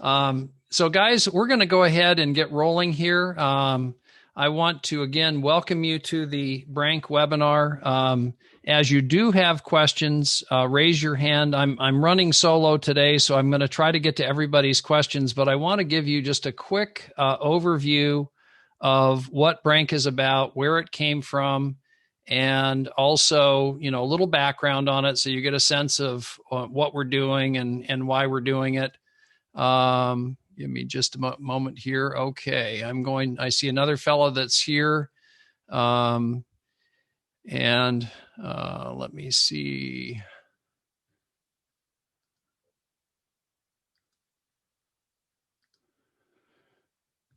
So guys, we're going to go ahead and get rolling here. I want to again welcome you to the Brank webinar. As you do have questions, raise your hand. I'm running solo today, so I'm going to try to get to everybody's questions, but I want to give you just a quick overview of what Brank is about, where it came from, and also, a little background on it so you get a sense of what we're doing and why we're doing it. Give me just a moment here. Okay, I see another fellow that's here. And let me see.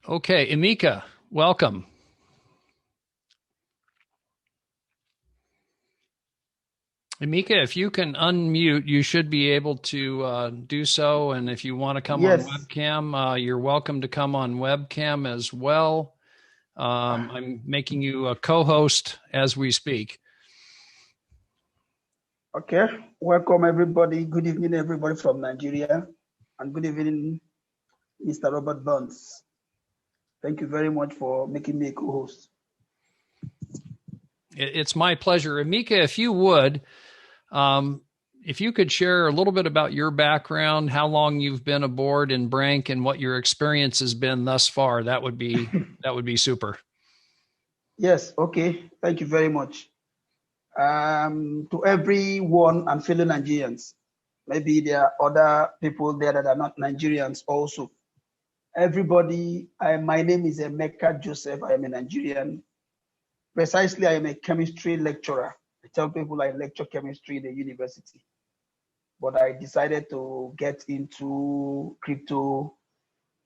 Okay, Emika, welcome. Emika, if you can unmute, you should be able to do so. And if you want to come on Yes. webcam, you're welcome to come on webcam as well. I'm making you a co-host as we speak. Okay. Welcome, everybody. Good evening, everybody from Nigeria. And good evening, Mr. Robert Burns. Thank you very much for making me a co-host. It's my pleasure. Emika, if you would, if you could share a little bit about your background, how long you've been aboard in Brank, and what your experience has been thus far, that would be super. Yes. Okay. Thank you very much. To everyone and fellow Nigerians, maybe there are other people there that are not Nigerians also. Everybody, my name is Emeka Joseph. I am a Nigerian. Precisely, I am a chemistry lecturer. I tell people I lecture chemistry in the university. But I decided to get into crypto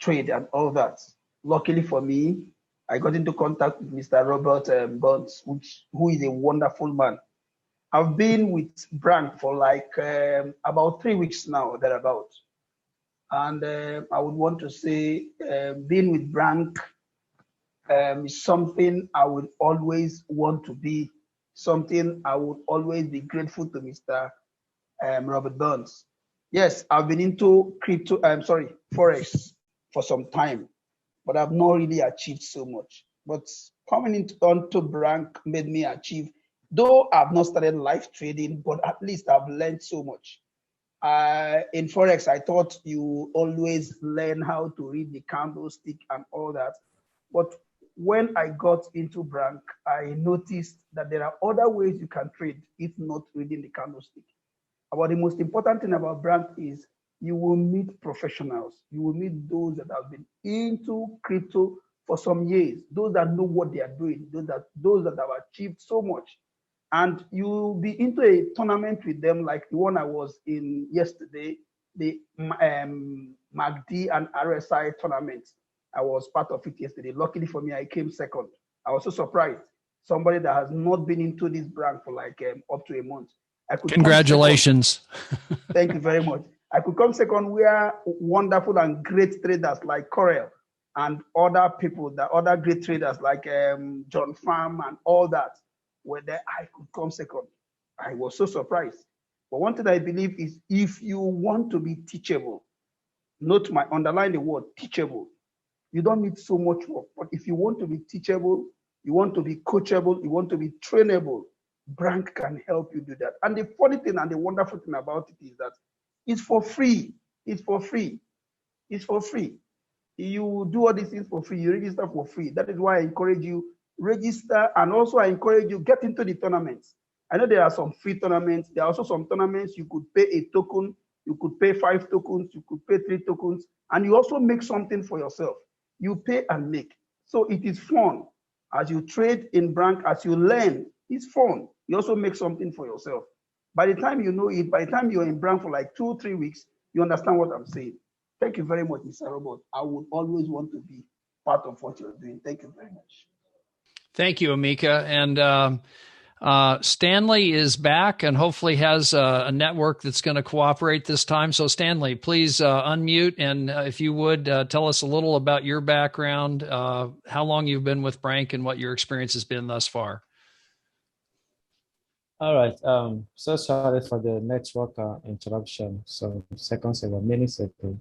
trade and all that. Luckily for me, I got into contact with Mr. Robert Burns, who is a wonderful man. I've been with Brank for like about 3 weeks now, thereabout. And I would want to say being with Brank is something I would always want to be, something I would always be grateful to Mr. Robert Burns. Yes, I've been into forex for some time, but I've not really achieved so much. But coming onto Brank made me achieve, though I've not started live trading, but at least I've learned so much. In forex, I thought you always learn how to read the candlestick and all that. But when I got into Brank, I noticed that there are other ways you can trade if not reading the candlestick. But the most important thing about Brank is you will meet professionals. You will meet those that have been into crypto for some years, those that know what they are doing, those that have achieved so much. And you'll be into a tournament with them like the one I was in yesterday, the MACD and RSI tournament. I was part of it yesterday. Luckily for me, I came second. I was so surprised. Somebody that has not been into this Brank for like up to a month. I could Congratulations. Thank you very much. I could come second where wonderful and great traders like Corel and other people, the other great traders like John Farm and all that were there. I could come second. I was so surprised. But one thing I believe is if you want to be teachable, underline the word teachable. You don't need so much work. But if you want to be teachable, you want to be coachable, you want to be trainable, Brank can help you do that. And the funny thing and the wonderful thing about it is that it's for free. It's for free. It's for free. You do all these things for free. You register for free. That is why I encourage you register, and also I encourage you get into the tournaments. I know there are some free tournaments. There are also some tournaments you could pay a token, you could pay 5 tokens, you could pay 3 tokens, and you also make something for yourself. You pay and make. So it is fun. As you trade in Brank, as you learn, it's fun. You also make something for yourself. By the time you know it, by the time you're in Brank for like 2-3 weeks, you understand what I'm saying. Thank you very much, Mr. Robert. I would always want to be part of what you're doing. Thank you very much. Thank you, Emika. And Stanley is back and hopefully has a network that's going to cooperate this time. So Stanley, please unmute. And if you would tell us a little about your background, how long you've been with Brank and what your experience has been thus far. All right. So sorry for the network interruption. Some seconds ago, minutes ago.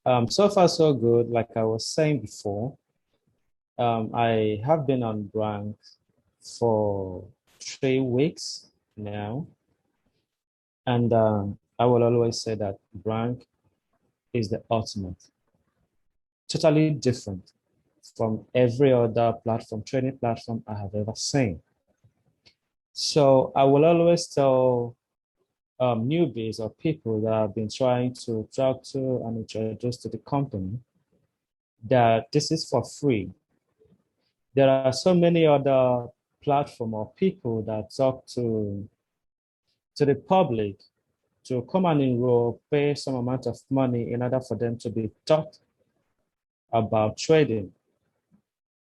So far, so good. Like I was saying before, I have been on Brank for 3 weeks now. And I will always say that Brank is the ultimate, totally different from every other platform, training platform I have ever seen. So I will always tell newbies or people that I've been trying to talk to and introduce to the company that this is for free. There are so many other platform or people that talk to the public to come and enroll, pay some amount of money in order for them to be taught about trading.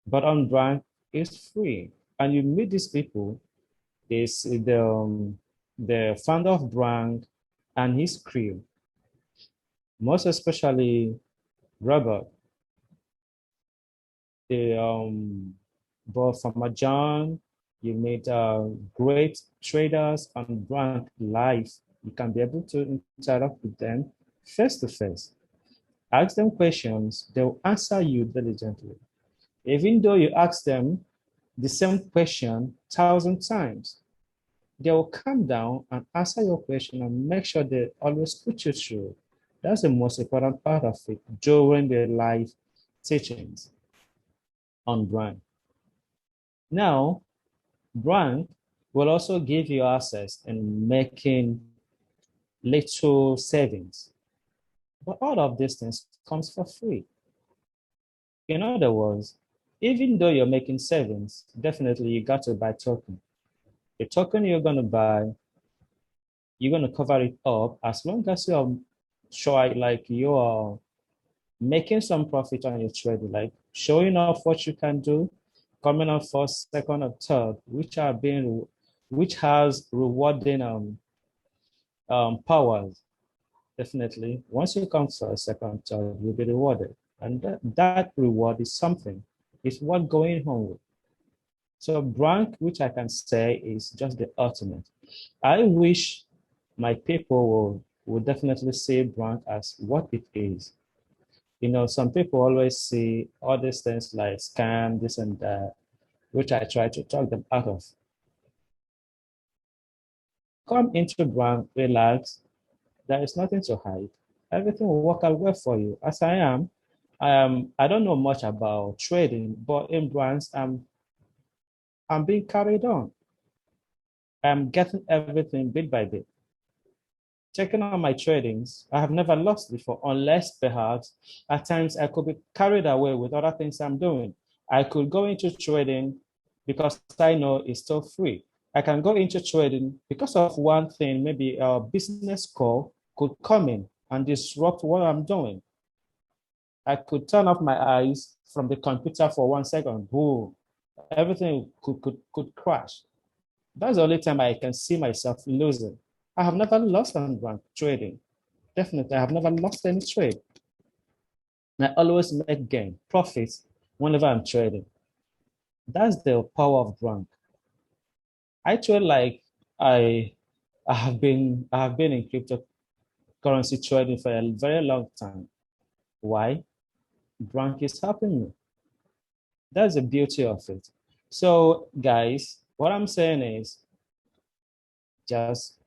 But on Brank, it's free. And you meet these people, this the founder of Brank and his crew, most especially Robert, the both from John, you meet great traders on Brank live. You can be able to interact with them face to face. Ask them questions, they'll answer you diligently. Even though you ask them the same question 1,000 times, they will calm down and answer your question and make sure they always put you through. That's the most important part of it during the live teachings on Brank. Now, Brank will also give you access in making little savings. But all of these things comes for free. In other words, even though you're making savings, definitely you got to buy token. The token you're going to buy, you're going to cover it up as long as you're sure, like you are making some profit on your trade, like showing off what you can do, coming up first, second, or third, which has rewarding powers. Definitely, once you come first, second, third, you'll be rewarded, and that reward is something. It's worth going home with. So Brank, which I can say is just the ultimate. I wish my people will definitely see Brank as what it is. You know, some people always see all these things like scam, this and that, which I try to talk them out of. Come into Brank, relax. There is nothing to hide. Everything will work out well for you. As I am, I don't know much about trading, but in Branks, I'm being carried on. I'm getting everything bit by bit. Checking on my tradings, I have never lost before, unless perhaps at times I could be carried away with other things I'm doing. I could go into trading because I know it's still free. I can go into trading because of one thing, maybe a business call could come in and disrupt what I'm doing. I could turn off my eyes from the computer for 1 second, boom, everything could crash. That's the only time I can see myself losing. I have never lost on Brank trading. Definitely, I have never lost any trade. And I always make gain, profits whenever I'm trading. That's the power of Brank. I trade like I I have been in cryptocurrency trading for a very long time. Why? Brank is helping me. That's the beauty of it. So, guys, what I'm saying is just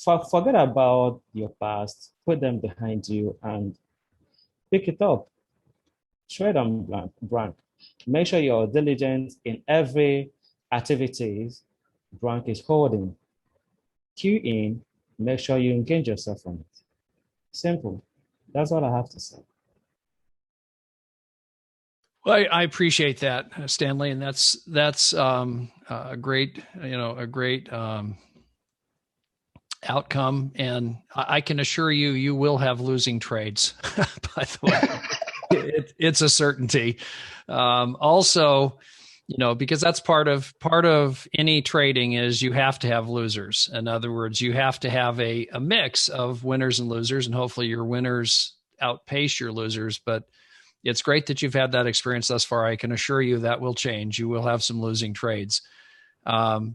forget about your past, put them behind you, and pick it up. Trade on Brank. Make sure you're diligent in every activities Brank is holding. Queue in, make sure you engage yourself on it. Simple. That's all I have to say. Well, I appreciate that, Stanley, and that's a great, a great outcome. And I can assure you, you will have losing trades. By the way, it's a certainty. Also, because that's part of any trading is you have to have losers. In other words, you have to have a mix of winners and losers, and hopefully your winners outpace your losers. But it's great that you've had that experience thus far. I can assure you that will change. You will have some losing trades. Um,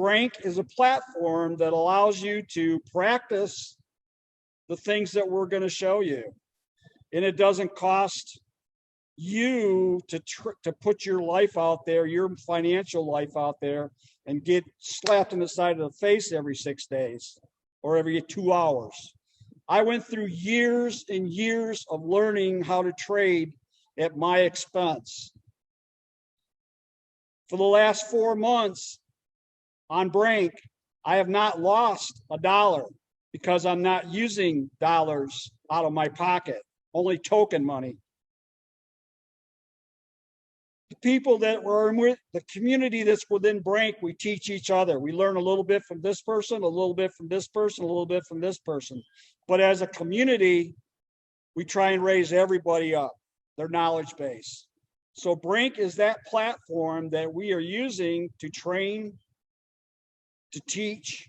Brank is a platform that allows you to practice the things that we're going to show you. And it doesn't cost you to put your life out there, your financial life out there, and get slapped in the side of the face every 6 days or every 2 hours. I went through years and years of learning how to trade at my expense. For the last 4 months on Brank, I have not lost a dollar because I'm not using dollars out of my pocket, only token money. The people that were with the community that's within Brank, we teach each other. We learn a little bit from this person, a little bit from this person, a little bit from this person. But as a community, we try and raise everybody up, their knowledge base. So Brank is that platform that we are using to train, to teach,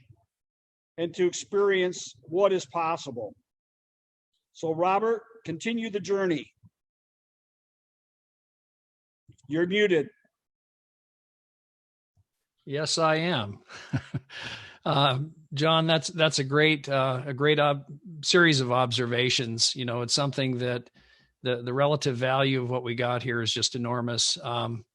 and to experience what is possible. So Robert, continue the journey. You're muted. Yes, I am. John, that's a great series of observations. You know, it's something that the relative value of what we got here is just enormous. And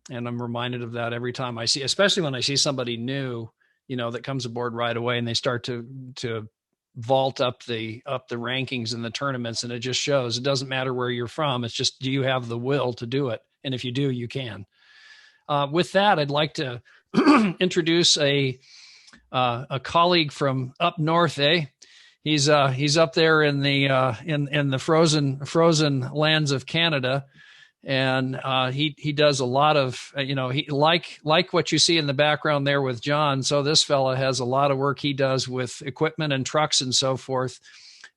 I'm reminded of that every time I see, especially when I see somebody new, you know, that comes aboard right away and they start to vault up the rankings and the tournaments. And it just shows it doesn't matter where you're from. It's just, do you have the will to do it? And if you do, you can. With that, I'd like to introduce a colleague from up north. He's up there in the frozen lands of Canada, and he does a lot of he like what you see in the background there with John. So this fella has a lot of work he does with equipment and trucks and so forth.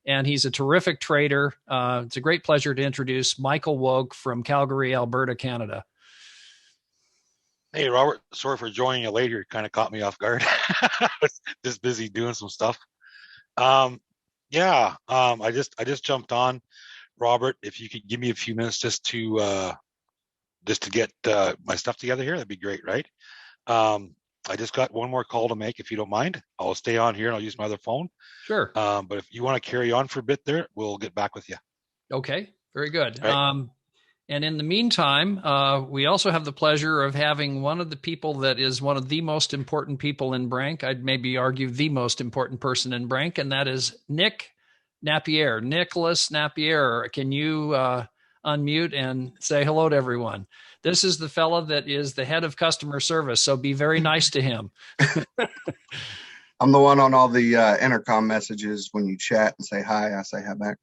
And he's a terrific trader. It's a great pleasure to introduce Michael Woke from Calgary, Alberta, Canada. Hey, Robert. Sorry for joining you later. It kind of caught me off guard. I was just busy doing some stuff. I just jumped on. Robert, if you could give me a few minutes just to get my stuff together here, that'd be great, right? I just got one more call to make, if you don't mind. I'll stay on here and I'll use my other phone. Sure. But if you want to carry on for a bit there, we'll get back with you. Okay, very good. Right. And in the meantime, we also have the pleasure of having one of the people that is one of the most important people in Brank. I'd maybe argue the most important person in Brank, and that is Nick Napier. Nicholas Napier, can you unmute and say hello to everyone? This is the fella that is the head of customer service, so be very nice to him. I'm the one on all the intercom messages. When you chat and say hi, I say hi back.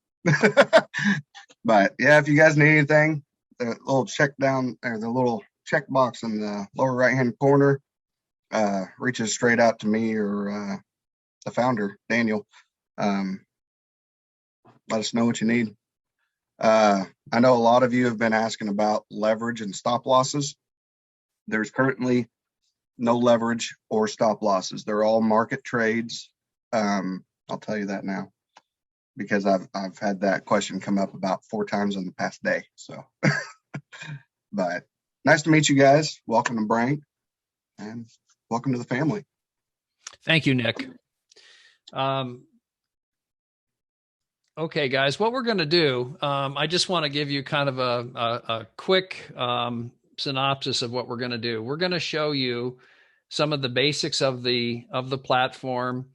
But yeah, if you guys need anything, the little check down or the little check box in the lower right hand corner reaches straight out to me or the founder, Daniel. Let us know what you need. I know a lot of you have been asking about leverage and stop losses. There's currently no leverage or stop losses. They're all market trades. I'll tell you that now because I've had that question come up about 4 times in the past day. So, but nice to meet you guys. Welcome to Brank and welcome to the family. Thank you, Nick. Okay, guys, what we're going to do, I just want to give you kind of a quick synopsis of what we're going to do. We're going to show you some of the basics of the platform,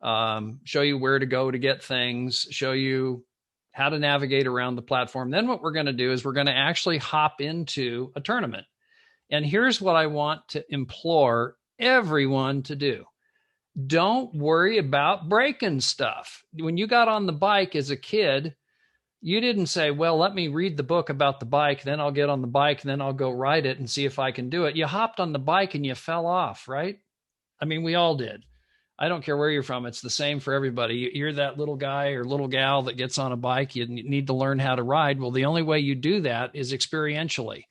show you where to go to get things, show you how to navigate around the platform. Then what we're going to do is we're going to actually hop into a tournament. And here's what I want to implore everyone to do. Don't worry about breaking stuff. When you got on the bike as a kid, you didn't say, well, let me read the book about the bike, then I'll get on the bike, and then I'll go ride it and see if I can do it. You hopped on the bike and you fell off, right? I mean, we all did. I don't care where you're from. It's the same for everybody. You're that little guy or little gal that gets on a bike. You need to learn how to ride. Well, the only way you do that is experientially.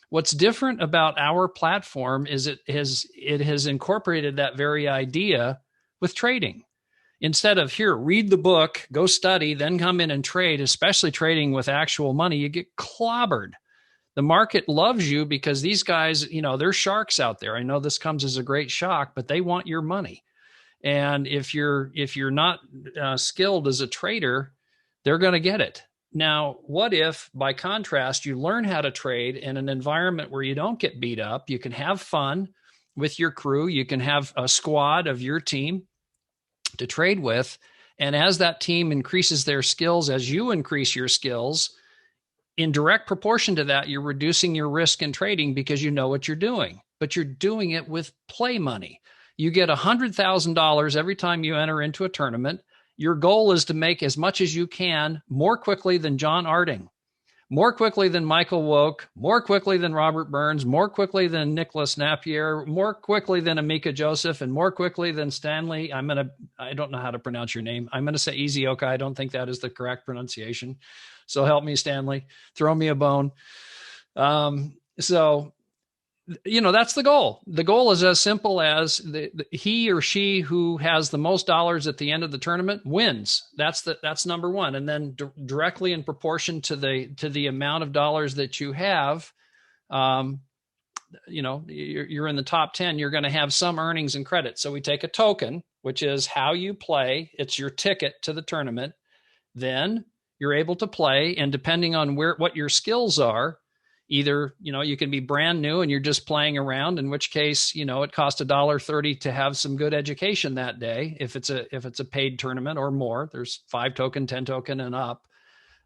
What's different about our platform is it has incorporated that very idea with trading. Instead of here, read the book, go study, then come in and trade, especially trading with actual money, you get clobbered. The market loves you because these guys, they're sharks out there. I know this comes as a great shock, but they want your money. And if you're not skilled as a trader, they're going to get it. Now, what if, by contrast, you learn how to trade in an environment where you don't get beat up? You can have fun with your crew. You can have a squad of your team to trade with. And as that team increases their skills, as you increase your skills, in direct proportion to that, you're reducing your risk in trading because you know what you're doing, but you're doing it with play money. You get $100,000 every time you enter into a tournament. Your goal is to make as much as you can more quickly than John Arding, more quickly than Michael Woke, more quickly than Robert Burns, more quickly than Nicholas Napier, more quickly than Amika Joseph, and more quickly than Stanley. I don't know how to pronounce your name. I'm going to say Izioka. I don't think that is the correct pronunciation. So help me, Stanley. Throw me a bone. That's the goal. The goal is as simple as he or she who has the most dollars at the end of the tournament wins. That's number one. And then directly in proportion to the amount of dollars that you have, you're in the top 10, you're going to have some earnings and credit. So we take a token, which is how you play. It's your ticket to the tournament. Then you're able to play, and depending on what your skills are, either, you can be brand new and you're just playing around, in which case, it costs $1.30 to have some good education that day. If it's a paid tournament or more, there's 5 token, 10 token and up.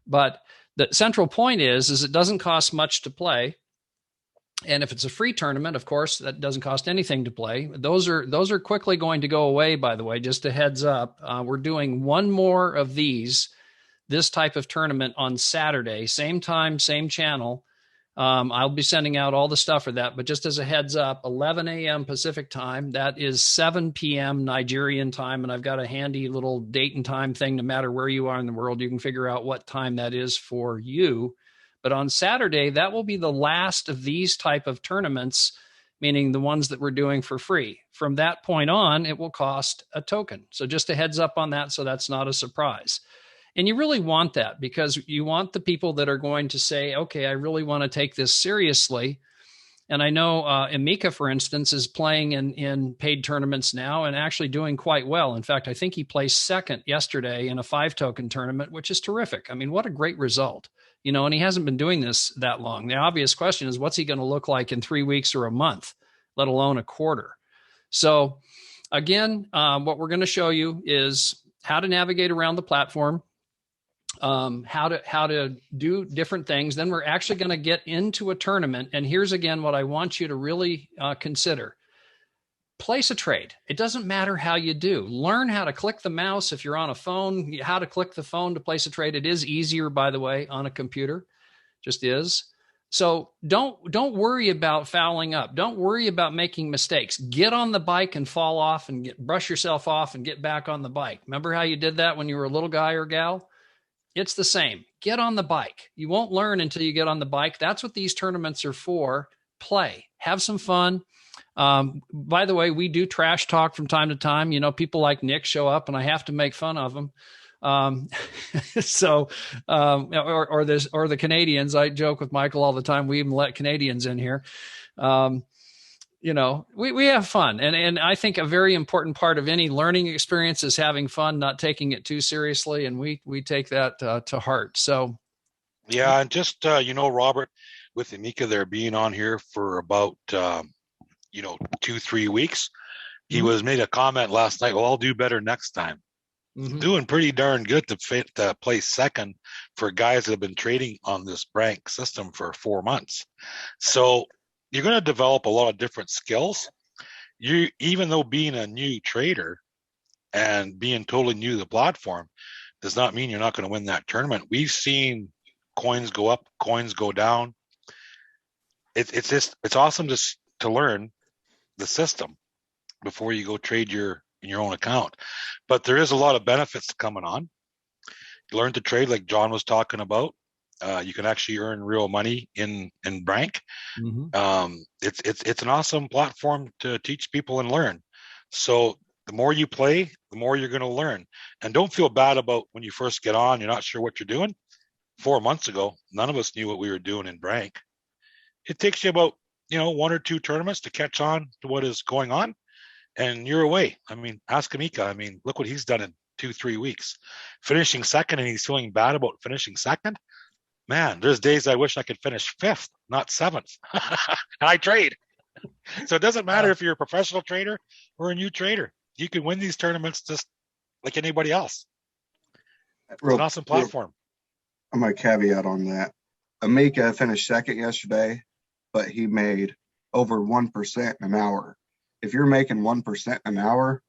But the central point is it doesn't cost much to play. And if it's a free tournament, of course, that doesn't cost anything to play. Those are quickly going to go away, by the way, just a heads up. We're doing one more of this type of tournament on Saturday, same time, same channel. I'll be sending out all the stuff for that, but just as a heads up, 11 a.m. Pacific time, that is 7 p.m. Nigerian time. And I've got a handy little date and time thing. No matter where you are in the world, you can figure out what time that is for you. But on Saturday, that will be the last of these type of tournaments, meaning the ones that we're doing for free. From that point on, it will cost a token. So just a heads up on that, so that's not a surprise. And you really want that, because you want the people that are going to say, okay, I really want to take this seriously. And I know Amika, for instance, is playing in paid tournaments now and actually doing quite well. In fact, I think he placed second yesterday in a 5 token tournament, which is terrific. I mean, what a great result. And he hasn't been doing this that long. The obvious question is, what's he going to look like in 3 weeks or a month, let alone a quarter? So again, what we're going to show you is how to navigate around the platform, how to do different things. Then we're actually going to get into a tournament. And here's again what I want you to really consider. Place a trade. It doesn't matter how you do. Learn how to click the mouse if you're on a phone, how to click the phone to place a trade. It is easier, by the way, on a computer. Just is. So don't worry about fouling up. Don't worry about making mistakes. Get on the bike and fall off and brush yourself off and get back on the bike. Remember how you did that when you were a little guy or gal? It's the same. Get on the bike. You won't learn until you get on the bike. That's what these tournaments are for. Play. Have some fun. By the way, we do trash talk from time to time. People like Nick show up and I have to make fun of them. Or the Canadians. I joke with Michael all the time. We even let Canadians in here. We have fun. And I think a very important part of any learning experience is having fun, not taking it too seriously. And we take that to heart. So. Yeah. And just, Robert, with Amika there being on here for about, 2-3 weeks, he was made a comment last night. Well, I'll do better next time. Mm-hmm. Doing pretty darn good to place second for guys that have been trading on this Brank system for 4 months. So you're going to develop a lot of different skills. Even though being a new trader and being totally new to the platform does not mean you're not going to win that tournament. We've seen coins go up, coins go down. It's awesome to learn the system before you go trade in your own account. But there is a lot of benefits to coming on. You learn to trade like John was talking about. You can actually earn real money in Brank. Mm-hmm. It's an awesome platform to teach people and learn. So the more you play, the more you're going to learn. And don't feel bad about when you first get on, you're not sure what you're doing. 4 months ago, none of us knew what we were doing in Brank. it takes you about, 1 or 2 tournaments to catch on to what is going on, and you're away. I mean, ask Amika. I mean, look what he's done in 2-3 weeks, finishing second, and he's feeling bad about finishing second. Man, there's days I wish I could finish 5th, not 7th. And I trade. So it doesn't matter if you're a professional trader or a new trader. You can win these tournaments just like anybody else. It's an awesome platform. I'm going to caveat on that. Amika finished second yesterday, but he made over 1% an hour. If you're making 1% an hour,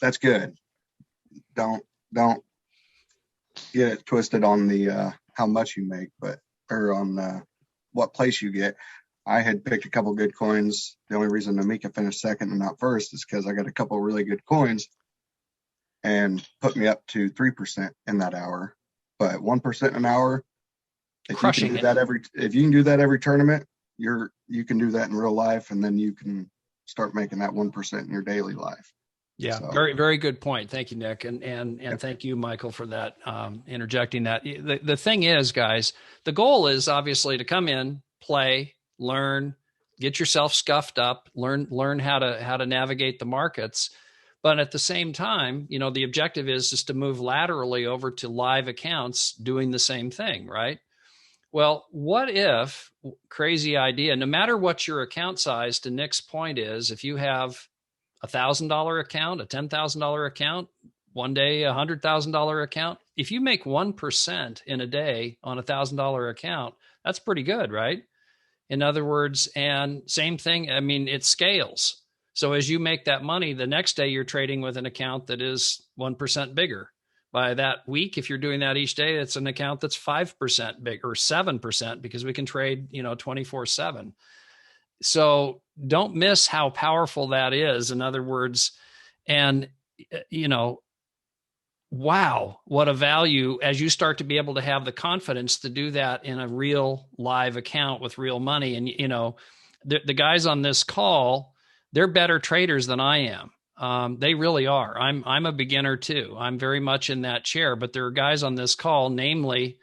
that's good. Don't get it twisted on the how much you make, or on what place you get. I had picked a couple good coins. The only reason Amika finished second and not first is because I got a couple really good coins and put me up to 3% in that hour. But 1% an hour, if you can do that every tournament, you can do that in real life, and then you can start making that 1% in your daily life. Yeah, So. very, very good point. Thank you, Nick. And thank you, Michael, for that, interjecting that. The thing is, guys, the goal is obviously to come in, play, learn, get yourself scuffed up, learn how to navigate the markets. But at the same time, the objective is to move laterally over to live accounts doing the same thing, right? Well, what if, crazy idea, no matter what your account size, to Nick's point is, if you have $1,000 account, a $10,000 account, one day $100,000 account, if you make 1% in a day on $1,000 account, that's pretty good, right? In other words, and same thing, I mean, it scales. So as you make that money, the next day you're trading with an account that is 1% bigger. By that week, if you're doing that each day, it's an account that's 5% big or 7%, because we can trade, 24/7. So don't miss how powerful that is. In other words, and, wow, what a value as you start to be able to have the confidence to do that in a real live account with real money. And, the guys on this call, they're better traders than I am. They really are. I'm a beginner too. I'm very much in that chair, but there are guys on this call, namely,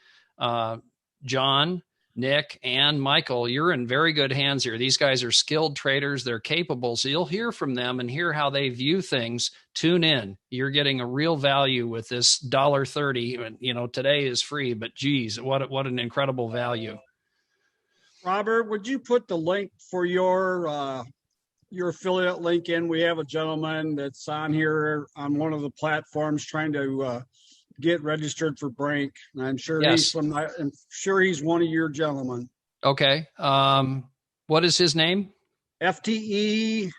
John, Nick, and Michael. You're in very good hands here. These guys are skilled traders. They're capable. So you'll hear from them and hear how they view things. Tune in. You're getting a real value with this $1.30. Today is free, but geez, what an incredible value. Robert, would you put the link for your affiliate link in? We have a gentleman that's on here on one of the platforms trying to get registered for Brank. And I'm sure he's one of your gentlemen. Okay. What is his name? FTE,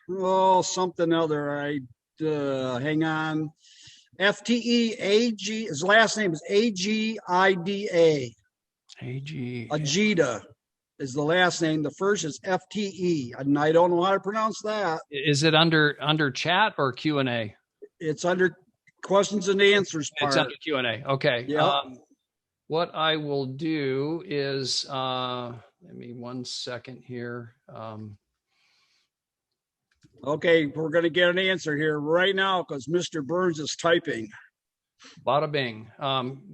something other. Hang on. FTE AG. His last name is AGIDA. Agita is the last name. The first is FTE, and I don't know how to pronounce that. Is it under chat or Q&A? It's under questions and answers part. It's under Q&A. Okay. Yeah. What I will do is, let me 1 second here. Okay, we're going to get an answer here right now because Mr. Burns is typing. Bada bing.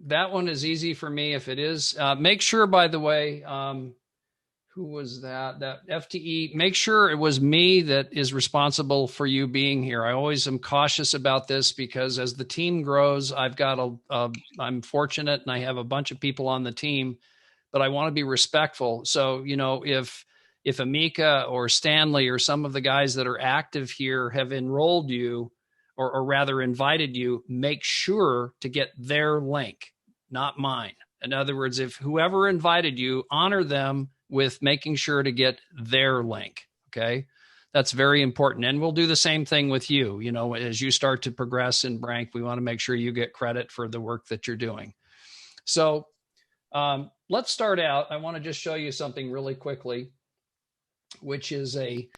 That one is easy for me. If it is, make sure, by the way, who was that? That FTE, make sure it was me that is responsible for you being here. I always am cautious about this because as the team grows, I've got I'm fortunate and I have a bunch of people on the team, but I want to be respectful. So, if Amika or Stanley or some of the guys that are active here have enrolled you or rather invited you, make sure to get their link, not mine. In other words, if whoever invited you, honor them with making sure to get their link. Okay. That's very important. And we'll do the same thing with you. As you start to progress in Brank, we want to make sure you get credit for the work that you're doing. So let's start out. I want to just show you something really quickly, which is a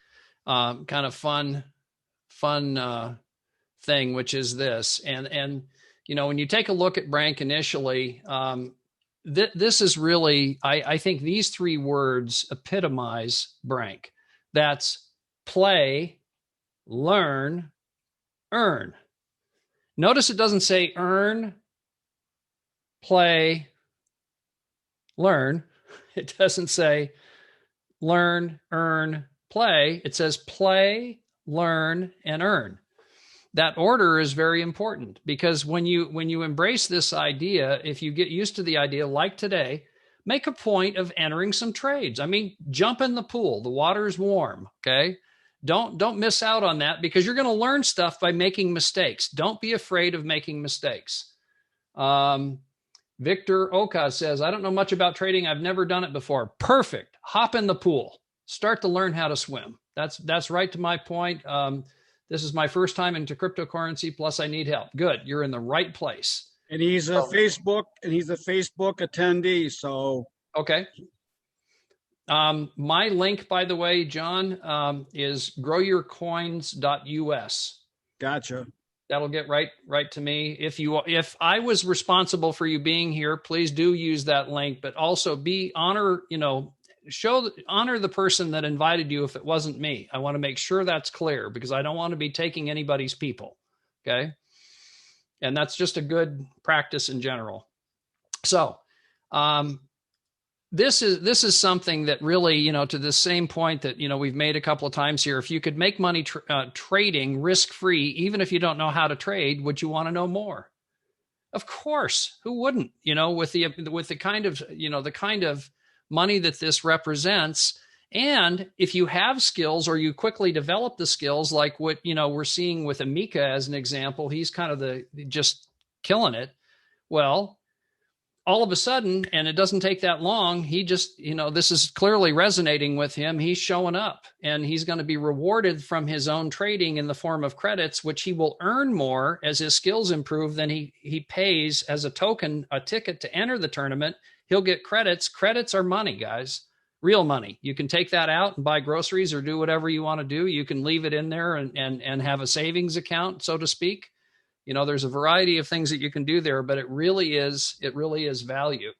kind of fun thing, which is this. And when you take a look at Brank initially, this is really, I think these 3 words epitomize Brank. That's play, learn, earn. Notice it doesn't say earn, play, learn. It doesn't say learn, earn, play. It says play, learn, and earn. That order is very important, because when you embrace this idea, if you get used to the idea, like today, make a point of entering some trades. I mean, jump in the pool. The water is warm. Okay. Don't miss out on that, because you're going to learn stuff by making mistakes. Don't be afraid of making mistakes. Victor Oka says, I don't know much about trading. I've never done it before. Perfect. Hop in the pool. Start to learn how to swim. That's right to my point. This is my first time into cryptocurrency, plus I need help. Good. You're in the right place. And he's a Facebook attendee. So okay. My link, by the way, John, is growyourcoins.us. Gotcha. That'll get right to me. If I was responsible for you being here, please do use that link, but also honor the person that invited you if it wasn't me. I want to make sure that's clear, because I don't want to be taking anybody's people. Okay. And that's just a good practice in general. So, this is something that really, to the same point that, we've made a couple of times here. If you could make money trading risk-free, even if you don't know how to trade, would you want to know more? Of course. Who wouldn't? With the kind of money that this represents. And if you have skills, or you quickly develop the skills, like what, we're seeing with Amika as an example, he's kind of just killing it. Well, all of a sudden, and it doesn't take that long, he just, this is clearly resonating with him. He's showing up, and he's going to be rewarded from his own trading in the form of credits, which he will earn more as his skills improve than he pays as a token, a ticket to enter the tournament. He'll get credits. Credits are money, guys, real money. You can take that out and buy groceries or do whatever you want to do. You can leave it in there and have a savings account, so to speak. There's a variety of things that you can do there, but it really is value.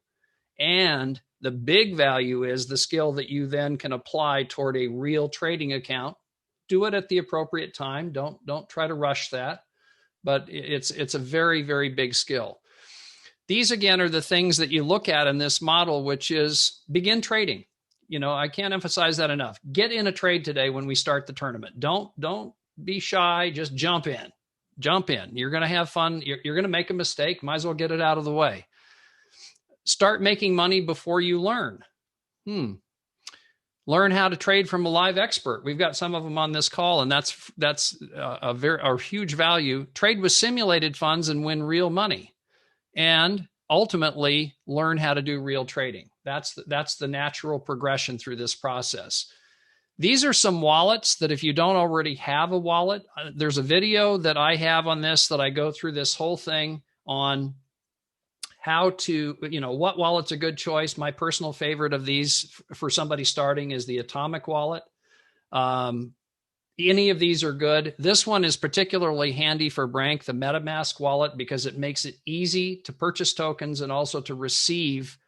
And the big value is the skill that you then can apply toward a real trading account. Do it at the appropriate time. Don't try to rush that, but it's a very, very big skill. These, again, are the things that you look at in this model, which is begin trading. I can't emphasize that enough. Get in a trade today when we start the tournament. Don't be shy. Just jump in. You're going to have fun. You're going to make a mistake. Might as well get it out of the way. Start making money before you learn. Learn how to trade from a live expert. We've got some of them on this call, and that's a huge value. Trade with simulated funds and win real money, and ultimately learn how to do real trading. That's the natural progression through this process. These are some wallets that, if you don't already have a wallet, there's a video that I have on this that I go through this whole thing on how to, what wallet's a good choice. My personal favorite of these for somebody starting is the Atomic wallet. Any of these are good. This one is particularly handy for Brank, the MetaMask wallet, because it makes it easy to purchase tokens and also to receive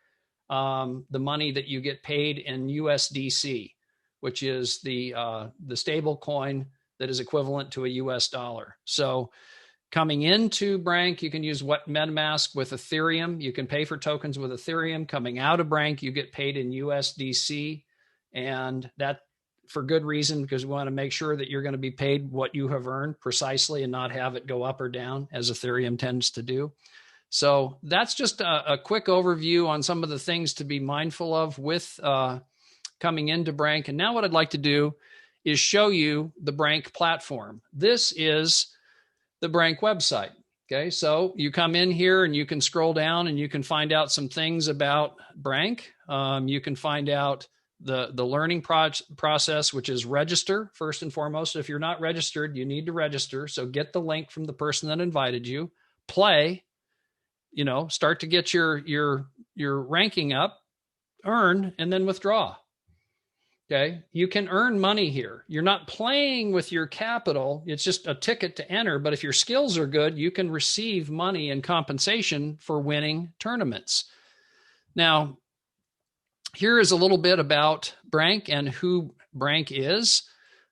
the money that you get paid in USDC, which is the stable coin that is equivalent to a US dollar. So coming into Brank, you can use MetaMask with Ethereum. You can pay for tokens with Ethereum. Coming out of Brank, you get paid in USDC. And that for good reason, because we want to make sure that you're going to be paid what you have earned precisely and not have it go up or down, as Ethereum tends to do. So that's just a quick overview on some of the things to be mindful of with coming into Brank. And now what I'd like to do is show you the Brank platform. This is the Brank website. Okay, so you come in here and you can scroll down and you can find out some things about Brank. You can find out the learning process, which is register first and foremost. If you're not registered, you need to register. So get the link from the person that invited you. Play, start to get your ranking up, earn, and then withdraw. Okay, you can earn money here. You're not playing with your capital. It's just a ticket to enter. But if your skills are good, you can receive money and compensation for winning tournaments. Now, here is a little bit about Brank and who Brank is.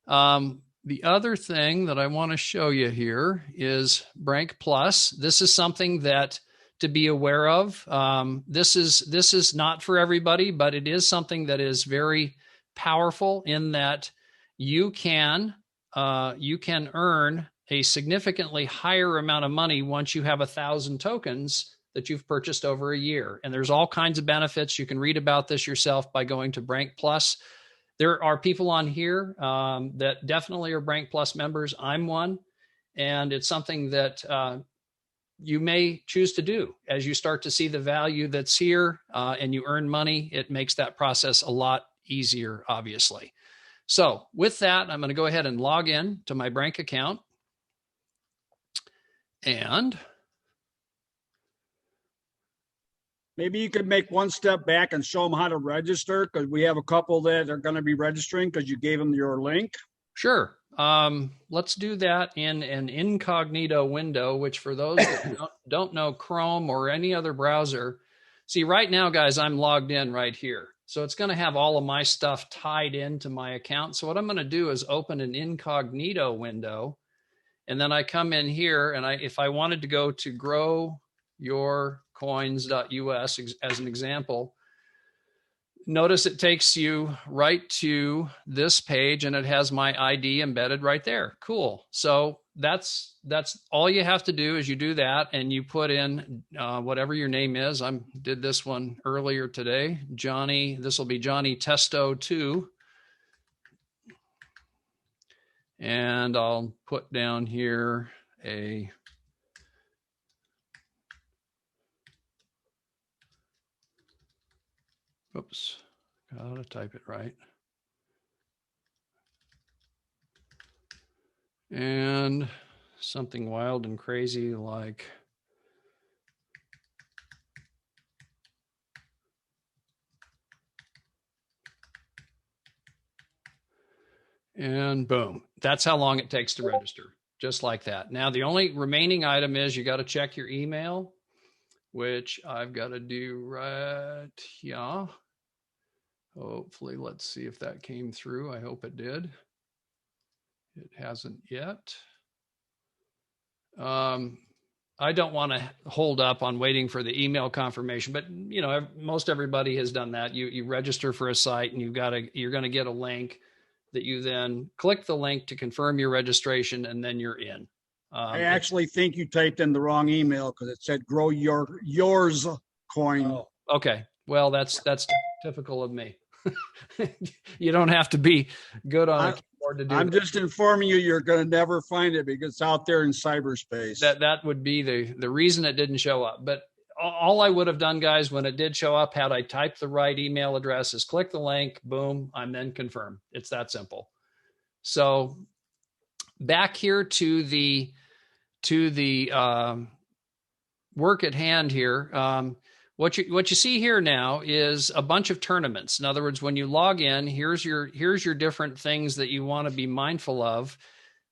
The other thing that I want to show you here is Brank Plus. This is something that to be aware of. This is not for everybody, but it is something that is very powerful in that you can earn a significantly higher amount of money once you have 1,000 tokens that you've purchased over a year. And there's all kinds of benefits. You can read about this yourself by going to Brank Plus. There are people on here that definitely are Brank Plus members. I'm one. And it's something that you may choose to do as you start to see the value that's here and you earn money. It makes that process a lot easier, obviously. So with that, I'm going to go ahead and log in to my Brank account. And maybe you could make one step back and show them how to register, because we have a couple that are going to be registering because you gave them your link. Sure. Let's do that in an incognito window, which for those that don't know Chrome or any other browser, see right now, guys, I'm logged in right here. So it's going to have all of my stuff tied into my account. So what I'm going to do is open an incognito window. And then I come in here and if I wanted to go to growyourcoins.us as an example, notice it takes you right to this page and it has my ID embedded right there. Cool. So that's all you have to do is you do that and you put in whatever your name is. I did this one earlier today. Johnny, this will be Johnny Testo 2. And I'll put down here oops, gotta type it right. And something wild and crazy like and boom. That's how long it takes to register, just like that. Now, the only remaining item is you got to check your email, which I've got to do right here. Hopefully, let's see if that came through. I hope it did. It hasn't yet. I don't want to hold up on waiting for the email confirmation, but you know, most everybody has done that. You register for a site and you're going to get a link that you then click the link to confirm your registration and then you're in. I actually think you typed in the wrong email because it said grow yours coin. Oh, okay. Well, that's typical of me. You don't have to be good on a keyboard to do I'm just informing you, you're going to never find it because it's out there in cyberspace. That would be the reason it didn't show up. But all I would have done, guys, when it did show up, had I typed the right email address, is click the link, boom, I'm then confirmed. It's that simple. So back here to the work at hand here. What you see here now is a bunch of tournaments. In other words, when you log in, here's your different things that you want to be mindful of.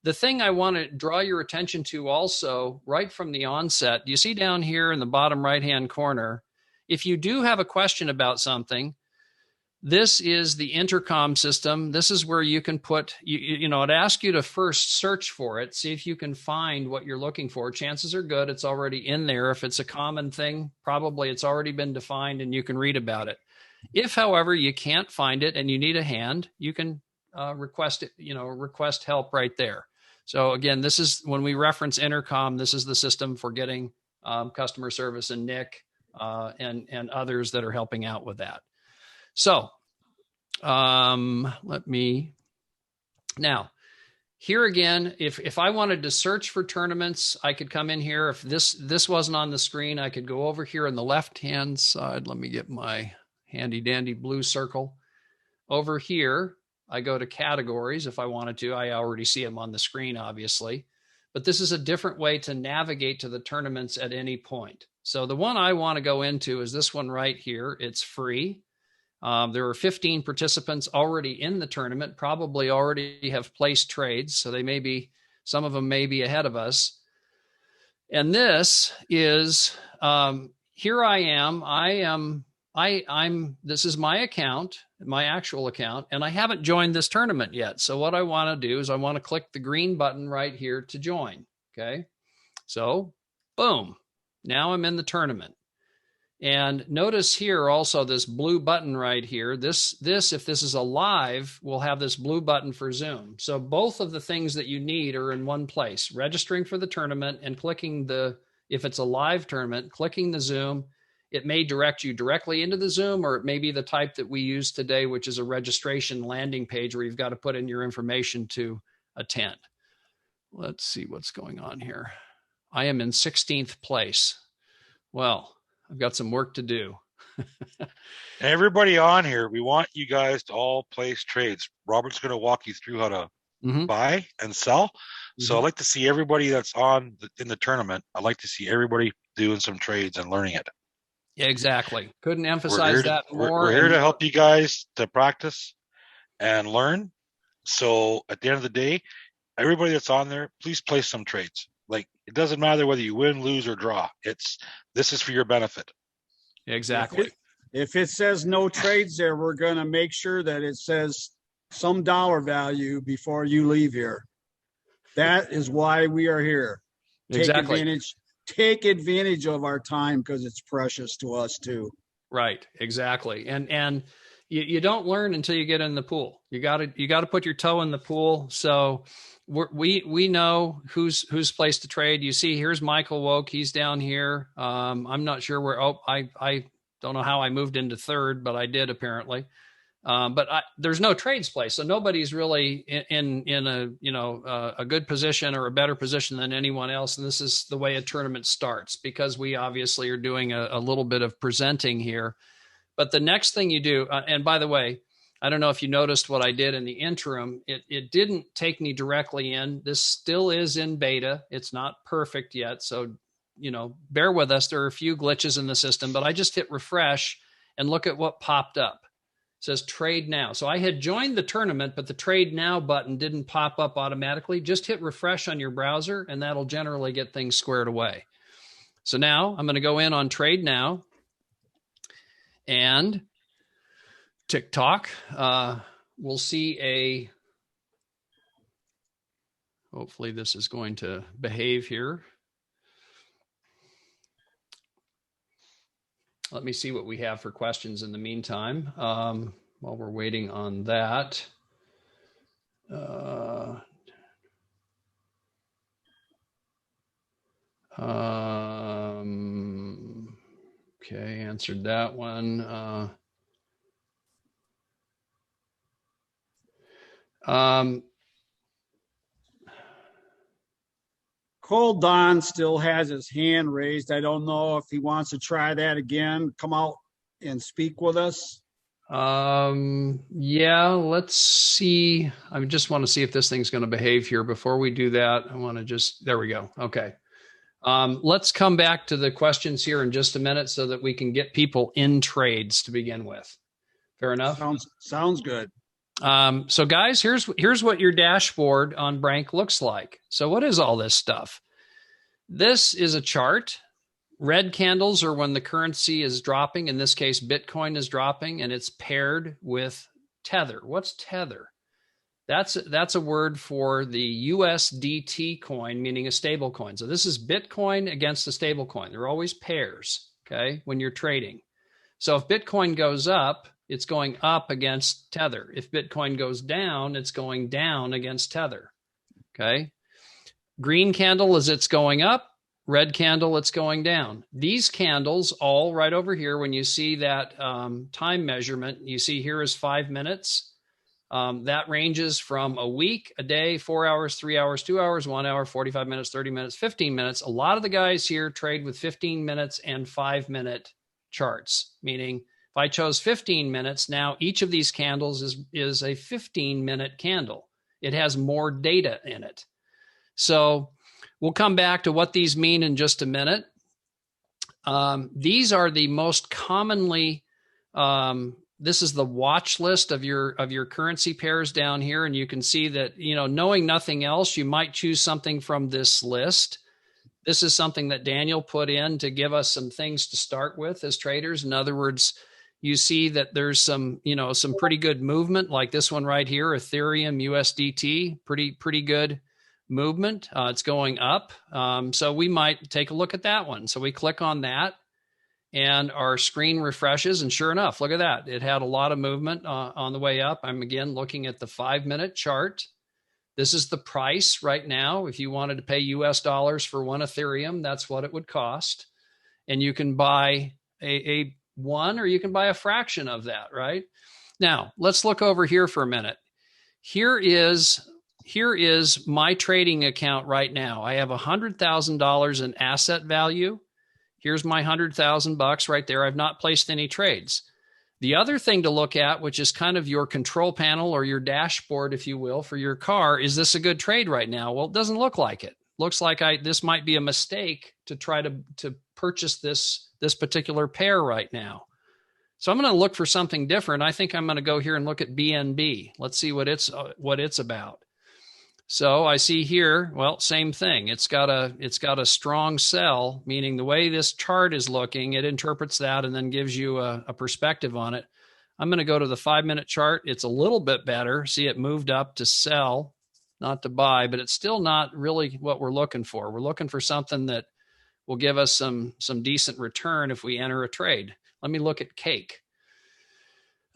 The thing I want to draw your attention to also, right from the onset, you see down here in the bottom right-hand corner, if you do have a question about something, this is the intercom system. This is where you can put, it asks you to first search for it, see if you can find what you're looking for. Chances are good it's already in there. If it's a common thing, probably it's already been defined and you can read about it. If, however, you can't find it and you need a hand, you can request help right there. So again, this is when we reference intercom, this is the system for getting customer service and Nick and others that are helping out with that. So let me now here again, if I wanted to search for tournaments, I could come in here. If this wasn't on the screen, I could go over here on the left-hand side. Let me get my handy dandy blue circle over here. I go to categories if I wanted to. I already see them on the screen, obviously, but this is a different way to navigate to the tournaments at any point. So the one I want to go into is this one right here. It's free. There are 15 participants already in the tournament, probably already have placed trades. So some of them may be ahead of us. And this is, here I am. This is my account, my actual account, and I haven't joined this tournament yet. So what I want to do is I want to click the green button right here to join. Okay. So boom, now I'm in the tournament. And notice here also this blue button right here. This, if this is a live, will have this blue button for Zoom. So both of the things that you need are in one place, registering for the tournament and clicking if it's a live tournament, clicking the Zoom. It may direct you directly into the Zoom, or it may be the type that we use today, which is a registration landing page where you've got to put in your information to attend. Let's see what's going on here. I am in 16th place. Well, I've got some work to do. Everybody on here, we want you guys to all place trades. Robert's going to walk you through how to buy and sell. So I'd like to see everybody that's in the tournament. I'd like to see everybody doing some trades and learning it. Yeah, exactly. Couldn't emphasize that more. We're here to help you guys to practice and learn. So at the end of the day, everybody that's on there, please place some trades. Like, it doesn't matter whether you win, lose, or draw. This is for your benefit. Exactly. If it says no trades there, we're going to make sure that it says some dollar value before you leave here. That is why we are here. Exactly. Take advantage of our time, because it's precious to us too. Right. Exactly. And you don't learn until you get in the pool. You got to put your toe in the pool. So we know who's placed to trade. You see, here's Michael Woke. He's down here. I'm not sure where. I don't know how I moved into third, but I did apparently. But there's no trades placed, so nobody's really in a good position or a better position than anyone else. And this is the way a tournament starts, because we obviously are doing a little bit of presenting here. But the next thing you do, and by the way, I don't know if you noticed what I did in the interim. It didn't take me directly in. This still is in beta. It's not perfect yet. So, bear with us. There are a few glitches in the system, but I just hit refresh and look at what popped up. It says trade now. So I had joined the tournament, but the trade now button didn't pop up automatically. Just hit refresh on your browser and that'll generally get things squared away. So now I'm going to go in on trade now. And TikTok, we'll see hopefully this is going to behave here. Let me see what we have for questions in the meantime, while we're waiting on that. Okay, answered that one. Cole Don still has his hand raised. I don't know if he wants to try that again. Come out and speak with us. Yeah, let's see. I just want to see if this thing's going to behave here. Before we do that, I want to there we go. Okay. Let's come back to the questions here in just a minute so that we can get people in trades to begin with. Fair enough? Sounds good. So guys, here's what your dashboard on Brank looks like. So what is all this stuff? This is a chart. Red candles are when the currency is dropping. In this case, Bitcoin is dropping, and it's paired with Tether. What's Tether? That's a word for the USDT coin, meaning a stable coin. So this is Bitcoin against a stable coin. They're always pairs, okay, when you're trading. So if Bitcoin goes up, it's going up against Tether. If Bitcoin goes down, it's going down against Tether, okay? Green candle is it's going up. Red candle, it's going down. These candles all right over here, when you see that time measurement, you see here is 5 minutes. That ranges from a week, a day, 4 hours, 3 hours, 2 hours, 1 hour, 45 minutes, 30 minutes, 15 minutes. A lot of the guys here trade with 15 minutes and 5 minute charts, meaning if I chose 15 minutes, now each of these candles is a 15-minute candle. It has more data in it. So we'll come back to what these mean in just a minute. These are the most commonly, this is the watch list of your currency pairs down here. And you can see that, knowing nothing else, you might choose something from this list. This is something that Daniel put in to give us some things to start with as traders. In other words, you see that there's some pretty good movement, like this one right here, Ethereum USDT, pretty good movement. It's going up. So we might take a look at that one. So we click on that and our screen refreshes. And sure enough, look at that. It had a lot of movement on the way up. I'm again looking at the 5-minute chart. This is the price right now. If you wanted to pay US dollars for 1 Ethereum, that's what it would cost. And you can buy a one, or you can buy a fraction of that, right? Now, let's look over here for a minute. Here is my trading account right now. I have $100,000 in asset value. Here's my $100,000 right there. I've not placed any trades. The other thing to look at, which is kind of your control panel or your dashboard, if you will, for your car, is this a good trade right now? Well, it doesn't look like it. Looks like this might be a mistake to try to purchase this particular pair right now. So I'm going to look for something different. I think I'm going to go here and look at BNB. Let's see what it's about. So I see here, well, same thing. It's got a strong sell, meaning the way this chart is looking, it interprets that and then gives you a perspective on it. I'm going to go to the 5-minute chart. It's a little bit better. See, it moved up to sell, not to buy, but it's still not really what we're looking for. We're looking for something that will give us some decent return if we enter a trade. Let me look at cake.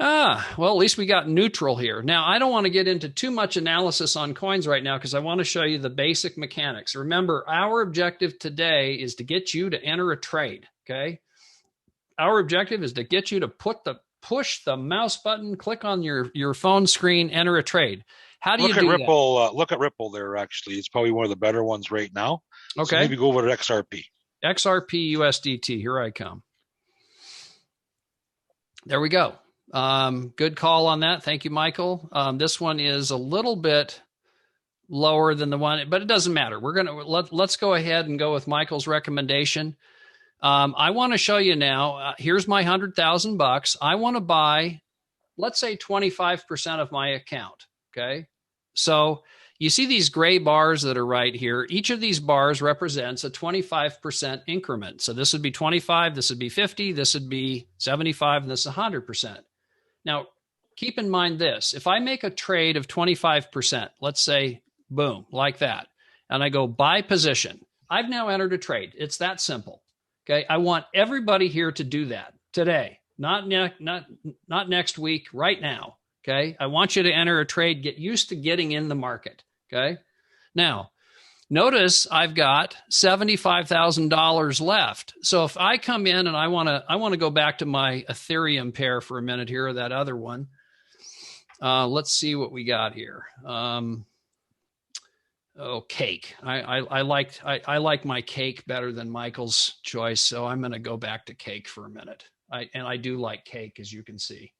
Well, at least we got neutral here. Now, I don't want to get into too much analysis on coins right now because I want to show you the basic mechanics. Remember, our objective today is to get you to enter a trade, okay? Our objective is to get you to push the mouse button, click on your phone screen, enter a trade. How do you do Ripple, look at Ripple there, actually. It's probably one of the better ones right now. Okay. So maybe go over to XRP. XRP USDT, here I come. There we go. Good call on that. Thank you, Michael. This one is a little bit lower than the one, but it doesn't matter. Let's go ahead and go with Michael's recommendation. I want to show you now, here's my $100,000. I want to buy, let's say 25% of my account. Okay. So you see these gray bars that are right here. Each of these bars represents a 25% increment. So this would be 25, this would be 50, this would be 75, and this is 100%. Now, keep in mind this. If I make a trade of 25%, let's say, boom, like that, and I go buy position, I've now entered a trade. It's that simple. Okay. I want everybody here to do that today, not next week, right now. Okay. I want you to enter a trade, get used to getting in the market. Okay. Now, notice I've got $75,000 left. So if I come in and I want to go back to my Ethereum pair for a minute here, or that other one. Let's see what we got here. Cake. I like my cake better than Michael's choice, so I'm going to go back to cake for a minute. I do like cake, as you can see.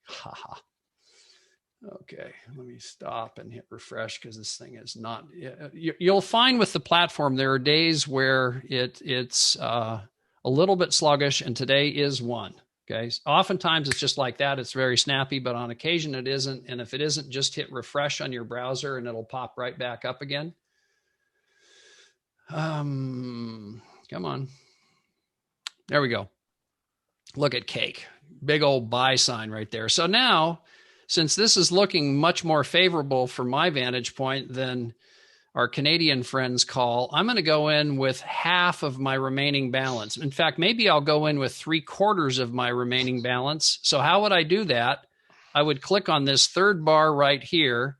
Haha. Okay, let me stop and hit refresh because this thing is not. You'll find with the platform there are days where it's a little bit sluggish, and today is one. Okay, oftentimes it's just like that. It's very snappy, but on occasion it isn't. And if it isn't, just hit refresh on your browser and it'll pop right back up again. Come on. There we go. Look at cake. Big old buy sign right there. So now, since this is looking much more favorable from my vantage point than our Canadian friends call, I'm going to go in with half of my remaining balance. In fact, maybe I'll go in with 3/4 of my remaining balance. So how would I do that? I would click on this third bar right here.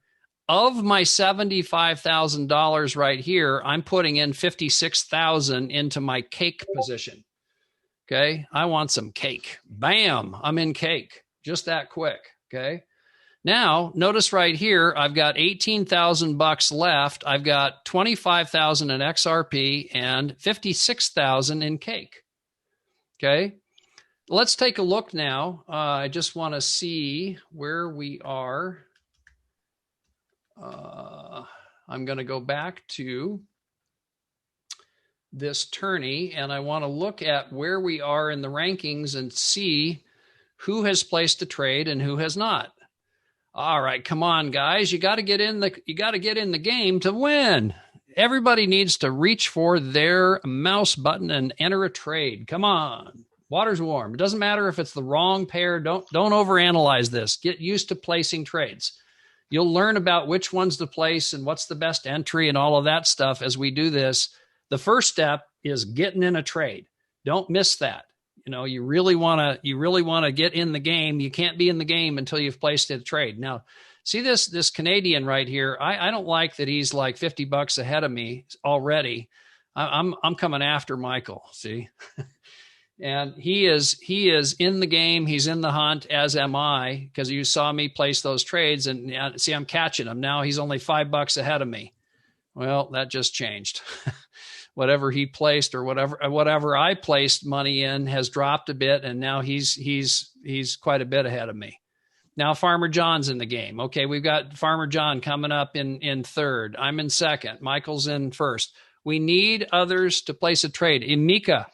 Of my $75,000 right here, I'm putting in $56,000 into my cake position. Okay, I want some cake. Bam, I'm in cake. Just that quick. Okay. Now, notice right here, I've got $18,000 left. I've got $25,000 in XRP and $56,000 in cake. Okay. Let's take a look now. I just want to see where we are. I'm going to go back to this tourney, and I want to look at where we are in the rankings and see who has placed a trade and who has not. All right, come on, guys. You got to get in the game to win. Everybody needs to reach for their mouse button and enter a trade. Come on. Water's warm. It doesn't matter if it's the wrong pair. Don't overanalyze this. Get used to placing trades. You'll learn about which ones to place and what's the best entry and all of that stuff as we do this. The first step is getting in a trade. Don't miss that. You know, you really want to get in the game. You can't be in the game until you've placed a trade. Now, see this Canadian right here. I don't like that he's like $50 ahead of me already. I'm coming after Michael. See, and he is in the game. He's in the hunt, as am I, because you saw me place those trades, and see, I'm catching him now. He's only $5 ahead of me. Well, that just changed. Whatever he placed or whatever I placed money in has dropped a bit, and now he's quite a bit ahead of me. Now Farmer John's in the game. Okay, we've got Farmer John coming up in third. I'm in second. Michael's in first. We need others to place a trade. Emika,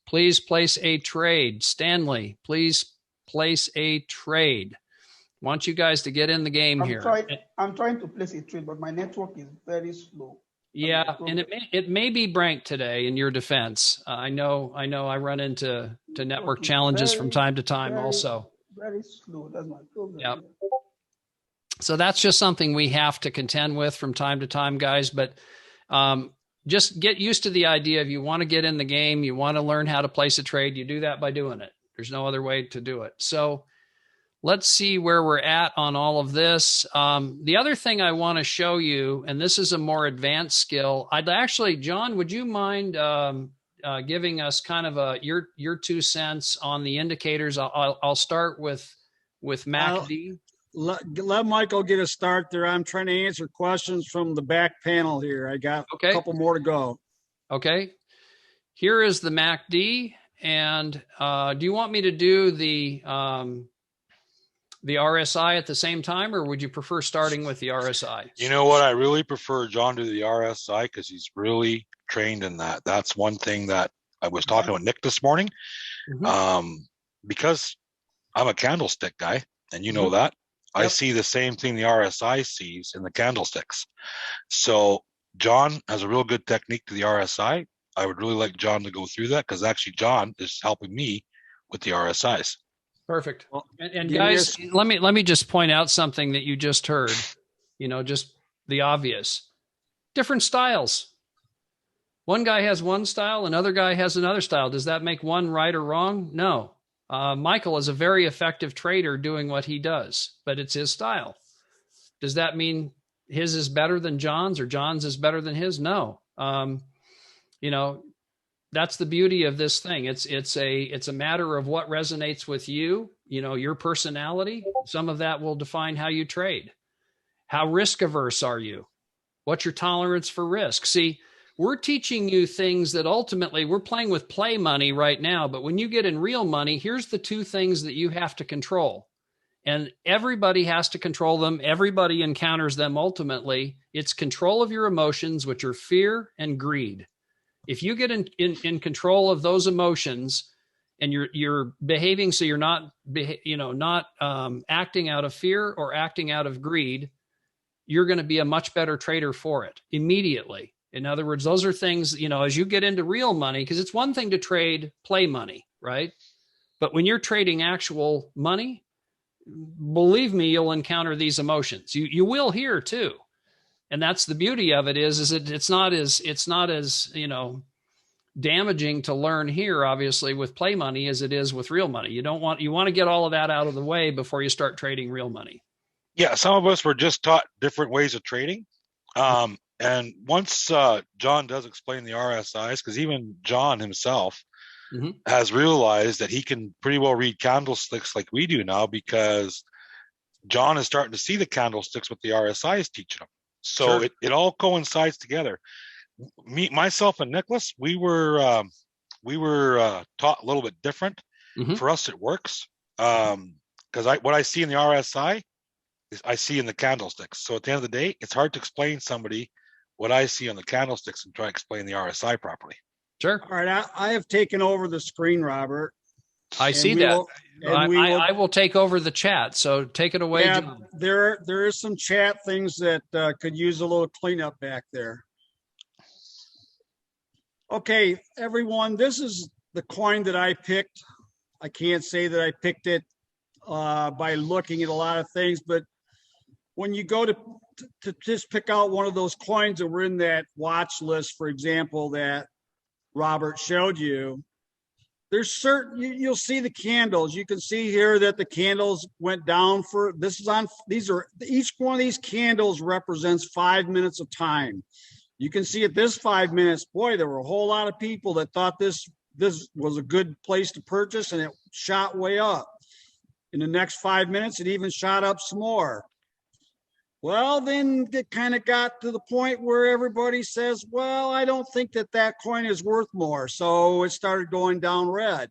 please place a trade. Stanley, please place a trade. Want you guys to get in the game here. I'm trying to place a trade, but my network is very slow. Yeah, and it may be Brank today. In your defense, I know. I run into network challenges from time to time. Also, very slow. That's my problem. Yep. So that's just something we have to contend with from time to time, guys. But just get used to the idea. If you want to get in the game, you want to learn how to place a trade, you do that by doing it. There's no other way to do it. So let's see where we're at on all of this. The other thing I want to show you, and this is a more advanced skill. I'd actually, John, would you mind giving us kind of your 2 cents on the indicators? I'll start with MACD. Let Michael get a start there. I'm trying to answer questions from the back panel here. I got a couple more to go. Okay. Here is the MACD. And do you want me to do the RSI at the same time, or would you prefer starting with the RSI? You know what? I really prefer John to the RSI because he's really trained in that. That's one thing that I was talking with Nick this morning. Mm-hmm. Because I'm a candlestick guy, and you know that. Yep. I see the same thing the RSI sees in the candlesticks. So John has a real good technique to the RSI. I would really like John to go through that because actually John is helping me with the RSIs. Perfect. And guys, let me just point out something that you just heard, just the obvious. Different styles. One guy has one style, another guy has another style. Does that make one right or wrong? No. Michael is a very effective trader doing what he does, but it's his style. Does that mean his is better than John's or John's is better than his? No. That's the beauty of this thing. It's a matter of what resonates with you, your personality. Some of that will define how you trade. How risk averse are you? What's your tolerance for risk? See, we're teaching you things that ultimately we're playing with play money right now. But when you get in real money, here's the 2 things that you have to control. And everybody has to control them. Everybody encounters them ultimately. It's control of your emotions, which are fear and greed. If you get in control of those emotions and you're behaving so you're not acting out of fear or acting out of greed, you're going to be a much better trader for it immediately. In other words, those are things, as you get into real money, because it's one thing to trade play money, right? But when you're trading actual money, believe me, you'll encounter these emotions. You will here too. And that's the beauty of it is it's not as damaging to learn here, obviously, with play money as it is with real money. You want to get all of that out of the way before you start trading real money. Yeah, some of us were just taught different ways of trading. And once John does explain the RSIs, because even John himself has realized that he can pretty well read candlesticks like we do now, because John is starting to see the candlesticks with the RSIs teaching him. So sure. it all coincides together. Myself and Nicholas, we were taught a little bit different. For us, it works because what I see in the RSI is I see in the candlesticks. So at the end of the day, it's hard to explain somebody what I see on the candlesticks and try to explain the RSI properly. Sure. All right, I have taken over the screen, Robert. I see that. I will take over the chat. So take it away, John. There is some chat things that could use a little cleanup back there. Okay, everyone, this is the coin that I picked. I can't say that I picked it by looking at a lot of things, but when you go to just pick out one of those coins that were in that watch list, for example, that Robert showed you, there's certain, you'll see the candles. You can see here that the candles went down for, each one of these candles represents 5 minutes of time. You can see at this 5 minutes, boy, there were a whole lot of people that thought this was a good place to purchase, and it shot way up. In the next 5 minutes, it even shot up some more. Well, then it kind of got to the point where everybody says, well, I don't think that coin is worth more. So it started going down red.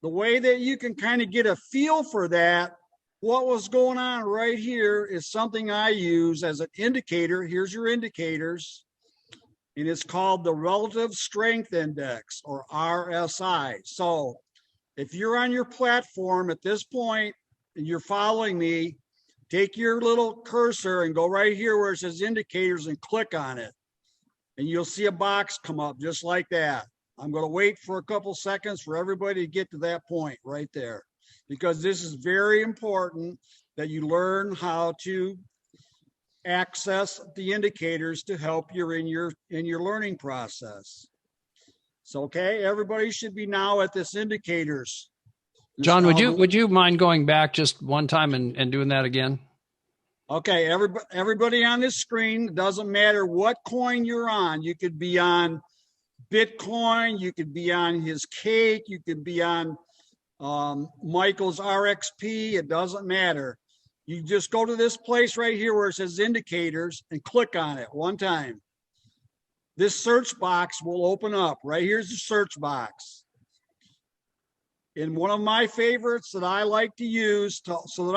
The way that you can kind of get a feel for that, what was going on right here is something I use as an indicator. Here's your indicators. And it's called the Relative Strength Index, or RSI. So if you're on your platform at this point and you're following me, take your little cursor and go right here where it says indicators and click on it. And you'll see a box come up just like that. I'm going to wait for a couple seconds for everybody to get to that point right there, because this is very important that you learn how to access the indicators to help you in your learning process. So, okay, everybody should be now at this indicators. John, would you mind going back just one time and doing that again? Okay, everybody on this screen, doesn't matter what coin you're on. You could be on Bitcoin, you could be on his cake, you could be on Michael's RXP, it doesn't matter. You just go to this place right here where it says indicators and click on it one time. This search box will open up. Right here's the search box. And one of my favorites that I like to use so that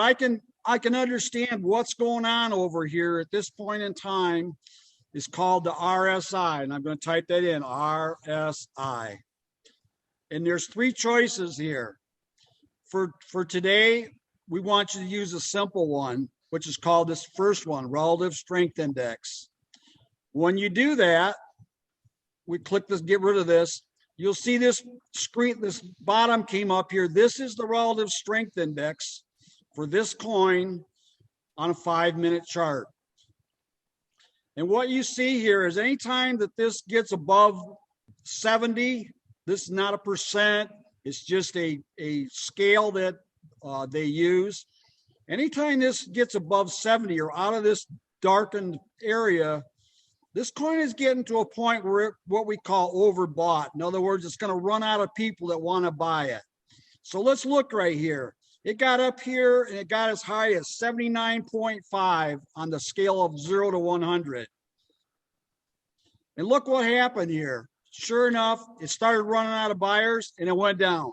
I can understand what's going on over here at this point in time is called the RSI. And I'm going to type that in, RSI. And there's three choices here. For today, we want you to use a simple one, which is called this first one, Relative Strength Index. When you do that, we click this, get rid of this. You'll see this screen, this bottom came up here. This is the Relative Strength Index for this coin on a 5-minute chart. And what you see here is anytime that this gets above 70, this is not a percent, it's just a scale that they use. Anytime this gets above 70 or out of this darkened area, this coin is getting to a point where what we call overbought. In other words, it's going to run out of people that want to buy it. So let's look right here. It got up here and it got as high as 79.5 on the scale of 0 to 100. And look what happened here. Sure enough, it started running out of buyers and it went down.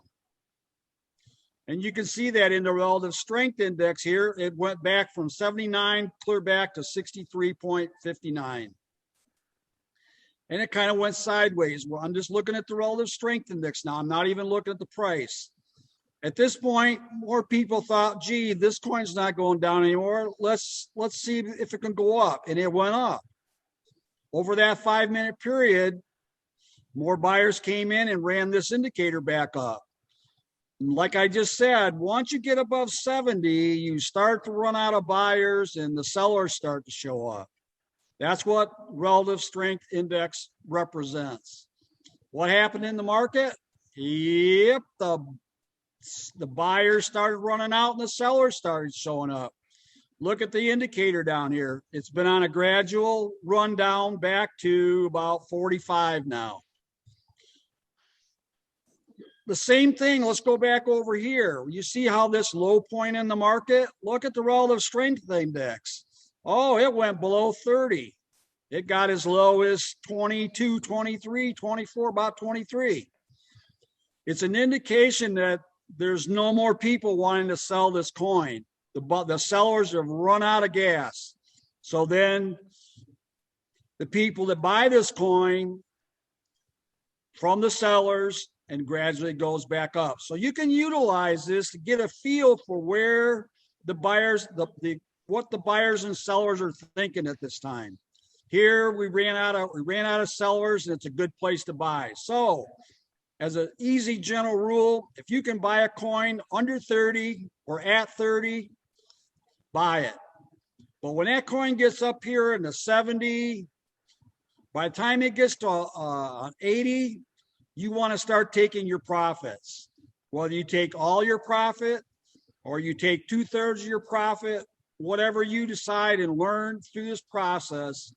And you can see that in the Relative Strength Index here. It went back from 79 clear back to 63.59. And it kind of went sideways. Well, I'm just looking at the Relative Strength Index now. I'm not even looking at the price. At this point, more people thought, gee, this coin's not going down anymore. Let's see if it can go up. And it went up. Over that 5-minute period, more buyers came in and ran this indicator back up. And like I just said, once you get above 70, you start to run out of buyers and the sellers start to show up. That's what Relative Strength Index represents. What happened in the market? Yep, the buyers started running out and the sellers started showing up. Look at the indicator down here. It's been on a gradual run down back to about 45 now. The same thing, let's go back over here. You see how this low point in the market? Look at the Relative Strength Index. Oh, it went below 30. It got as low as 22, 23, 24, about 23. It's an indication that there's no more people wanting to sell this coin. The sellers have run out of gas. So then the people that buy this coin from the sellers and gradually goes back up. So you can utilize this to get a feel for where the buyers, what the buyers and sellers are thinking at this time. Here we ran out of sellers, and it's a good place to buy. So as an easy general rule, if you can buy a coin under 30 or at 30, buy it. But when that coin gets up here in the 70, by the time it gets to 80, you want to start taking your profits. Whether you take all your profit or you take 2/3 of your profit, whatever you decide and learn through this process,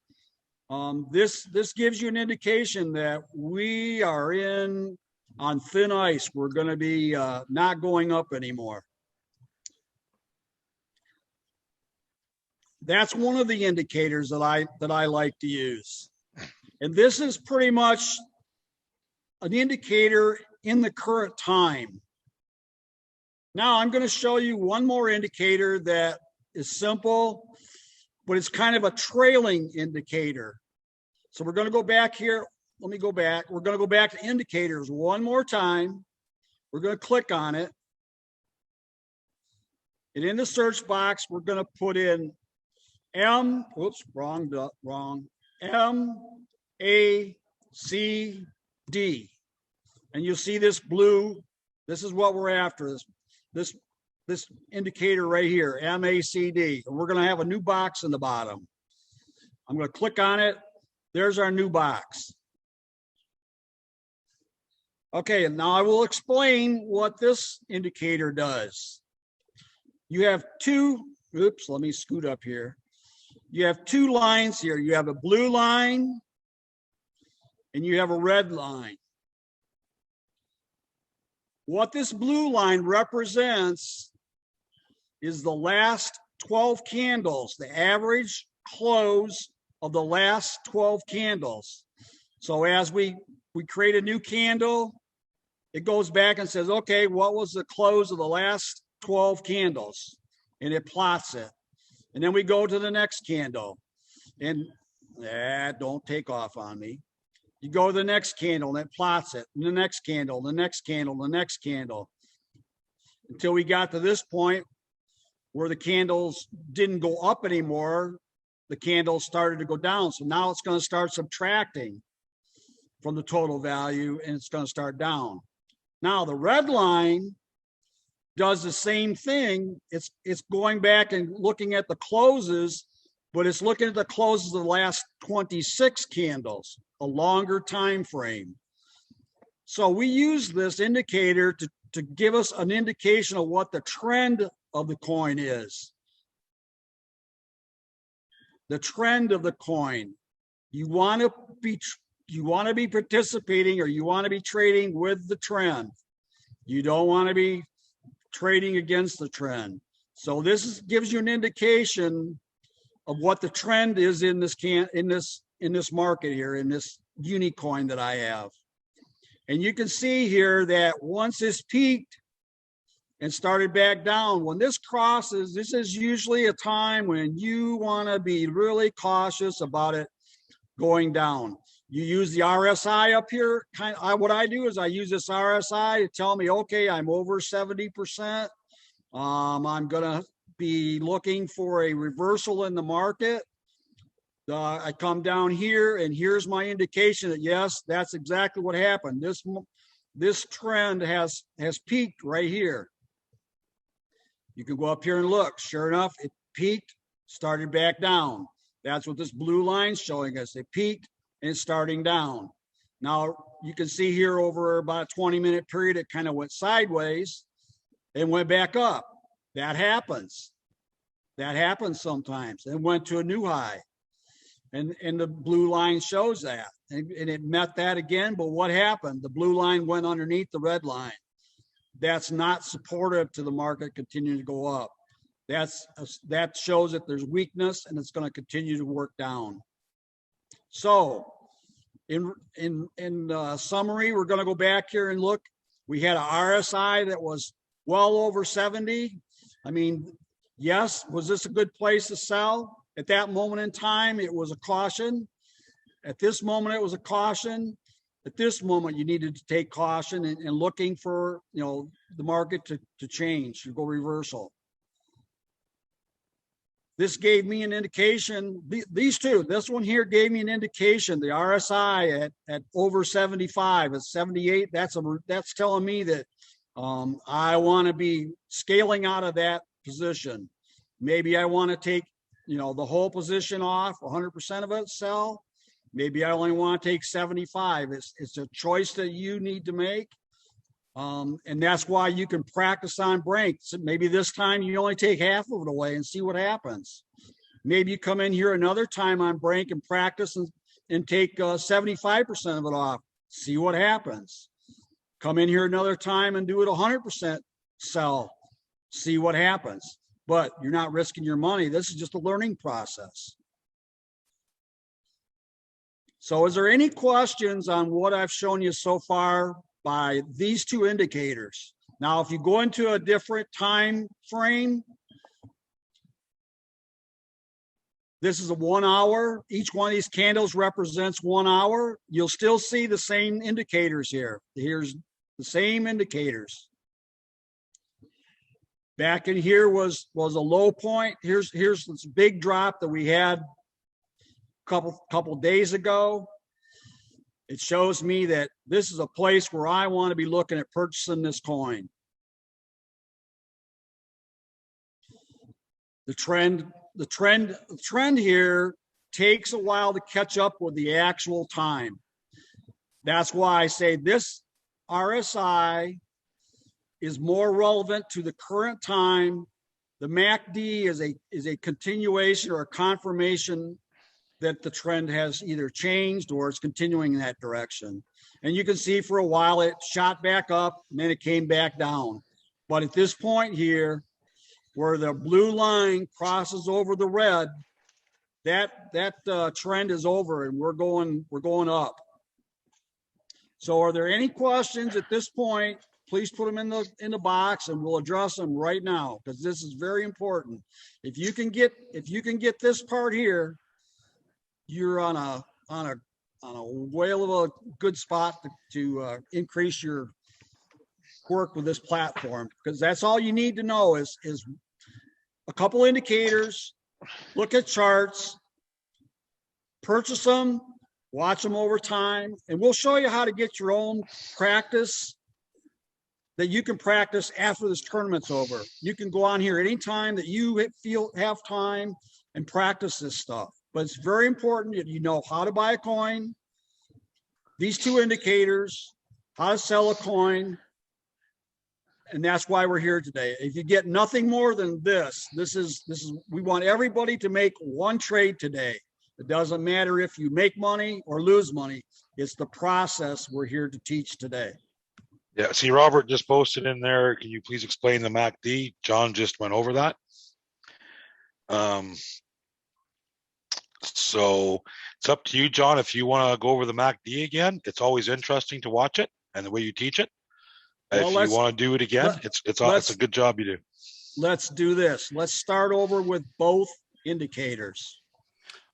this gives you an indication that we are on thin ice. We're going to be not going up anymore. That's one of the indicators that I like to use. And this is pretty much an indicator in the current time. Now I'm going to show you one more indicator that is simple, but it's kind of a trailing indicator. So we're going to go back here. Let me go back. We're going to go back to indicators one more time. We're going to click on it. And in the search box, we're going to put in MACD. And you'll see this blue. This is what we're after. This indicator right here, MACD. And we're going to have a new box in the bottom. I'm going to click on it. There's our new box. Okay, and now I will explain what this indicator does. You have two, oops, let me scoot up here. You have two lines here. You have a blue line and you have a red line. What this blue line represents is the last 12 candles, the average close of the last 12 candles. So as we create a new candle, it goes back and says, okay, what was the close of the last 12 candles? And it plots it. And then we go to the next candle. And don't take off on me. You go to the next candle and it plots it. And the next candle, the next candle, the next candle. Until we got to this point where the candles didn't go up anymore. The candles started to go down. So now it's going to start subtracting from the total value and it's going to start down. Now the red line does the same thing. It's going back and looking at the closes, but it's looking at the closes of the last 26 candles, a longer time frame. So we use this indicator to give us an indication of what the trend of the coin is. The trend of the coin. You want to be participating, or you want to be trading with the trend. You don't want to be trading against the trend. So this gives you an indication of what the trend is in this market here, in this unicoin that I have. And you can see here that once this peaked and started back down, when this crosses, this is usually a time when you want to be really cautious about it going down. You use the RSI up here. What I do is I use this RSI to tell me, okay, I'm over 70%. I'm going to be looking for a reversal in the market. I come down here and here's my indication that yes, that's exactly what happened. This trend has peaked right here. You can go up here and look. Sure enough, it peaked, started back down. That's what this blue line's showing us. It peaked and it's starting down. Now you can see here over about a 20-minute period, it kind of went sideways and went back up. That happens. That happens sometimes. And went to a new high. And the blue line shows that. And it met that again, but what happened? The blue line went underneath the red line. That's not supportive to the market continuing to go up. That shows that there's weakness and it's going to continue to work down. So in summary, we're going to go back here and look. We had a RSI that was well over 70. I mean, yes, was this a good place to sell? At that moment in time, it was a caution. At this moment, it was a caution. At this moment, you needed to take caution and looking for, the market to change, to go reversal. This gave me an indication. These two, this one here gave me an indication. The RSI at over 75, at 78. That's telling me that I want to be scaling out of that position. Maybe I want to take, the whole position off, 100% of it, sell. Maybe I only want to take 75. It's a choice that you need to make. And that's why you can practice on Brank. So maybe this time you only take half of it away and see what happens. Maybe you come in here another time on Brank and practice and take 75% of it off. See what happens. Come in here another time and do it 100% sell. See what happens. But you're not risking your money. This is just a learning process. So is there any questions on what I've shown you so far by these two indicators? Now, if you go into a different time frame, this is a 1 hour. Each one of these candles represents 1 hour. You'll still see the same indicators here. Here's the same indicators. Back in here was a low point. Here's this big drop that we had couple days ago. It shows me that this is a place where I want to be looking at purchasing this coin. The trend here takes a while to catch up with the actual time. That's why I say this RSI is more relevant to the current time. The MACD is a continuation or a confirmation that the trend has either changed or it's continuing in that direction. And you can see for a while it shot back up and then it came back down. But at this point here, where the blue line crosses over the red, that trend is over and we're going up. So are there any questions at this point? Please put them in the box and we'll address them right now, because this is very important. If you can get this part here, you're on a whale of a good spot to increase your work with this platform, because that's all you need to know is a couple indicators, look at charts, purchase them, watch them over time, and we'll show you how to get your own practice that you can practice after this tournament's over. You can go on here anytime that you feel have time and practice this stuff. But it's very important that you know how to buy a coin, these two indicators, how to sell a coin, and that's why we're here today. If you get nothing more than this is we want everybody to make one trade today. It doesn't matter if you make money or lose money. It's the process we're here to teach today. Yeah, see, Robert just posted in there, can you please explain the MACD? John just went over that. So it's up to you, John, if you want to go over the MACD again. It's always interesting to watch it and the way you teach it. Well, if you want to do it again, it's a good job you do. Let's do this. Let's start over with both indicators.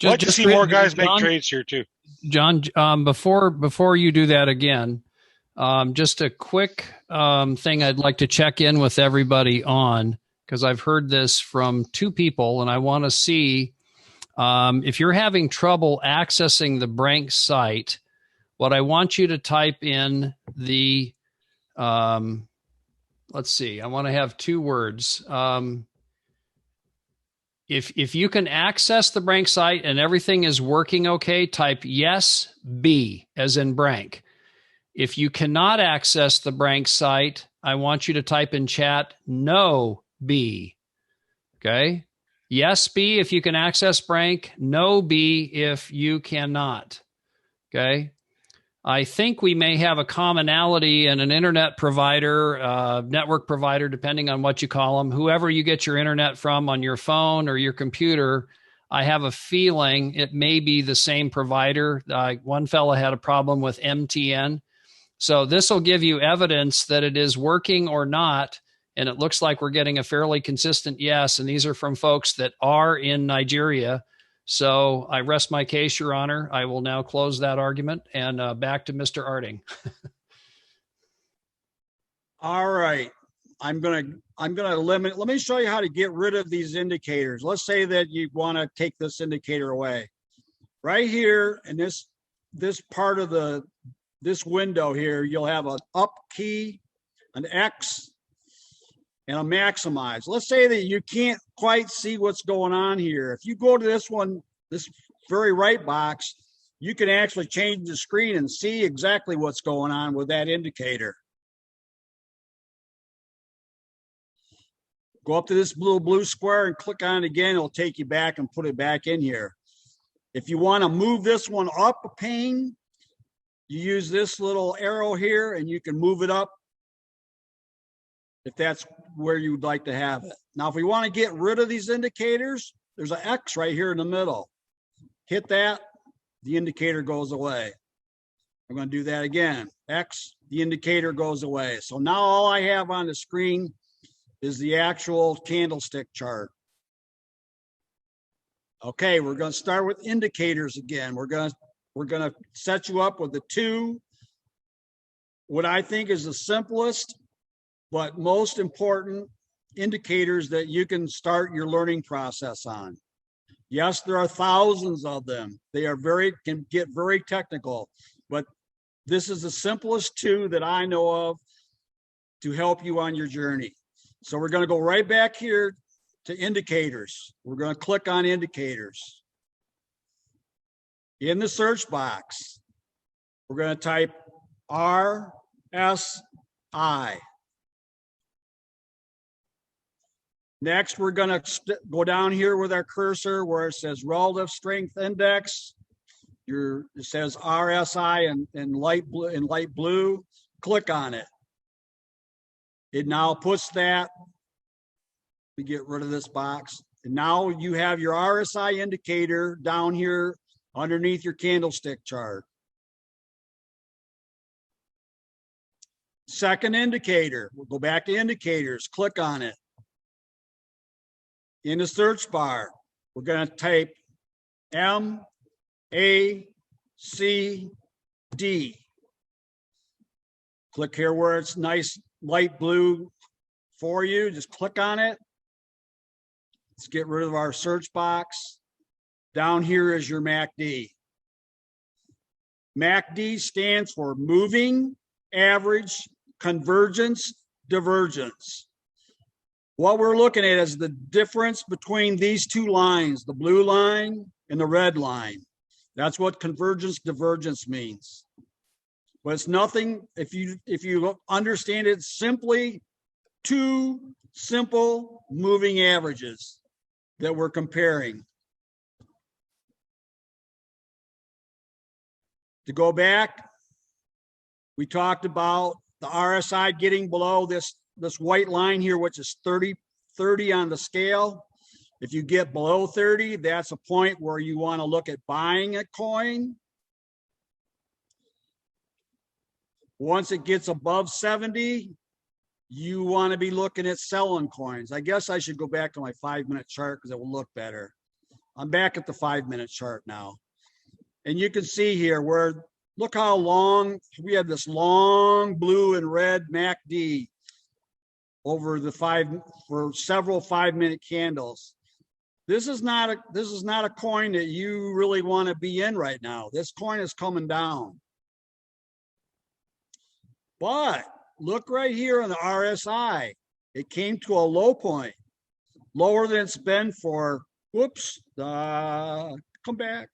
I'd like to see more guys make trades here too. John, before you do that again, just a quick thing I'd like to check in with everybody on, because I've heard this from two people, and I want to see if you're having trouble accessing the Brank site, what I want you to type in the let's see, I want to have two words. If you can access the Brank site and everything is working okay, type yes, B, as in Brank. If you cannot access the Brank site, I want you to type in chat no, B. Okay? Yes, B, if you can access Brank. No, B, if you cannot. Okay? I think we may have a commonality in an internet provider, network provider, depending on what you call them. Whoever you get your internet from on your phone or your computer, I have a feeling it may be the same provider. One fella had a problem with MTN. So this will give you evidence that it is working or not. And it looks like we're getting a fairly consistent yes. And these are from folks that are in Nigeria. So I rest my case, Your Honor. I will now close that argument and back to Mr. Arding. All right. I'm gonna limit. Let me show you how to get rid of these indicators. Let's say that you want to take this indicator away. Right here in this part of this window here, you'll have an up key, an X, and a maximize. Let's say that you can't quite see what's going on here. If you go to this one, this very right box, you can actually change the screen and see exactly what's going on with that indicator. Go up to this blue square and click on it again. It'll take you back and put it back in here. If you want to move this one up a pane, you use this little arrow here and you can move it up if that's where you'd like to have it. Now, if we want to get rid of these indicators, there's an X right here in the middle. Hit that, the indicator goes away. I'm going to do that again. X, the indicator goes away. So now all I have on the screen is the actual candlestick chart. Okay, we're going to start with indicators again. We're going to set you up with the two, what I think is the simplest but most important indicators that you can start your learning process on. Yes, there are thousands of them. They are can get very technical, but this is the simplest two that I know of to help you on your journey. So we're going to go right back here to indicators. We're going to click on indicators. In the search box, we're going to type RSI. Next, we're going to go down here with our cursor where it says relative strength index. It says RSI in light blue. Click on it. It now puts that. We get rid of this box. And now you have your RSI indicator down here underneath your candlestick chart. Second indicator. We'll go back to indicators. Click on it. In the search bar, we're going to type MACD. Click here where it's nice light blue for you. Just click on it. Let's get rid of our search box. Down here is your MACD. MACD stands for moving average convergence divergence. What we're looking at is the difference between these two lines, the blue line and the red line. That's what convergence divergence means. But it's nothing, if you understand it, simply two simple moving averages that we're comparing. To go back, we talked about the RSI getting below this white line here, which is 30 on the scale. If you get below 30, that's a point where you want to look at buying a coin. Once it gets above 70, you want to be looking at selling coins. I guess I should go back to my 5-minute chart because it will look better. I'm back at the 5-minute chart now. And you can see here where, look how long, we have this long blue and red MACD over for several 5-minute candles. This is not a coin that you really want to be in right now. This coin is coming down. But look right here on the RSI. It came to a low point, lower than it's been for, whoops, come back.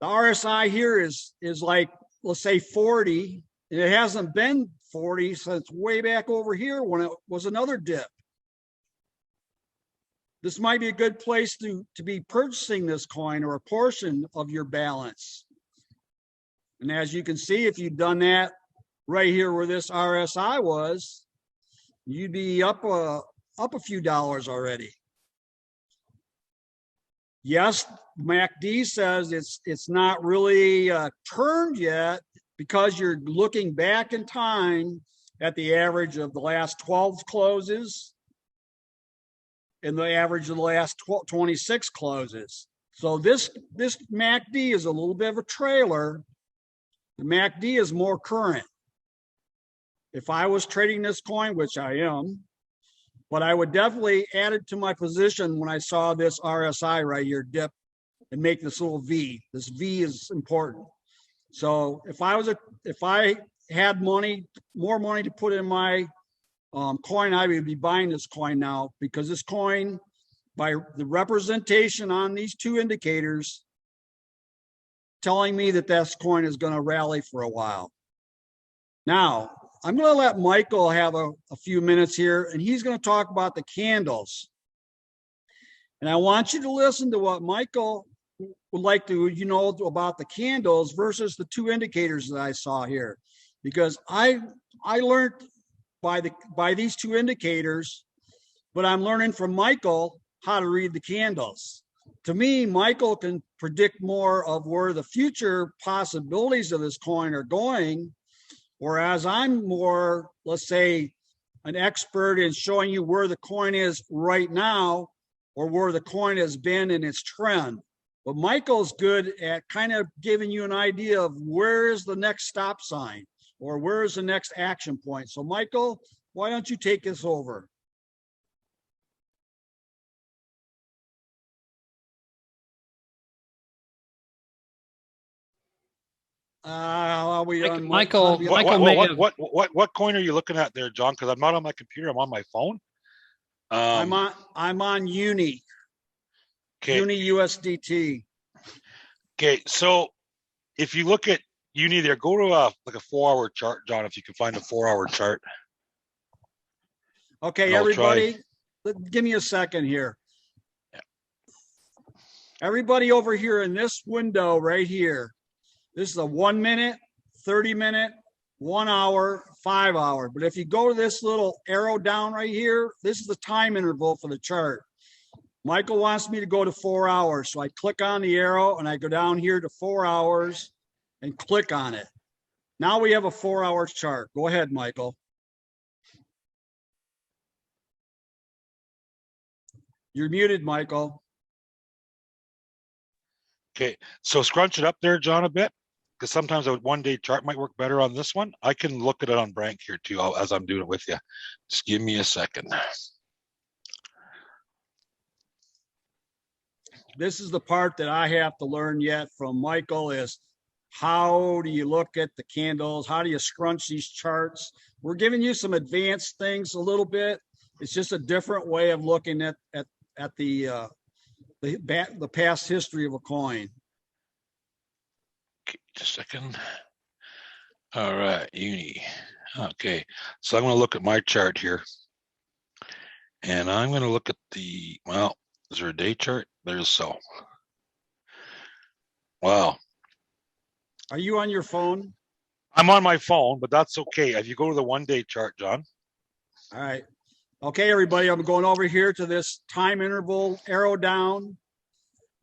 The RSI here is like, let's say 40. And it hasn't been 40 since way back over here when it was another dip. This might be a good place to be purchasing this coin or a portion of your balance. And as you can see, if you've done that right here where this RSI was, you'd be up a few dollars already. Yes, MACD says it's not really turned yet because you're looking back in time at the average of the last 12 closes and the average of the last 26 closes. So this MACD is a little bit of a trailer. The MACD is more current. If I was trading this coin, which I am, but I would definitely add it to my position when I saw this RSI right here dip and make this little V. This V is important. So if I had more money to put in my coin, I would be buying this coin now, because this coin, by the representation on these two indicators, telling me that this coin is going to rally for a while. Now, I'm going to let Michael have a few minutes here, and he's going to talk about the candles. And I want you to listen to what Michael would like to about the candles versus the two indicators that I saw here, because I learned by these two indicators, but I'm learning from Michael how to read the candles. To me, Michael can predict more of where the future possibilities of this coin are going, whereas I'm more, let's say, an expert in showing you where the coin is right now or where the coin has been in its trend. But Michael's good at kind of giving you an idea of where is the next stop sign or where is the next action point. So Michael, why don't you take this over? Michael, what coin are you looking at there, John? Because I'm not on my computer. I'm on my phone. I'm on Uni. Okay. Uni USDT. Okay, so if you look at Uni there, go to like a 4-hour chart, John. If you can find a 4-hour chart. Okay, everybody, give me a second here. Yeah. Everybody over here in this window right here. This is a 1 minute, 30 minute, 1 hour, 5 hour. But if you go to this little arrow down right here, this is the time interval for the chart. Michael wants me to go to 4 hours. So I click on the arrow and I go down here to 4 hours and click on it. Now we have a 4-hour chart. Go ahead, Michael. You're muted, Michael. Okay, so scrunch it up there, John, a bit, because sometimes a 1-day chart might work better on this one. I can look at it on Brank here too, as I'm doing it with you. Just give me a second. This is the part that I have to learn yet from Michael is how do you look at the candles? How do you scrunch these charts? We're giving you some advanced things a little bit. It's just a different way of looking at the past history of a coin. Okay, just a second. All right, Uni. Okay, so I'm going to look at my chart here. And I'm going to look at well, is there a day chart? There's so. Wow. Are you on your phone? I'm on my phone, but that's okay. If you go to the 1-day chart, John. All right. Okay, everybody, I'm going over here to this time interval arrow down.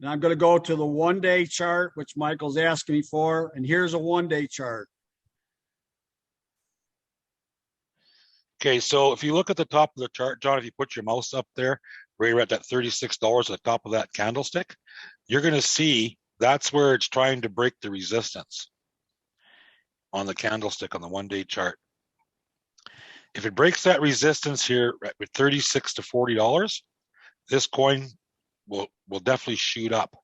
And I'm going to go to the 1-day chart, which Michael's asking me for. And here's a 1-day chart. Okay, so if you look at the top of the chart, John, if you put your mouse up there, right at that $36 at the top of that candlestick, you're going to see that's where it's trying to break the resistance on the candlestick on the 1-day chart. If it breaks that resistance here with $36 to $40, this coin will definitely shoot up.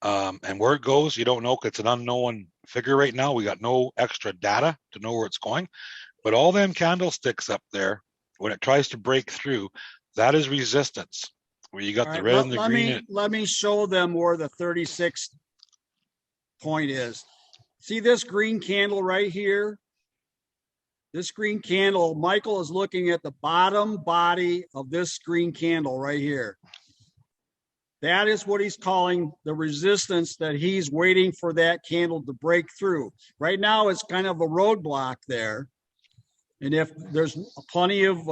And where it goes, you don't know, because it's an unknown figure right now. We got no extra data to know where it's going. But all them candlesticks up there, when it tries to break through, that is resistance. Where you got the red and the green. Let me show them where the 36 point is. See this green candle right here? This green candle, Michael is looking at the bottom body of this green candle right here. That is what he's calling the resistance that he's waiting for that candle to break through. Right now, it's kind of a roadblock there. And if there's plenty of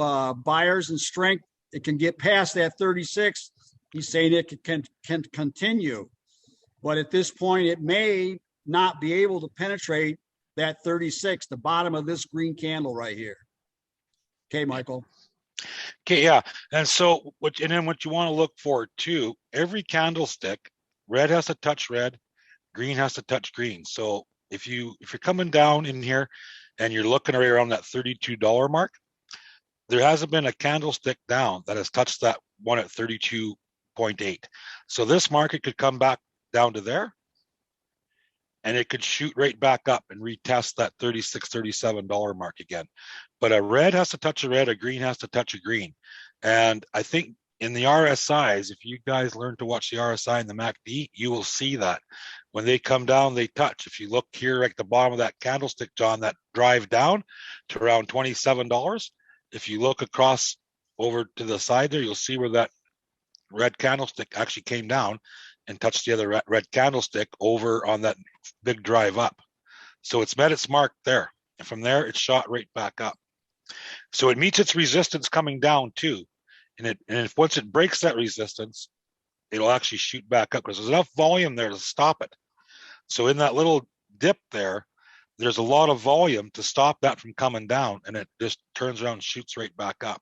buyers and strength, it can get past that 36. He's saying it can continue. But at this point, it may not be able to penetrate that 36, the bottom of this green candle right here. Okay, Michael. Okay, yeah. And so what you want to look for too, every candlestick, red has to touch red, green has to touch green. So if you're coming down in here and you're looking right around that $32 mark, there hasn't been a candlestick down that has touched that one at 32.8. So this market could come back down to there, and it could shoot right back up and retest that $36, $37 mark again. But a red has to touch a red, a green has to touch a green. And I think in the RSIs, if you guys learn to watch the RSI and the MACD, you will see that when they come down, they touch. If you look here at the bottom of that candlestick, John, that drive down to around $27. If you look across over to the side there, you'll see where that red candlestick actually came down and touched the other red candlestick over on that big drive up. So it's met its mark there. And from there, it shot right back up. So it meets its resistance coming down too. And if once it breaks that resistance, it'll actually shoot back up because there's enough volume there to stop it. So in that little dip there, there's a lot of volume to stop that from coming down, and it just turns around and shoots right back up.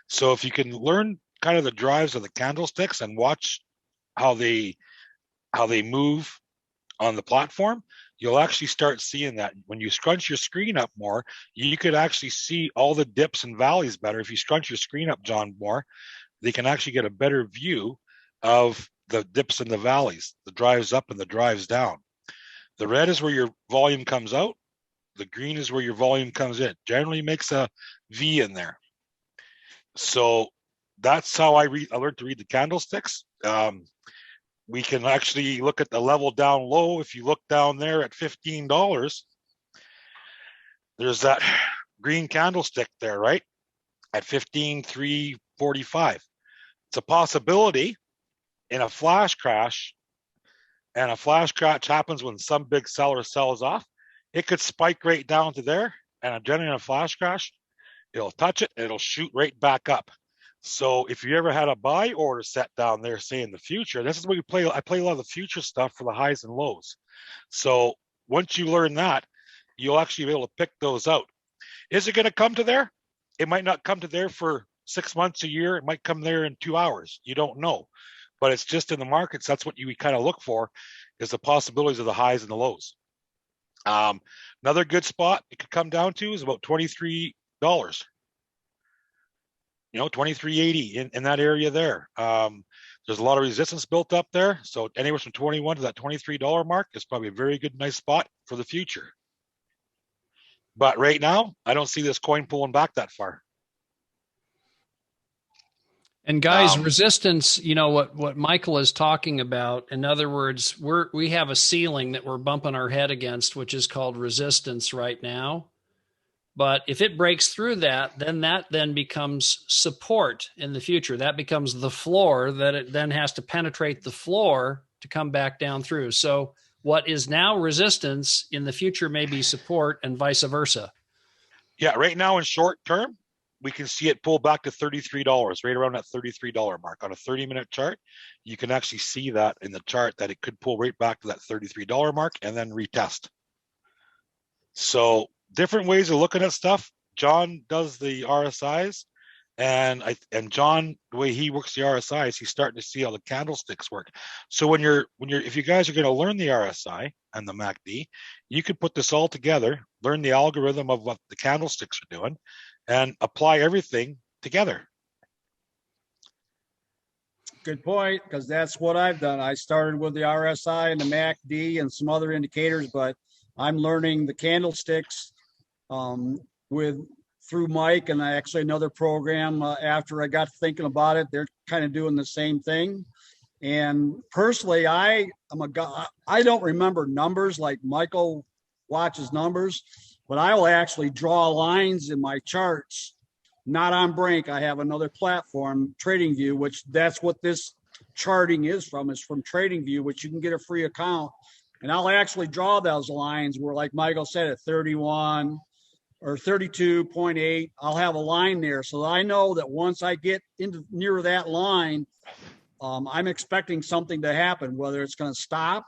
So if you can learn kind of the drives of the candlesticks and watch how they move on the platform, you'll actually start seeing that. When you scrunch your screen up more, you could actually see all the dips and valleys better. If you scrunch your screen up, John, more, they can actually get a better view of the dips and the valleys, the drives up and the drives down. The red is where your volume comes out. The green is where your volume comes in. Generally makes a V in there. So that's how I learned to read the candlesticks. We can actually look at the level down low. If you look down there at $15, there's that green candlestick there, right? At 15,345. It's a possibility in a flash crash, and a flash crash happens when some big seller sells off. It could spike right down to there, and generally in a flash crash, it'll touch it, and it'll shoot right back up. So if you ever had a buy order set down there, say in the future, this is what I play a lot of the future stuff for the highs and lows. So once you learn that, you'll actually be able to pick those out. Is it going to come to there? It might not come to there for 6 months, a year. It might come there in 2 hours. You don't know. But it's just in the markets. That's what you kind of look for, is the possibilities of the highs and the lows. Another good spot it could come down to is about $23. $23.80 in that area there. There's a lot of resistance built up there. So anywhere from 21 to that $23 mark is probably a very good, nice spot for the future. But right now, I don't see this coin pulling back that far. And guys, resistance, what Michael is talking about, in other words, we have a ceiling that we're bumping our head against, which is called resistance right now. But if it breaks through that then becomes support in the future. That becomes the floor that it then has to penetrate the floor to come back down through. So what is now resistance in the future may be support, and vice versa. Yeah, right now in short term, we can see it pull back to $33, right around that $33 mark. On a 30-minute chart, you can actually see that in the chart that it could pull right back to that $33 mark and then retest. So different ways of looking at stuff. John does the RSIs, and John, the way he works the RSIs, he's starting to see how the candlesticks work. So if you guys are going to learn the RSI and the MACD, you could put this all together, learn the algorithm of what the candlesticks are doing, and apply everything together. Good point, because that's what I've done. I started with the RSI and the MACD and some other indicators, but I'm learning the candlesticks through Mike and actually another program. After I got thinking about it, they're kind of doing the same thing. And personally, I'm a guy. I don't remember numbers like Michael watches numbers, but I will actually draw lines in my charts. Not on Brank. I have another platform, TradingView, which that's what this charting is from TradingView, which you can get a free account. And I'll actually draw those lines where, like Michael said, at 31 or 32.8, I'll have a line there. So I know that once I get into near that line, I'm expecting something to happen, whether it's going to stop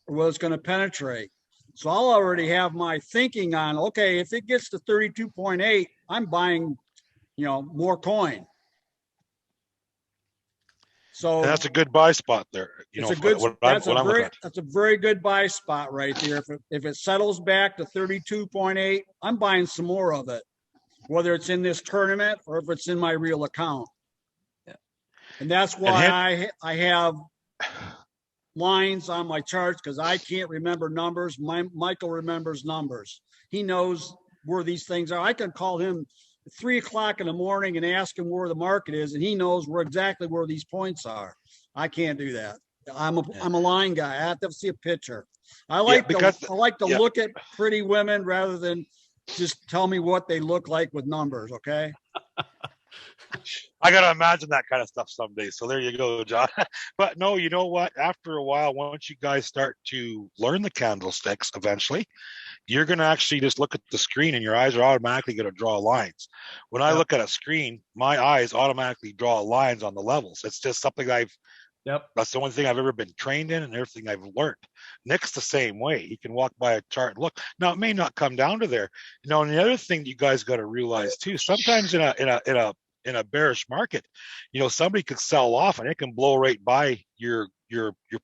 or whether it's going to penetrate. So I'll already have my thinking on, okay, if it gets to 32.8, I'm buying, more coin. So and that's a good buy spot there. That's a very good buy spot right there. If it settles back to 32.8, I'm buying some more of it, whether it's in this tournament or if it's in my real account. Yeah. And that's why I have lines on my charts, because I can't remember numbers. Michael remembers numbers. He knows where these things are. I can call him at 3 o'clock in the morning and ask him where the market is, and he knows exactly where these points are. I can't do that. I'm a line guy. I have to see a picture. I like to look at pretty women rather than just tell me what they look like with numbers. Okay. I got to imagine that kind of stuff someday. So there you go, John. But no, you know what? After a while, once you guys start to learn the candlesticks, eventually, you're going to actually just look at the screen and your eyes are automatically going to draw lines. When I look at a screen, my eyes automatically draw lines on the levels. It's just something that's the only thing I've ever been trained in and everything I've learned. Nick's the same way. He can walk by a chart and look. Now, it may not come down to there. And the other thing you guys got to realize too, sometimes in a bearish market, somebody could sell off and it can blow right by your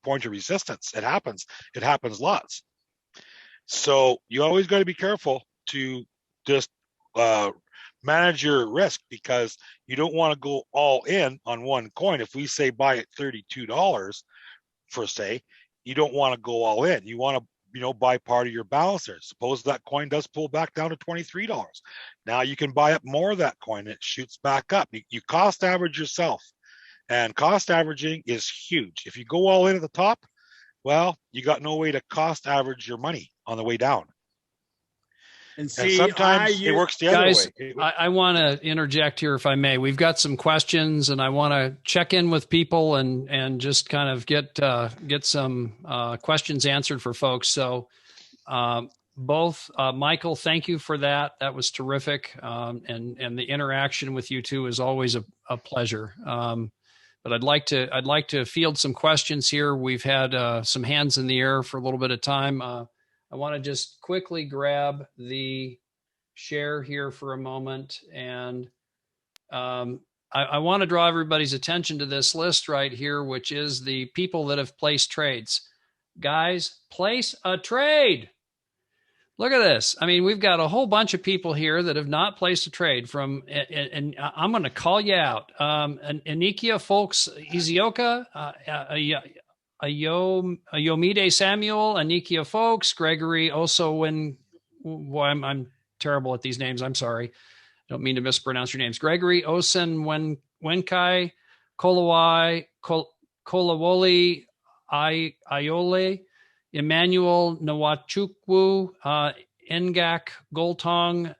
point of resistance. It happens lots. So you always got to be careful to just manage your risk, because you don't want to go all in on one coin. If we say buy at $32 for say, you don't want to go all in. You want to buy part of your balance there. Suppose that coin does pull back down to $23. Now you can buy up more of that coin and it shoots back up. You cost average yourself, and cost averaging is huge. If you go all in at the top, well, you got no way to cost average your money on the way down. And sometimes it works the other way. I want to interject here, if I may. We've got some questions, and I want to check in with people and just kind of get some questions answered for folks. So, both Michael, thank you for that. That was terrific, and the interaction with you two is always a pleasure. But I'd like to field some questions here. We've had some hands in the air for a little bit of time. I want to just quickly grab the share here for a moment. And I want to draw everybody's attention to this list right here, which is the people that have placed trades. Guys, place a trade. Look at this. I mean, we've got a whole bunch of people here that have not placed a trade and I'm going to call you out. Anikia Folks Izioka, Ayomide Samuel, Anikia Folks, Gregory Osowin. I'm terrible at these names. I'm sorry. Don't mean to mispronounce your names. Gregory Osen Wenkai, Kolawoli Iole, Emmanuel Nawachukwu, Ngak Goltong,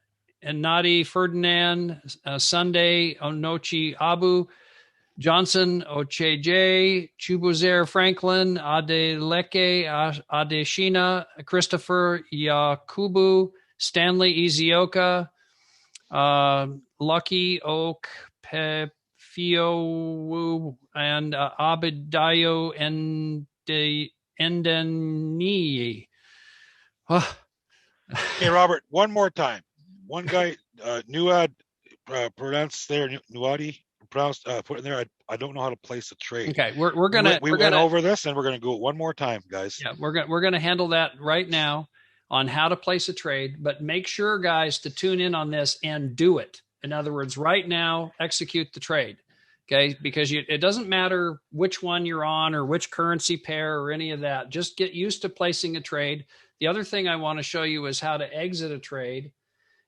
Nadi Ferdinand, Sunday Onochi Abu, Johnson Ocheje, Chubuzer Franklin, Adeleke Adeshina, Christopher Yakubu, Stanley Izioka, Lucky Oak Pefiowu, and Abidayo Endeni. Hey, Robert, one more time. One guy, Nuad, pronounced there, Nuadi, put in there. I don't know how to place a trade. Okay, we're gonna we went over this, and we're gonna go one more time, guys. Yeah, we're gonna handle that right now on how to place a trade. But make sure, guys, to tune in on this and do it. In other words, right now, execute the trade. Okay, because it doesn't matter which one you're on or which currency pair or any of that. Just get used to placing a trade. The other thing I want to show you is how to exit a trade.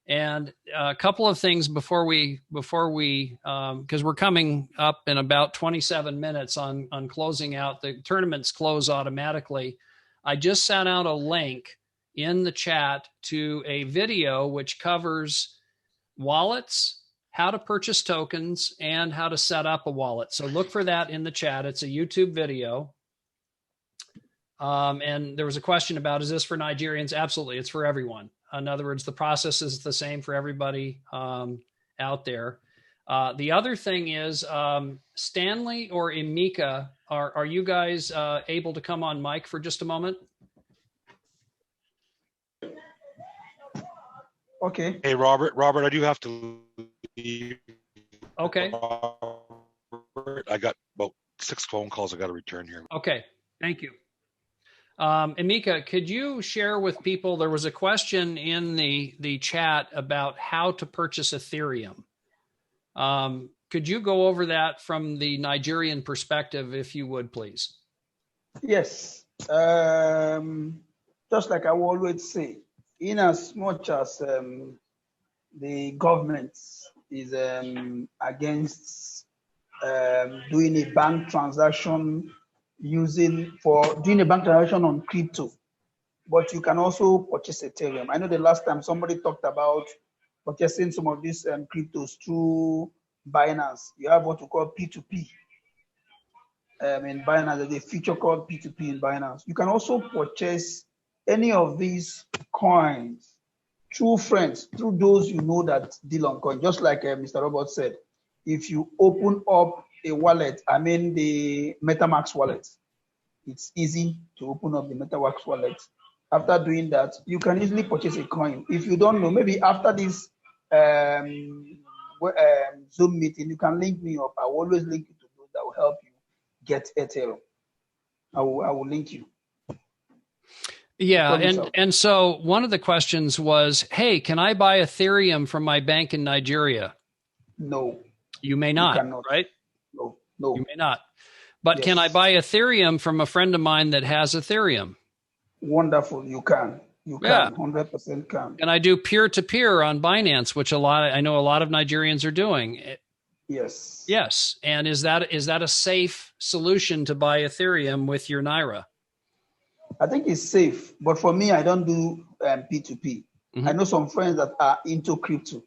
And a couple of things before we, because we're coming up in about 27 minutes on closing out. The tournaments close automatically. I just sent out a link in the chat to a video which covers wallets, how to purchase tokens, and how to set up a wallet. So look for that in the chat. It's a YouTube video. And there was a question about, is this for Nigerians? Absolutely. It's for everyone. In other words, the process is the same for everybody out there. The other thing is, Stanley or Emika, are you guys able to come on mic for just a moment? Okay. Hey, Robert, I do have to leave. Okay. Robert, I got about 6 phone calls I got to return here. Okay. Thank you. Emika, could you share with people, there was a question in the chat about how to purchase Ethereum. Could you go over that from the Nigerian perspective, if you would, please? Yes. Just like I always say, in as much as the government is against doing a bank transaction doing a bank transaction on crypto, but you can also purchase Ethereum. I know the last time somebody talked about purchasing some of these cryptos through Binance. You have what we call P2P in Binance. There's a feature called P2P in Binance. You can also purchase any of these coins through friends, through those you know that deal on coin. Just like Mr. Robert said, if you open up a wallet, I mean the MetaMask wallet, it's easy to open up the MetaMask wallet. After doing that, you can easily purchase a coin. If you don't know, maybe after this Zoom meeting, you can link me up. I will always link you to those that will help you get Ethereum. I will link you. Yeah, and so one of the questions was, hey, can I buy Ethereum from my bank in Nigeria? No. You may not, right? No. You may not. But Yes. Can I buy Ethereum from a friend of mine that has Ethereum? Wonderful. You can. You can. Yeah. 100% can. And I do peer-to-peer on Binance, which I know a lot of Nigerians are doing. Yes. Yes. And is that a safe solution to buy Ethereum with your Naira? I think it's safe, but for me, I don't do P2P. Mm-hmm. I know some friends that are into crypto.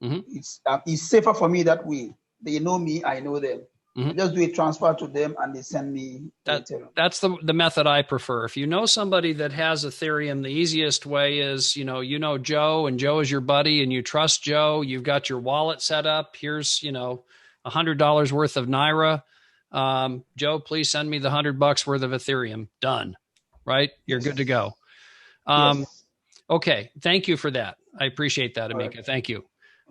Mm-hmm. It's safer for me that way. They know me, I know them. Mm-hmm. I just do a transfer to them, and they send me Ethereum. That's the method I prefer. If you know somebody that has Ethereum, the easiest way is, you know Joe, and Joe is your buddy, and you trust Joe. You've got your wallet set up. Here's $100 worth of Naira. Joe, please send me the $100 worth of Ethereum. Done. Right? You're good to go. Yes. Okay. Thank you for that. I appreciate that, Amika. Right. Thank you.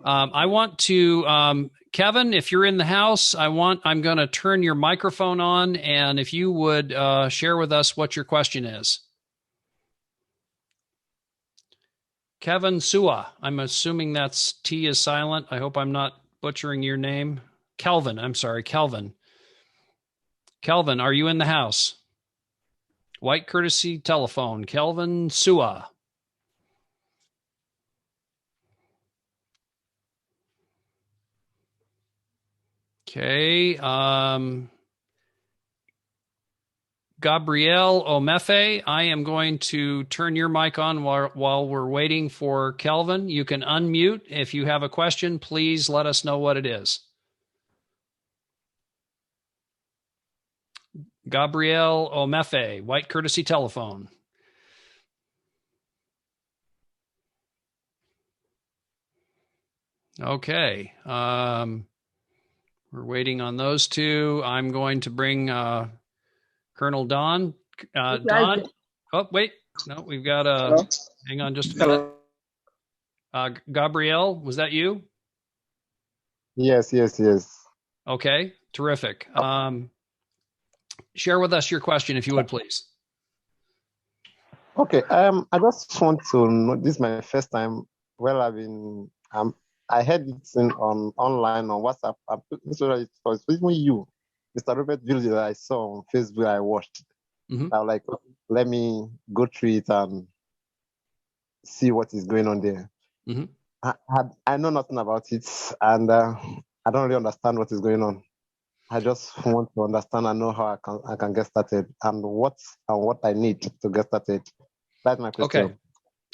I want to, Kevin, if you're in the house, I'm going to turn your microphone on, and if you would share with us what your question is. Kevin Sua. I'm assuming that's T is silent. I hope I'm not butchering your name. Kelvin. I'm sorry, Kelvin. Kelvin, are you in the house? White courtesy telephone. Kelvin Sua. Okay. Gabrielle Omefe, I am going to turn your mic on while we're waiting for Kelvin. You can unmute. If you have a question, please let us know what it is. Gabrielle Omefe, White Courtesy Telephone. Okay. We're waiting on those two. I'm going to bring Colonel Don. Don. Oh, wait. No, we've got hang on just a minute. Gabrielle, was that you? Yes. Okay, terrific. Share with us your question, if you would, please. Okay. I just want to know. This is my first time. Well, I heard it online on WhatsApp. So it was even you, Mr. Robert video that I saw on Facebook. I watched. Mm-hmm. I was like, let me go through it and see what is going on there. Mm-hmm. I know nothing about it, and I don't really understand what is going on. I just want to understand and know how I can get started, and what I need to get started. That's my question.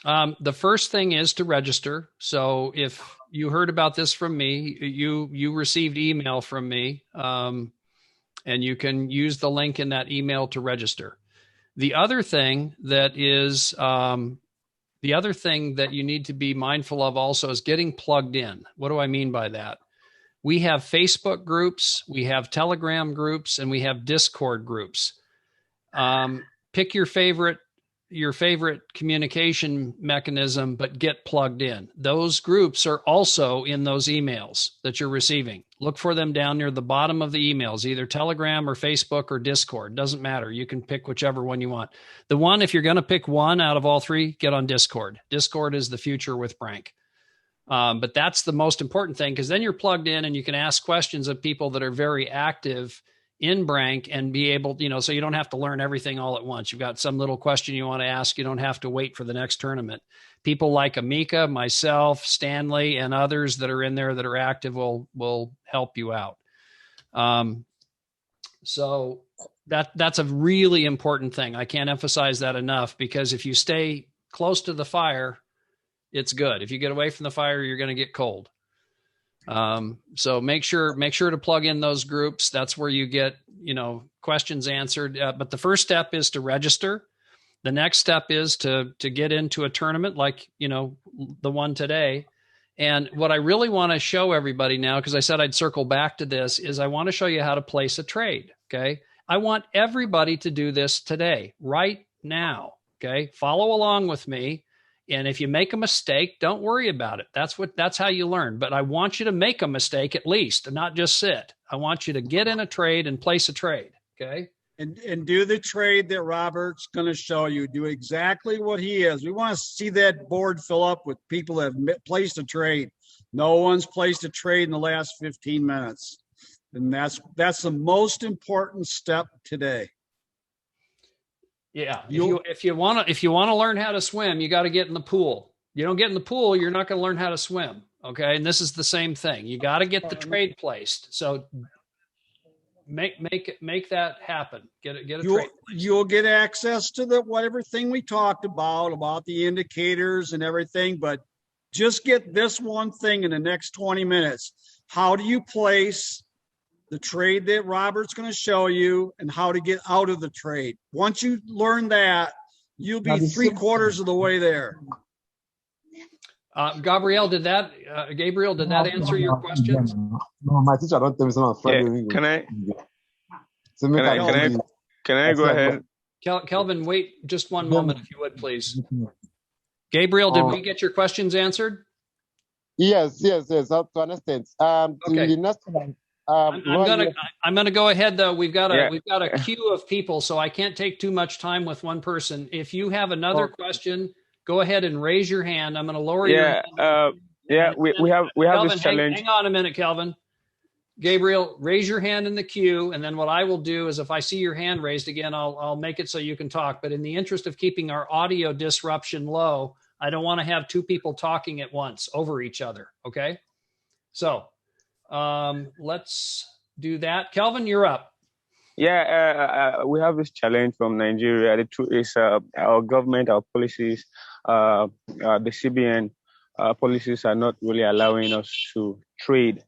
Okay. The first thing is to register. So if you heard about this from me, you received email from me, and you can use the link in that email to register. The other thing that you need to be mindful of also is getting plugged in. What do I mean by that? We have Facebook groups, we have Telegram groups, and we have Discord groups. Pick your favorite communication mechanism, but get plugged in. Those groups are also in those emails that you're receiving. Look for them down near the bottom of the emails, either Telegram or Facebook or Discord. Doesn't matter. You can pick whichever one you want. The one, if you're going to pick one out of all three, get on Discord. Discord is the future with Brank. But that's the most important thing, because then you're plugged in and you can ask questions of people that are very active in Brank and be able, so you don't have to learn everything all at once. You've got some little question you want to ask. You don't have to wait for the next tournament. People like Amika, myself, Stanley, and others that are in there that are active will help you out. So that's a really important thing. I can't emphasize that enough, because if you stay close to the fire, it's good. If you get away from the fire, you're going to get cold. So make sure to plug in those groups. That's where you get, questions answered. But the first step is to register. The next step is to get into a tournament like, the one today. And what I really want to show everybody now, because I said I'd circle back to this, is I want to show you how to place a trade. Okay. I want everybody to do this today, right now. Okay. Follow along with me. And if you make a mistake, don't worry about it. That's how you learn. But I want you to make a mistake at least, and not just sit. I want you to get in a trade and place a trade. Okay. And do the trade that Robert's going to show you. Do exactly what he is. We want to see that board fill up with people that have placed a trade. No one's placed a trade in the last 15 minutes. And that's the most important step today. Yeah. If you want to learn how to swim, you got to get in the pool. You don't get in the pool, you're not going to learn how to swim. Okay. And this is the same thing. You got to get the trade placed. So make that happen. Get a trade. You'll get access to everything we talked about the indicators and everything, but just get this one thing in the next 20 minutes. How do you place the trade that Robert's going to show you, and how to get out of the trade? Once you learn that, you'll be 3/4 of the way there. Gabriel, did that answer your questions? No, my teacher don't tell me something on Friday. Can I go ahead? Kelvin, wait just one moment, if you would, please. Gabriel, did we get your questions answered? Yes, up to an extent. Okay. The next one, I'm gonna go ahead though. We've got a queue of people, so I can't take too much time with one person. If you have another question, go ahead and raise your hand. I'm going to lower your hand. We have Kelvin, this challenge. Hang on a minute, Kelvin. Gabriel, raise your hand in the queue, and then what I will do is if I see your hand raised again, I'll make it so you can talk. But in the interest of keeping our audio disruption low, I don't want to have two people talking at once over each other. Okay? So let's do that. Kelvin, you're up. We have this challenge from Nigeria. The truth is our government, our policies, the CBN policies are not really allowing us to trade.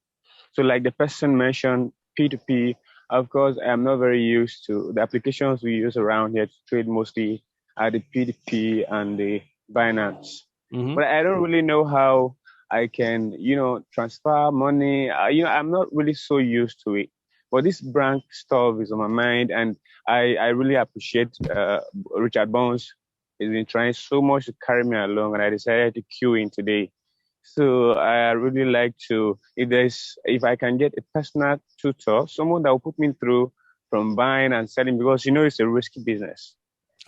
So like the person mentioned, P2P, of course, I'm not very used to the applications we use around here to trade mostly are the P2P and the Binance. Mm-hmm. But I don't really know how I can, transfer money. I'm not really so used to it. But this Brank stuff is on my mind, and I really appreciate Richard Bones. He's been trying so much to carry me along, and I decided to queue in today. So I really like to, if I can get a personal tutor, someone that will put me through from buying and selling, because it's a risky business.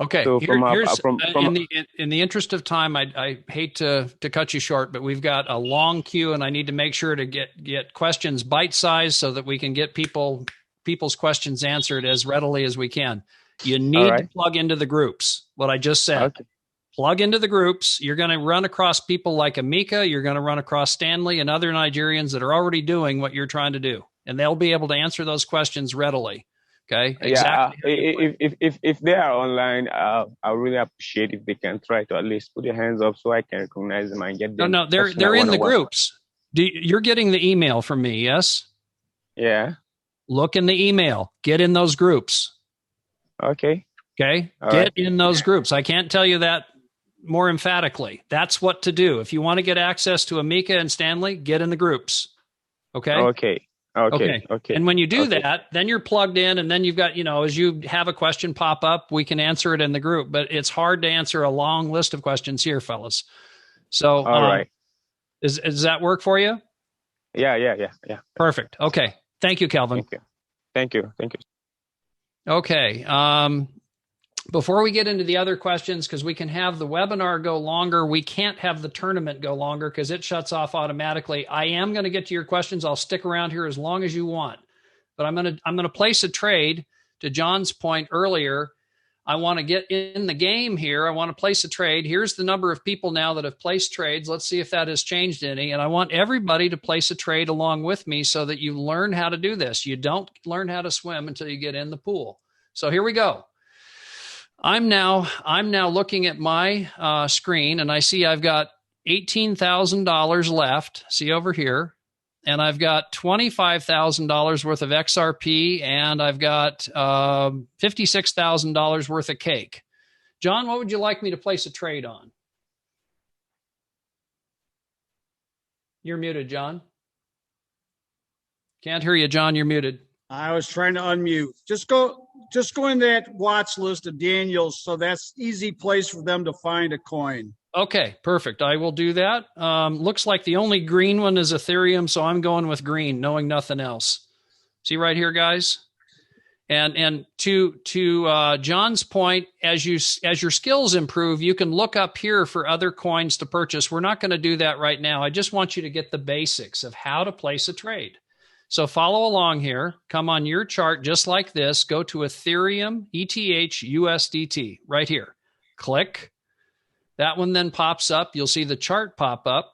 Okay. So in the interest of time, I hate to cut you short, but we've got a long queue, and I need to make sure to get questions bite-sized so that we can get people's questions answered as readily as we can. You need to plug into the groups. What I just said. Okay. Plug into the groups. You're going to run across people like Amika. You're going to run across Stanley and other Nigerians that are already doing what you're trying to do, and they'll be able to answer those questions readily. Okay. Exactly. If they are online, I really appreciate if they can try to at least put their hands up so I can recognize them and get them. No, they're in the groups. You're getting the email from me, yes? Yeah. Look in the email. Get in those groups. Okay. Okay. Get in those groups. I can't tell you that more emphatically. That's what to do. If you want to get access to Amika and Stanley, get in the groups. Okay. Okay. And when you do that, then you're plugged in, and then you've got, as you have a question pop up, we can answer it in the group, but it's hard to answer a long list of questions here, fellas. So, all right. Does that work for you? Yeah. Perfect. Okay. Thank you, Kelvin. Thank you. Okay. Before we get into the other questions, because we can have the webinar go longer, we can't have the tournament go longer because it shuts off automatically. I am going to get to your questions. I'll stick around here as long as you want. but I'm going to place a trade. To John's point earlier, I want to get in the game here. I want to place a trade. Here's the number of people now that have placed trades. Let's see if that has changed any. And I want everybody to place a trade along with me so that you learn how to do this. You don't learn how to swim until you get in the pool. So here we go. I'm now looking at my screen, and I see I've got $18,000 left. See over here. And I've got $25,000 worth of XRP, and I've got $56,000 worth of cake. John, what would you like me to place a trade on? You're muted, John. Can't hear you, John. You're muted. I was trying to unmute. Just go in that watch list of Daniel's, so that's easy place for them to find a coin. Okay, perfect. I will do that. Looks like the only green one is Ethereum, so I'm going with green, knowing nothing else. See right here, guys? And to John's point, as your skills improve, you can look up here for other coins to purchase. We're not going to do that right now. I just want you to get the basics of how to place a trade. So follow along here. Come on your chart just like this. Go to Ethereum, ETH, USDT, right here. Click. That one then pops up. You'll see the chart pop up.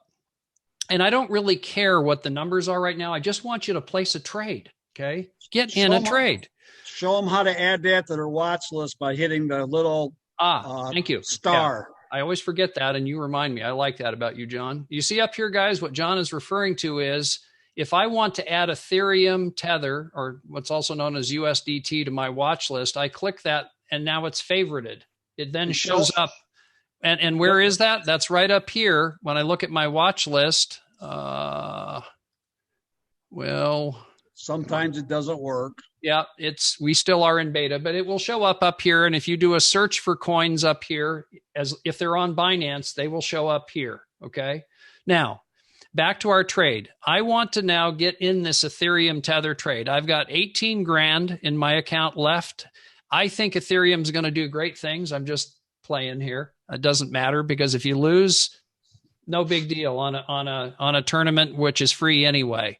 And I don't really care what the numbers are right now. I just want you to place a trade, okay? Get in a trade. Show them how to add that to their watch list by hitting the little thank you. star. Yeah, I always forget that, and you remind me. I like that about you, John. You see up here, guys, what John is referring to is if I want to add Ethereum Tether, or what's also known as USDT, to my watch list, I click that, and now it's favorited. It then shows up. And where is that? That's right up here. When I look at my watch list, well, sometimes it doesn't work. Yeah, we still are in beta, but it will show up here. And if you do a search for coins up here, as if they're on Binance, they will show up here. Okay. Now, back to our trade. I want to now get in this Ethereum Tether trade. I've got 18 grand in my account left. I think Ethereum's going to do great things. I'm just playing here. It doesn't matter because if you lose, no big deal on a tournament which is free anyway.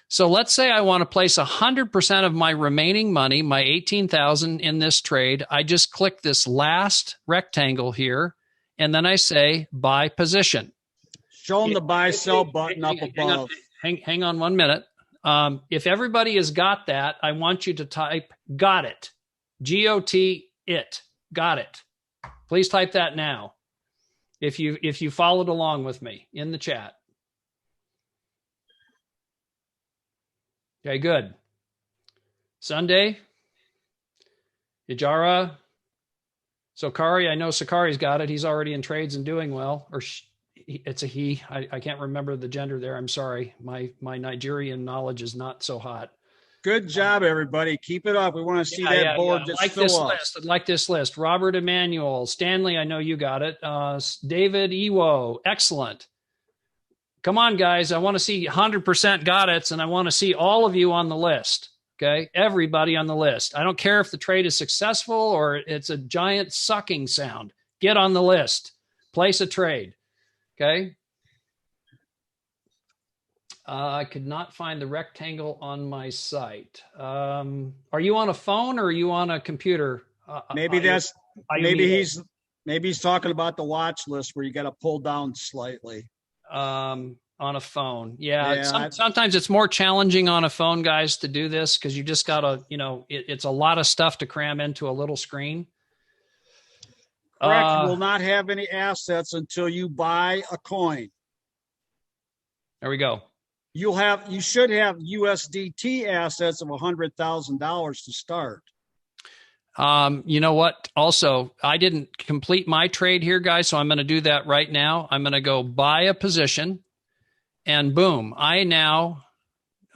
So let's say I want to place 100% of my remaining money, my 18,000 in this trade. I just click this last rectangle here, and then I say buy position. Show them the buy sell button up above. Hang on 1 minute. If everybody has got that, I want you to type got it. G-O-T it. Got it. Please type that now. If you followed along with me in the chat. Okay, good. Sunday, Ijara, Sakari. I know Sakari's got it. He's already in trades and doing well. Or it's a he. I can't remember the gender there. I'm sorry. My Nigerian knowledge is not so hot. Good job, everybody. Keep it up. We want to see that board just like fill this up. list. I'd like this list. Robert Emmanuel, Stanley, I know you got it. David Ewo, excellent. Come on, guys. I want to see 100% got it, and I want to see all of you on the list. Okay, everybody on the list. I don't care if the trade is successful or it's a giant sucking sound. Get on the list. Place a trade. Okay. I could not find the rectangle on my site. Are you on a phone or are you on a computer? Maybe he's talking about the watch list where you got to pull down slightly. On a phone. Yeah. Sometimes it's more challenging on a phone, guys, to do this because you just got to, it's a lot of stuff to cram into a little screen. Correct. You will not have any assets until you buy a coin. There we go. You should have USDT assets of $100,000 to start. You know what? Also, I didn't complete my trade here, guys, so I'm going to do that right now. I'm going to go buy a position, and boom, I now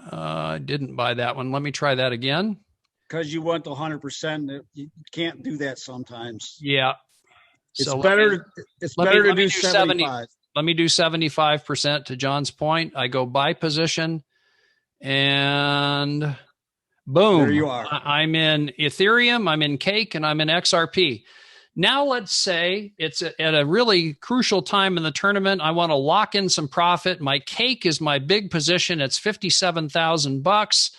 didn't buy that one. Let me try that again. Because you went to 100%, you can't do that sometimes. Yeah. It's better to do 75. Let me do 75% to John's point. I go buy position and boom. There you are. I'm in Ethereum, I'm in Cake, and I'm in XRP. Now let's say it's at a really crucial time in the tournament. I want to lock in some profit. My Cake is my big position. It's $57,000.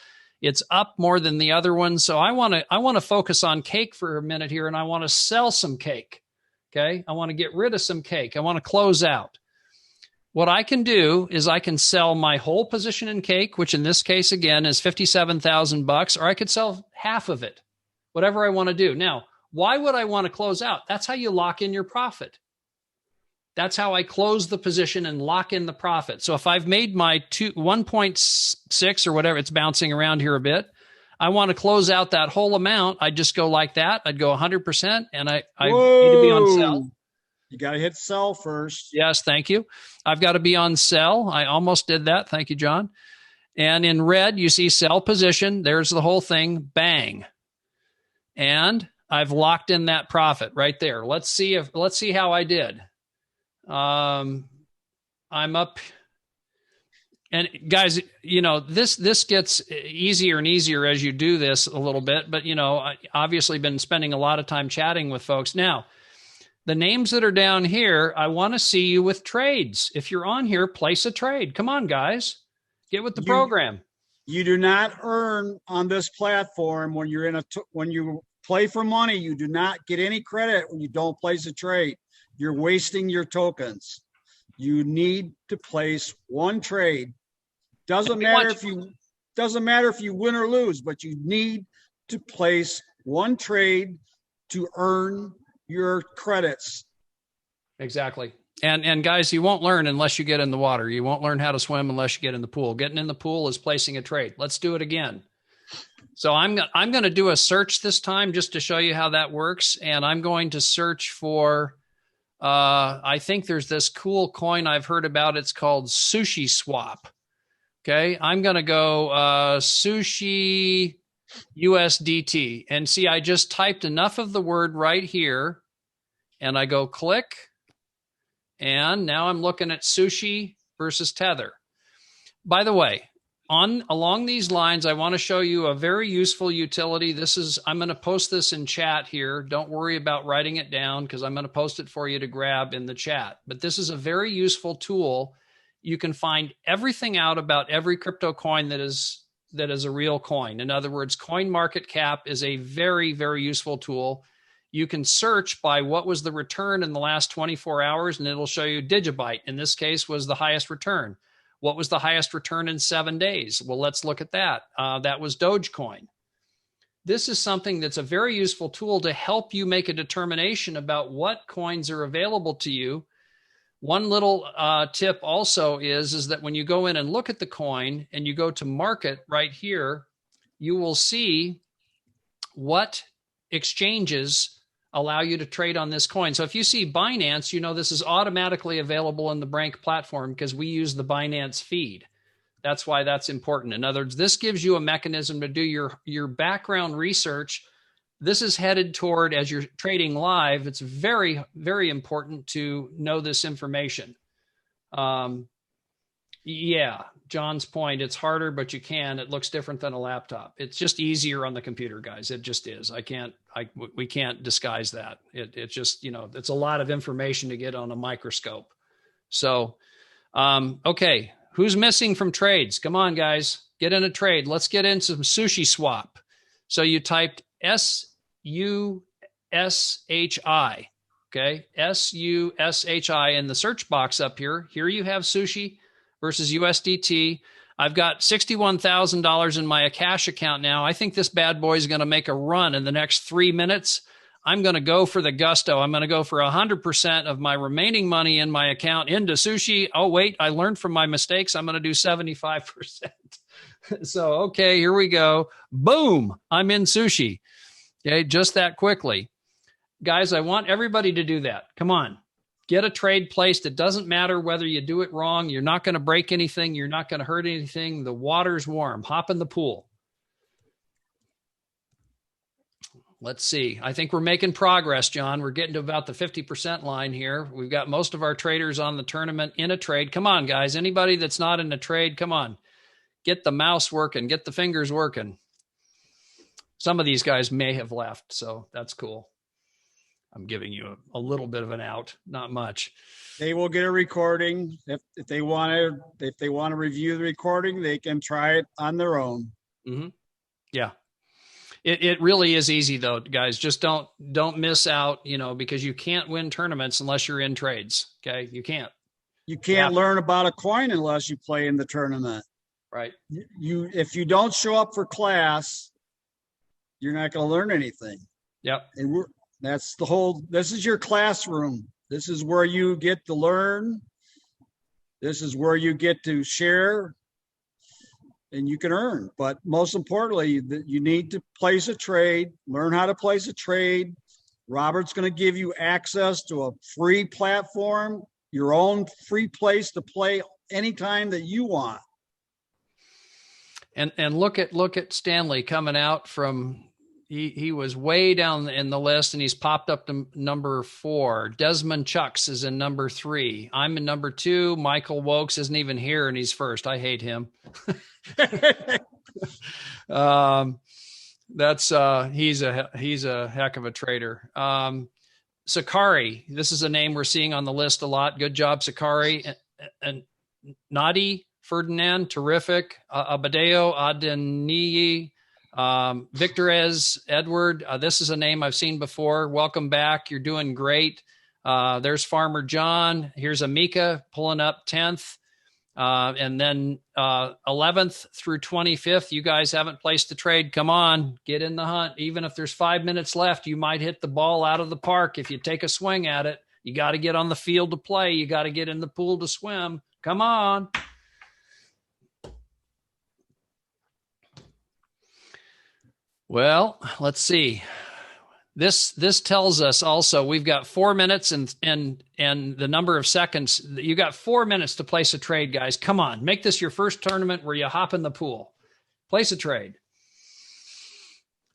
It's up more than the other one. So I want to focus on cake for a minute here, and I want to sell some cake. Okay. I want to get rid of some cake. I want to close out. What I can do is I can sell my whole position in cake, which in this case, again, is $57,000, or I could sell half of it, whatever I want to do. Now, why would I want to close out? That's how you lock in your profit. That's how I close the position and lock in the profit. So if I've made my 1.6 or whatever, it's bouncing around here a bit, I want to close out that whole amount. I'd just go like that. I'd go 100%, and I need to be on sell. You got to hit sell first. Yes, thank you. I've got to be on sell. I almost did that. Thank you, John. And in red, you see sell position. There's the whole thing. Bang. And I've locked in that profit right there. Let's see how I did. I'm up. And guys, this gets easier and easier as you do this a little bit, but I obviously been spending a lot of time chatting with folks. Now, the names that are down here, I want to see you with trades. If you're on here, place a trade. Come on, guys. Get with the program. You do not earn on this platform when you're when you play for money. You do not get any credit when you don't place a trade. You're wasting your tokens. You need to place one trade. Doesn't matter if you win or lose, but you need to place one trade to earn your credits. Exactly. And guys, you won't learn unless you get in the water. You won't learn how to swim unless you get in the pool. Getting in the pool is placing a trade. Let's do it again. So I'm going to do a search this time just to show you how that works. And I'm going to search for, I think there's this cool coin I've heard about. It's called Sushi Swap. Okay. I'm going to go Sushi USDT, and see, I just typed enough of the word right here, and I go click, and now I'm looking at Sushi versus Tether. By the way, along these lines, I want to show you a very useful utility. I'm going to post this in chat here. Don't worry about writing it down, because I'm going to post it for you to grab in the chat. But this is a very useful tool. You can find everything out about every crypto coin that is a real coin. In other words, CoinMarketCap is a very, very useful tool. You can search by what was the return in the last 24 hours, and it'll show you Digibyte. In this case, was the highest return. What was the highest return in 7 days? Well, let's look at that. That was Dogecoin. This is something that's a very useful tool to help you make a determination about what coins are available to you. One little tip also is that when you go in and look at the coin and you go to market right here, you will see what exchanges allow you to trade on this coin. So if you see Binance, this is automatically available in the Brank platform because we use the Binance feed. That's why that's important. In other words, this gives you a mechanism to do your background research. This is headed toward, as you're trading live, it's very, very important to know this information. Yeah, John's point, it's harder, but you can. It looks different than a laptop. It's just easier on the computer, guys. It just is. We can't disguise that. It's just, it's a lot of information to get on a microscope. So, okay, who's missing from trades? Come on, guys, get in a trade. Let's get in some Sushi Swap. So you typed SUSHI, okay? SUSHI in the search box up here. Here you have Sushi versus USDT. I've got $61,000 in my cash account now. I think this bad boy is going to make a run in the next 3 minutes. I'm going to go for the gusto. I'm going to go for 100% of my remaining money in my account into Sushi. Oh, wait, I learned from my mistakes. I'm going to do 75%. So, okay, here we go. Boom, I'm in Sushi. Okay, just that quickly. Guys, I want everybody to do that. Come on. Get a trade placed. It doesn't matter whether you do it wrong. You're not going to break anything. You're not going to hurt anything. The water's warm. Hop in the pool. Let's see. I think we're making progress, John. We're getting to about the 50% line here. We've got most of our traders on the tournament in a trade. Come on, guys. Anybody that's not in a trade, come on. Get the mouse working. Get the fingers working. Some of these guys may have left, so that's cool. I'm giving you a little bit of an out, not much. They will get a recording. If they want to review the recording, they can try it on their own. Mm-hmm. Yeah. It really is easy though, guys. Just don't miss out, because you can't win tournaments unless you're in trades. Okay. You can't. You can't learn about a coin unless you play in the tournament. Right. If you don't show up for class, you're not going to learn anything. Yep. And this is your classroom. This is where you get to learn. This is where you get to share and you can earn. But most importantly, you need to place a trade, learn how to place a trade. Robert's going to give you access to a free platform, your own free place to play anytime that you want. And look at Stanley coming out from, he was way down in the list and he's popped up to number 4. Desmond Chucks is in number 3. I'm in number 2. Michael Wokes isn't even here and he's first. I hate him. He's a heck of a trader. Sakari, this is a name we're seeing on the list a lot. Good job, Sakari. And Nadi Ferdinand, terrific. Abadeo Adeniyi, Victorez Edward. This is a name I've seen before. Welcome back. You're doing great. There's Farmer John. Here's Amika pulling up 10th. And then 11th through 25th, you guys haven't placed the trade. Come on, get in the hunt. Even if there's 5 minutes left, you might hit the ball out of the park. If you take a swing at it, you got to get on the field to play. You got to get in the pool to swim. Come on. Well, let's see. This tells us also we've got 4 minutes and the number of seconds. You got 4 minutes to place a trade, guys. Come on, make this your first tournament where you hop in the pool. Place a trade.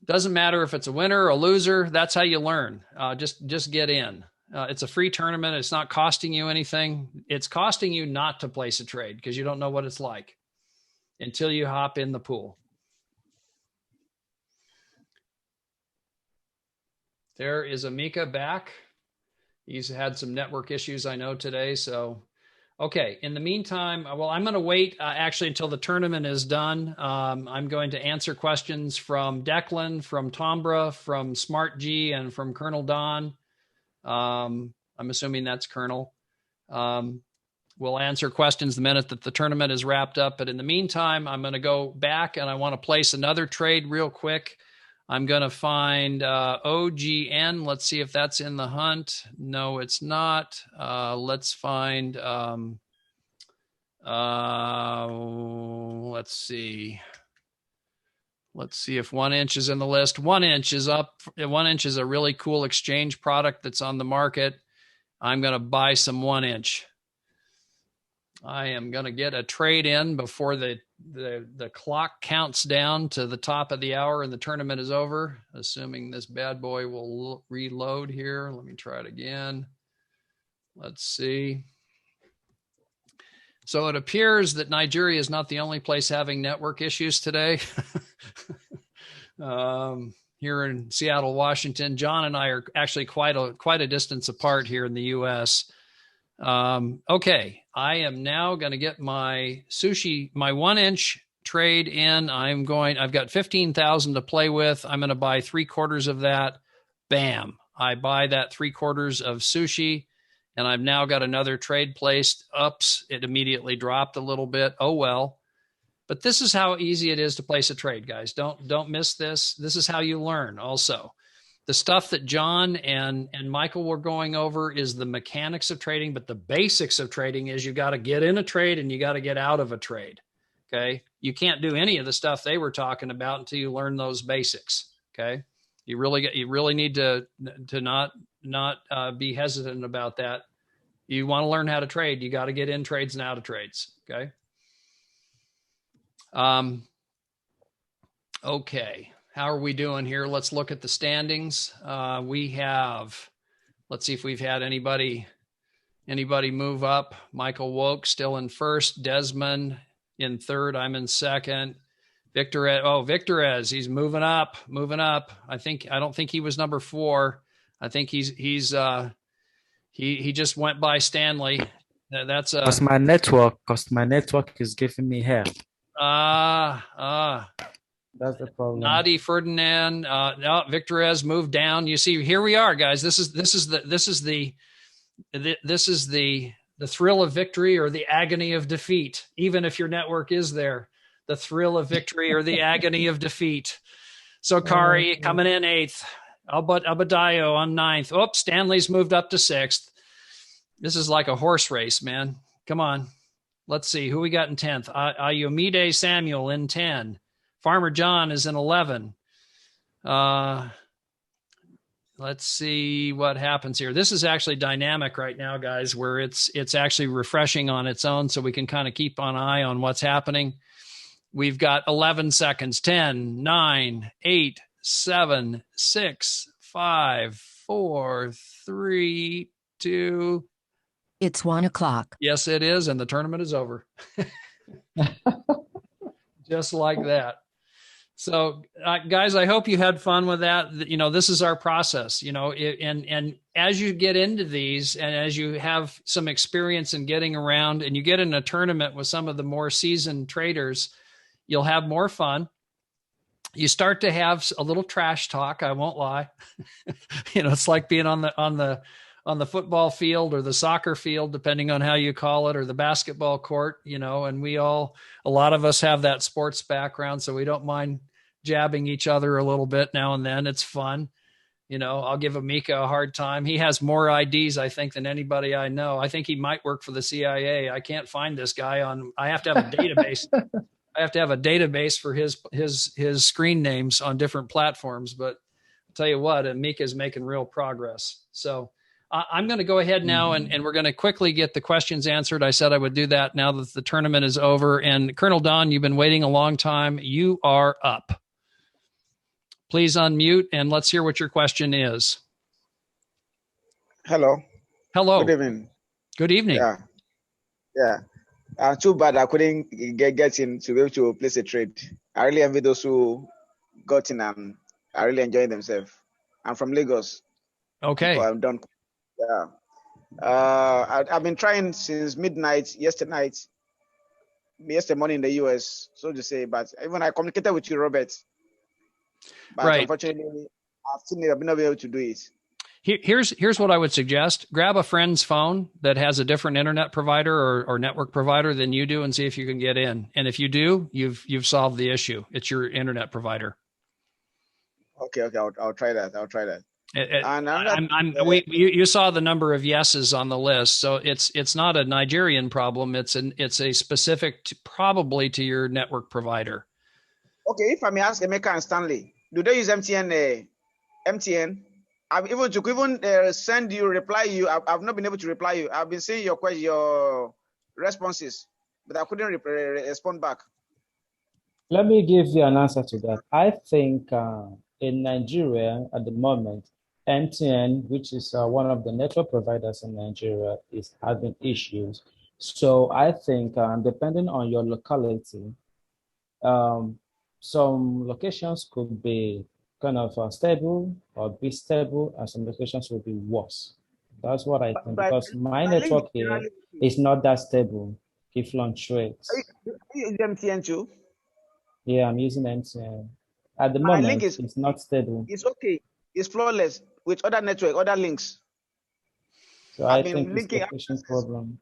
Doesn't matter if it's a winner or a loser. That's how you learn. Just get in. It's a free tournament. It's not costing you anything. It's costing you not to place a trade because you don't know what it's like until you hop in the pool. There is Amika back. He's had some network issues, I know, today. So, okay. In the meantime, well, I'm going to wait actually until the tournament is done. I'm going to answer questions from Declan, from Tombra, from Smart G, and from Colonel Don. I'm assuming that's Colonel. We'll answer questions the minute that the tournament is wrapped up. But in the meantime, I'm going to go back and I want to place another trade real quick. I'm going to find OGN. Let's see if that's in the hunt. No, it's not. Let's find, let's see. Let's see if 1 inch is in the list. 1 inch is up. 1 inch is a really cool exchange product that's on the market. I'm going to buy some 1 inch. I am going to get a trade in before the clock counts down to the top of the hour and the tournament is over, assuming this bad boy will reload here. Let me try it again. Let's see. So it appears that Nigeria is not the only place having network issues today. Here in Seattle, Washington, John and I are actually quite a distance apart here in the U.S. Okay, I am now going to get my sushi, my 1 inch trade in. I've got 15,000 to play with. I'm going to buy 3/4 of that. Bam. I buy that 3/4 of sushi and I've now got another trade placed. Ups. It immediately dropped a little bit. Oh, well, but this is how easy it is to place a trade, guys. Don't miss this. This is how you learn also. The stuff that John and Michael were going over is the mechanics of trading, but the basics of trading is you got to get in a trade and you got to get out of a trade. Okay. You can't do any of the stuff they were talking about until you learn those basics. Okay. You really need to not be hesitant about that. You want to learn how to trade. You got to get in trades and out of trades. Okay. Okay. How are we doing here? Let's look at the standings. Let's see if we've had anybody move up. Michael Woke still in first. Desmond in third. I'm in second. Victorez, he's moving up. I don't think he was number 4. I think he just went by Stanley. That's because my network is giving me hell. That's the problem. Nadi Ferdinand. No, Victor has moved down. You see, here we are, guys. This is the thrill of victory or the agony of defeat. Even if your network is there, the thrill of victory or the agony of defeat. So Kari coming in 8th. Abadayo on 9th. Oops, Stanley's moved up to 6th. This is like a horse race, man. Come on. Let's see who we got in 10th. Ayomide Samuel in 10. Farmer John is in 11. Let's see what happens here. This is actually dynamic right now, guys, where it's actually refreshing on its own, so we can kind of keep an eye on what's happening. We've got 11 seconds. 10, 9, 8, 7, 6, 5, 4, 3, 2. It's 1 o'clock. Yes, it is, and the tournament is over. Just like that. So, guys, I hope you had fun with that. You know, this is our process, you know, and as you get into these and as you have some experience in getting around and you get in a tournament with some of the more seasoned traders, you'll have more fun. You start to have a little trash talk. I won't lie. You know, it's like being on the football field or the soccer field, depending on how you call it, or the basketball court, you know, and a lot of us have that sports background, so we don't mind jabbing each other a little bit now and then. It's fun. You know, I'll give Amika a hard time. He has more IDs, I think, than anybody I know. I think he might work for the CIA. I can't find this guy I have to have a database. I have to have a database for his screen names on different platforms, but I'll tell you what, Amika is making real progress. So I'm going to go ahead now and we're going to quickly get the questions answered. I said I would do that now that the tournament is over. And Colonel Don, you've been waiting a long time. You are up. Please unmute and let's hear what your question is. Hello. Hello. Good evening. Good evening. Yeah. Too bad I couldn't get in to be able to place a trade. I really envy those who got in and are really enjoying themselves. I'm from Lagos. Okay. So I'm done. Yeah. I've been trying since midnight yesterday morning in the US, so to say. But even I communicated with you, Robert. But right. Unfortunately, I've been able to do it. Here's what I would suggest. Grab a friend's phone that has a different internet provider or network provider than you do and see if you can get in. And if you do, you've solved the issue. It's your internet provider. Okay. I'll try that. You saw the number of yeses on the list, so it's not a Nigerian problem. It's a specific probably to your network provider. Okay, if I may ask Emeka and Stanley, do they use MTN? MTN? I've even send you, reply you. I've not been able to reply you. I've been seeing your responses, but I couldn't respond back. Let me give you an answer to that. I think in Nigeria at the moment, MTN, which is one of the network providers in Nigeria, is having issues. So I think depending on your locality, some locations could be kind of stable or be stable, and some locations will be worse. That's what I think, because my network here is not that stable. It fluctuates. Are you using MTN too? Yeah, I'm using MTN. At the moment, it's not stable. It's okay. It's flawless with other network, other links. So I think it's a location problem.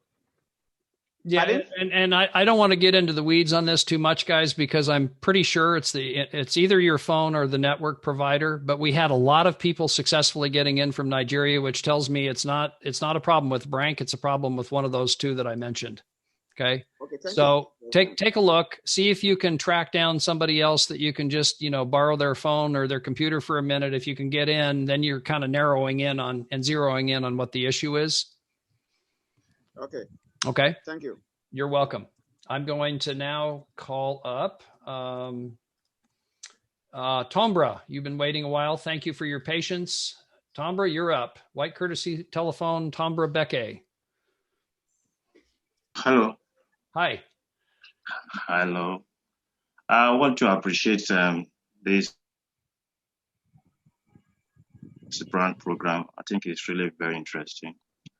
Yeah, and I don't want to get into the weeds on this too much, guys, because I'm pretty sure it's either your phone or the network provider. But we had a lot of people successfully getting in from Nigeria, which tells me it's not a problem with Brank. It's a problem with one of those two that I mentioned. Okay. So take a look, see if you can track down somebody else that you can just, borrow their phone or their computer for a minute. If you can get in, then you're kind of narrowing in on and zeroing in on what the issue is. Okay. Thank you. You're welcome. I'm going to now call up Tombra. You've been waiting a while. Thank you for your patience. Tombra, you're up. White courtesy telephone, Tombra Beke. Hello. Hi. Hello. I want to appreciate this Brank program. I think it's really very interesting.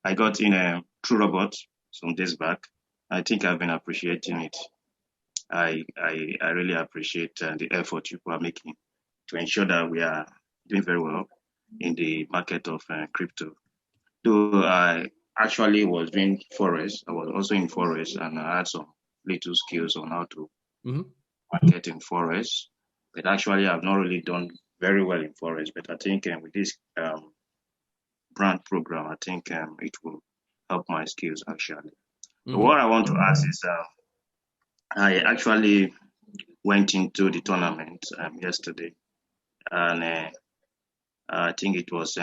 I got in True Robot some days back. I think I've been appreciating it. I really appreciate the effort you are making to ensure that we are doing very well in the market of crypto. Though I actually was doing forex, I was also in forex, and I had some little skills on how to market in forex. But actually, I've not really done very well in forex. But I think with this Brank program, I think it will help my skills actually. So what I want to ask is, I actually went into the tournament yesterday, and I think it was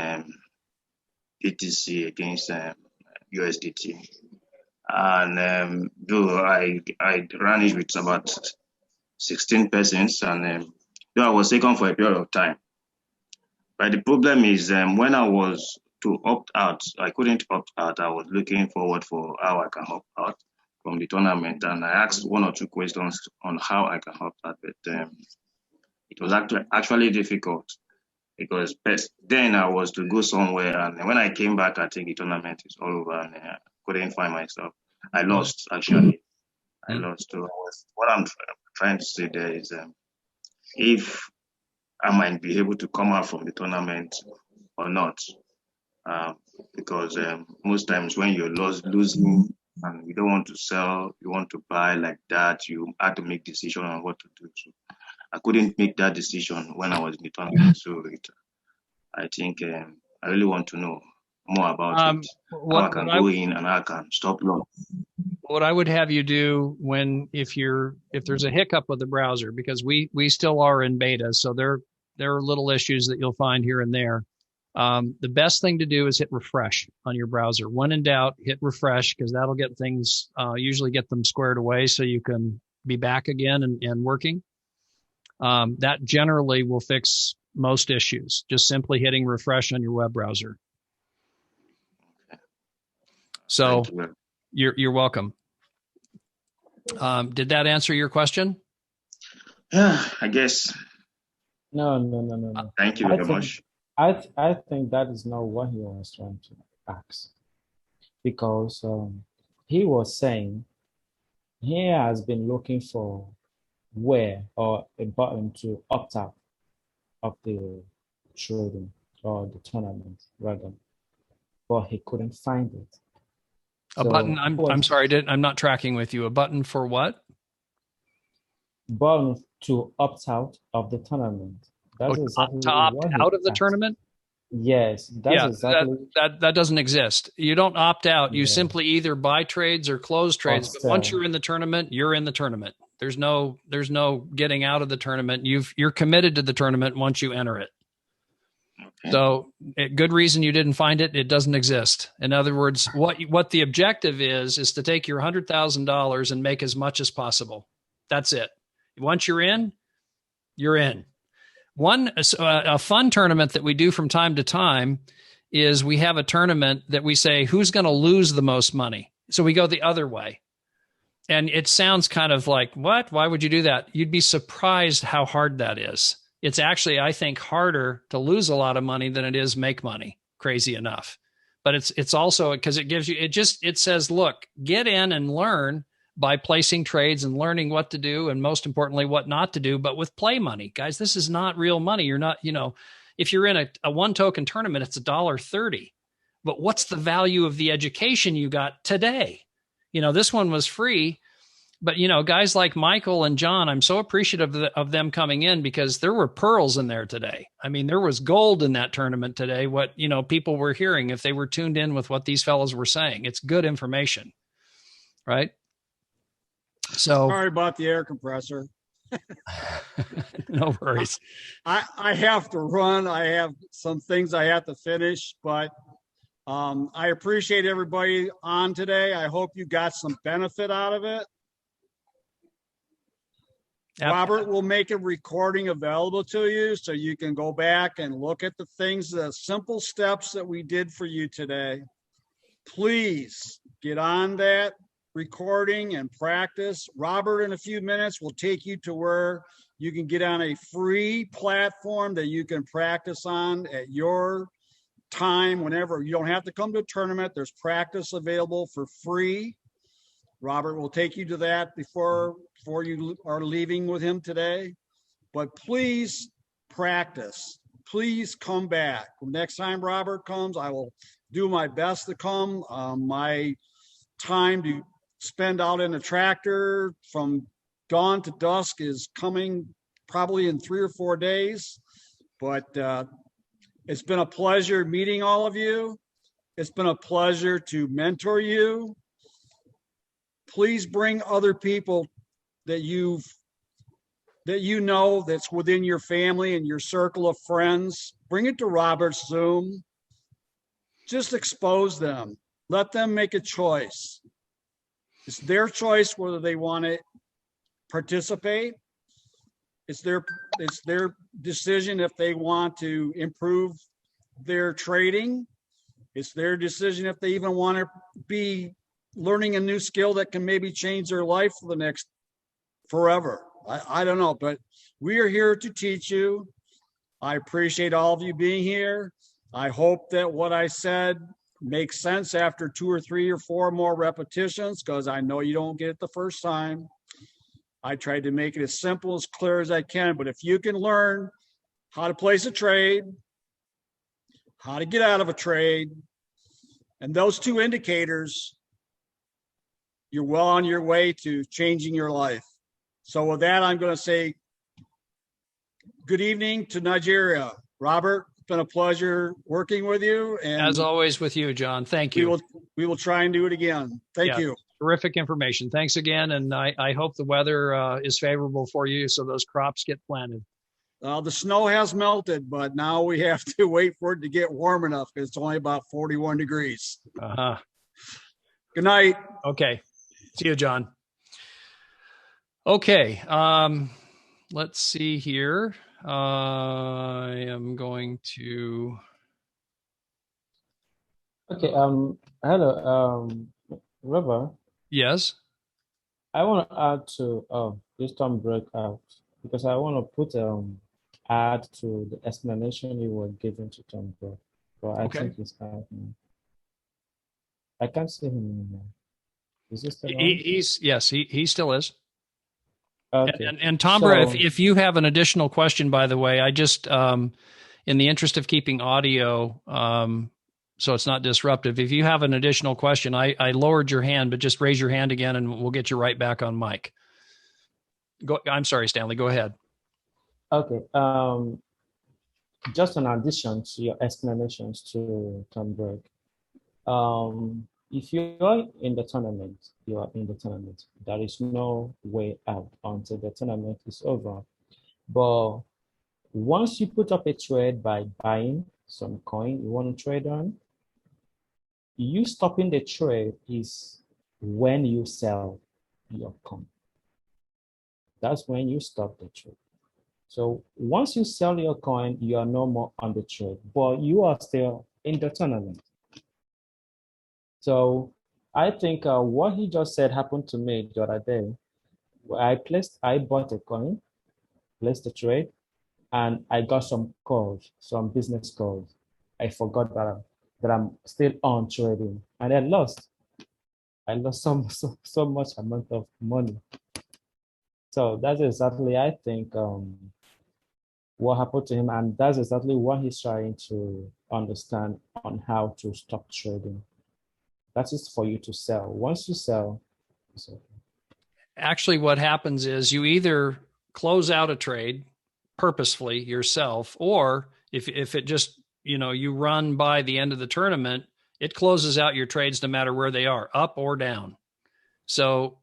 BTC against USDT, and though I ran it with about 16 persons, and though I was taken for a period of time. But the problem is when I was to opt out, I couldn't opt out. I was looking forward for how I can opt out from the tournament, and I asked one or two questions on how I can opt out, but it was actually difficult because then I was to go somewhere, and when I came back, I think the tournament is all over, and I couldn't find myself. I lost actually. I lost. So what I'm trying to say there is, if I might be able to come out from the tournament or not, because most times when you're losing and you don't want to sell, you want to buy like that, you have to make decision on what to do. So I couldn't make that decision when I was in the tournament. So I think I really want to know more about it. How I can go in and how I can stop loss. What I would have you do if there's a hiccup with the browser, because we still are in beta, so there are little issues that you'll find here and there. The best thing to do is hit refresh on your browser. When in doubt, hit refresh, because that'll get things, usually get them squared away so you can be back again and working. That generally will fix most issues, just simply hitting refresh on your web browser. So you're welcome. Did that answer your question? Yeah, I guess. No. Thank you very much. I think that is not what he was trying to ask, because he was saying he has been looking for where or a button to opt out of the trading or the tournament rather, but he couldn't find it. A button. I'm sorry, I'm not tracking with you. A button for what? Button to opt out of the tournament. That's exactly to opt out of the tournament? Yes, that's exactly. That doesn't exist. You don't opt out. You simply either buy trades or close trades. But once you're in the tournament, you're in the tournament. There's no getting out of the tournament. You're committed to the tournament once you enter it. Okay. So, good reason you didn't find it. It doesn't exist. In other words, what the objective is to take your $100,000 and make as much as possible. That's it. Once you're in, you're in. A fun tournament that we do from time to time is we have a tournament that we say, who's going to lose the most money? So we go the other way. And it sounds kind of like, what? Why would you do that? You'd be surprised how hard that is. It's actually, I think, harder to lose a lot of money than it is make money, crazy enough. But it's also because it gives you, it says, look, get in and learn by placing trades and learning what to do, and most importantly, what not to do, but with play money. Guys, this is not real money. You're not, if you're in a one token tournament, it's $1.30. But what's the value of the education you got today? This one was free, but guys like Michael and John, I'm so appreciative of them coming in, because there were pearls in there today. I mean, there was gold in that tournament today. What, people were hearing if they were tuned in with what these fellows were saying. It's good information, right? So sorry about the air compressor. No worries. I have to run. I have some things I have to finish, but I appreciate everybody on today. I hope you got some benefit out of it. Robert will make a recording available to you so you can go back and look at the simple steps that we did for you today. Please get on that recording and practice. Robert, in a few minutes, will take you to where you can get on a free platform that you can practice on at your time, whenever. You don't have to come to a tournament. There's practice available for free. Robert will take you to that before before you are leaving with him today, but please practice. Please come back. Next time Robert comes, I will do my best to come. My time to spend out in a tractor from dawn to dusk is coming probably in 3 or 4 days, but it's been a pleasure meeting all of you. It's been a pleasure to mentor you. Please bring other people that you know that's within your family and your circle of friends. Bring it to Robert's Zoom. Just expose them. Let them make a choice. It's their choice whether they want to participate. It's their decision if they want to improve their trading. It's their decision if they even want to be learning a new skill that can maybe change their life for the next forever. I don't know, but we are here to teach you. I appreciate all of you being here. I hope that what I said makes sense after 2 or 3 or 4 more repetitions, because I know you don't get it the first time. I tried to make it as simple, as clear as I can, but if you can learn how to place a trade, how to get out of a trade, and those 2 indicators, you're well on your way to changing your life. So with that, I'm going to say good evening to Nigeria. Robert, it's been a pleasure working with you. And as always with you, John. Thank you. We will try and do it again. Thank you. Terrific information. Thanks again. And I hope the weather is favorable for you so those crops get planted. The snow has melted, but now we have to wait for it to get warm enough. It's only about 41 degrees. Uh-huh. Good night. Okay. See you, John. Okay. Let's see here. I am going to. Okay. Hello. Robert. Yes. I want to add to this term breakout because I want to put add to the explanation you were giving to Tom Brook. But I think he's out now. I can't see him anymore. Is he still on? He still is. Okay. And Tombra, if you have an additional question, by the way, I just in the interest of keeping audio so it's not disruptive, if you have an additional question, I lowered your hand, but just raise your hand again and we'll get you right back on mic. I'm sorry, Stanley, go ahead. Okay. Just an addition to your explanations to Tom Berg. If you're in the tournament, you are in the tournament. There is no way out until the tournament is over. But once you put up a trade by buying some coin you want to trade on, you stopping the trade is when you sell your coin. That's when you stop the trade. So once you sell your coin, you are no more on the trade, but you are still in the tournament. So I think what he just said happened to me the other day. I bought a coin, placed the trade, and I got some calls, some business calls. I forgot that I'm still on trading, and I lost. I lost so much amount of money. So that's exactly, I think, what happened to him, and that's exactly what he's trying to understand on how to stop trading. That is for you to sell. Once you sell, it's okay. Actually, what happens is you either close out a trade purposefully yourself, or if it just, you run by the end of the tournament, it closes out your trades no matter where they are, up or down. So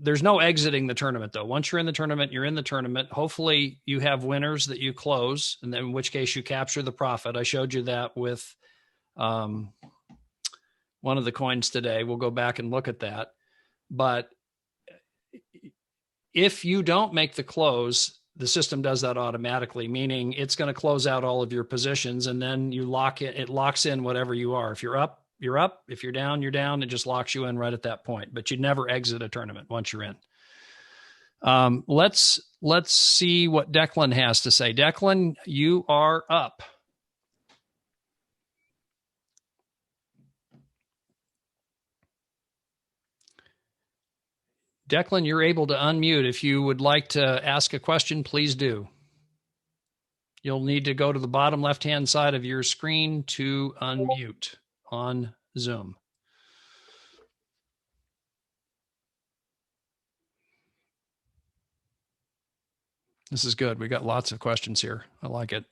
there's no exiting the tournament, though. Once you're in the tournament, you're in the tournament. Hopefully you have winners that you close, and then in which case you capture the profit. I showed you that with one of the coins today. We'll go back and look at that. But if you don't make the close, the system does that automatically, meaning it's going to close out all of your positions, and then you lock it. It locks in whatever you are. If you're up, you're up. If you're down, you're down. It just locks you in right at that point. But you never exit a tournament once you're in. Let's see what Declan has to say. Declan, you are up. Declan, you're able to unmute. If you would like to ask a question, please do. You'll need to go to the bottom left-hand side of your screen to unmute on Zoom. This is good. We got lots of questions here. I like it.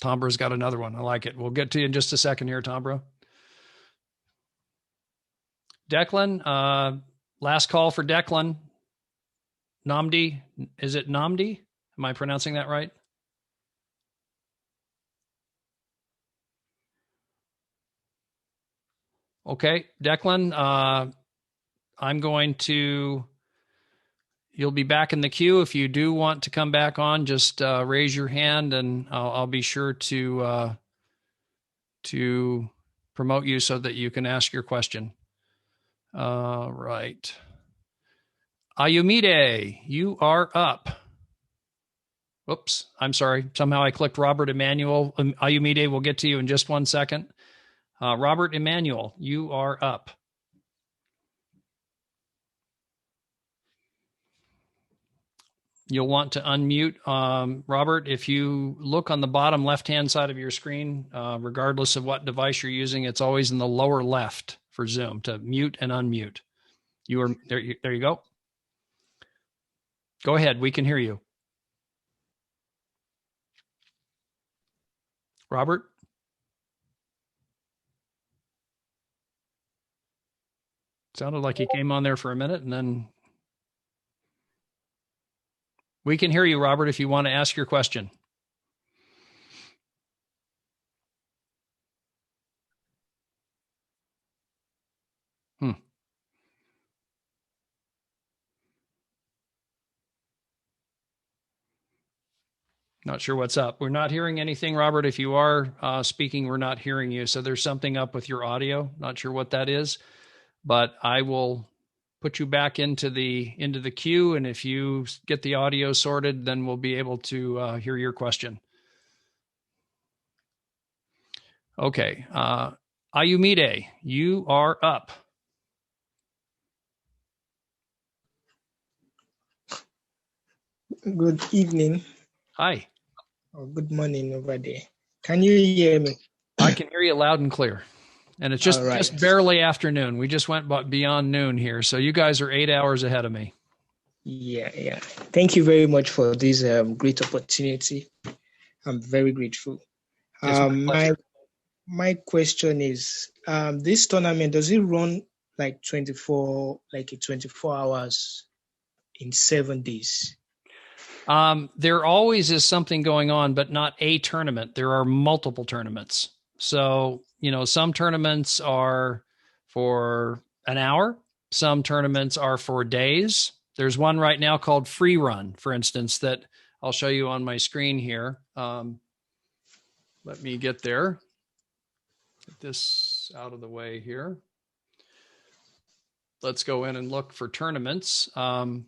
Tombra's got another one. I like it. We'll get to you in just a second here, Tombra. Declan, last call for Declan. Namdi, is it Namdi? Am I pronouncing that right? Okay, Declan, I'm going to, you'll be back in the queue. If you do want to come back on, just raise your hand and I'll be sure to promote you so that you can ask your question. Right. Ayumide, you are up. Whoops, I'm sorry. Somehow I clicked Robert Emmanuel. Ayumide, we'll get to you in just 1 second. Robert Emmanuel, you are up. You'll want to unmute. Robert, if you look on the bottom left-hand side of your screen, regardless of what device you're using, it's always in the lower left for Zoom to mute and unmute. You are there. There you go. Go ahead. We can hear you. Robert? Sounded like he came on there for a minute and then... We can hear you, Robert, if you want to ask your question. Not sure what's up. We're not hearing anything, Robert. If you are speaking, we're not hearing you. So there's something up with your audio. Not sure what that is, but I will put you back into the queue. And if you get the audio sorted, then we'll be able to hear your question. Okay. Ayumide, you are up. Good evening. Hi. Or good morning over there. Can you hear me? I can hear you loud and clear. And it's just barely afternoon. We just went beyond noon here. So you guys are 8 hours ahead of me. Yeah. Thank you very much for this great opportunity. I'm very grateful. My question is, this tournament, does it run like 24 hours in 7 days? There always is something going on, but not a tournament. There are multiple tournaments. So, some tournaments are for an hour. Some tournaments are for days. There's one right now called Free Run, for instance, that I'll show you on my screen here. Let me get there. Get this out of the way here. Let's go in and look for tournaments. Go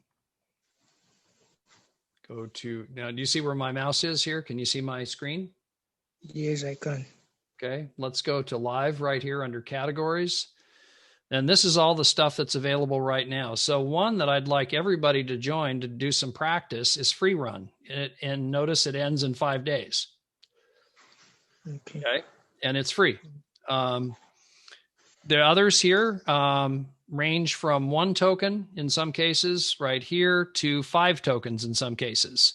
to, now, do you see where my mouse is here? Can you see my screen? Yes, I can. Okay, let's go to live right here under categories. And this is all the stuff that's available right now. So one that I'd like everybody to join to do some practice is Free Run. And notice it ends in 5 days. Okay. And it's free. The others here range from 1 token in some cases right here to 5 tokens in some cases.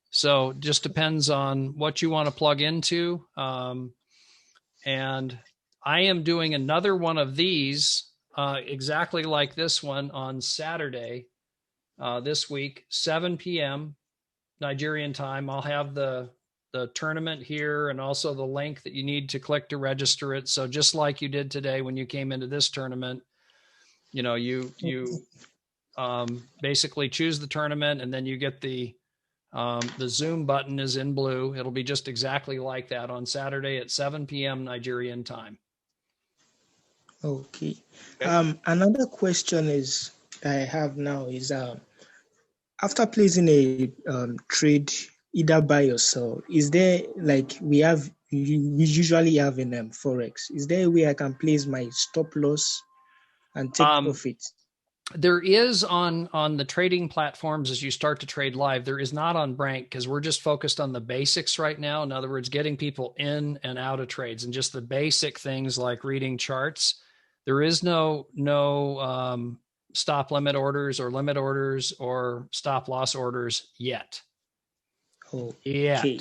So it just depends on what you want to plug into. And I am doing another one of these exactly like this one on Saturday this week, 7 p.m. Nigerian time. I'll have the tournament here and also the link that you need to click to register it. So just like you did today when you came into this tournament, you basically choose the tournament and then you get the Zoom button is in blue. It'll be just exactly like that on Saturday at 7 p.m. Nigerian time. Okay. Another question I have now is after placing a trade either buy or sell, is there we usually have in Forex, is there a way I can place my stop loss and take profit? There is on the trading platforms as you start to trade live. There is not on Brank because we're just focused on the basics right now. In other words, getting people in and out of trades and just the basic things like reading charts. There is no stop limit orders or stop loss orders yet. Okay.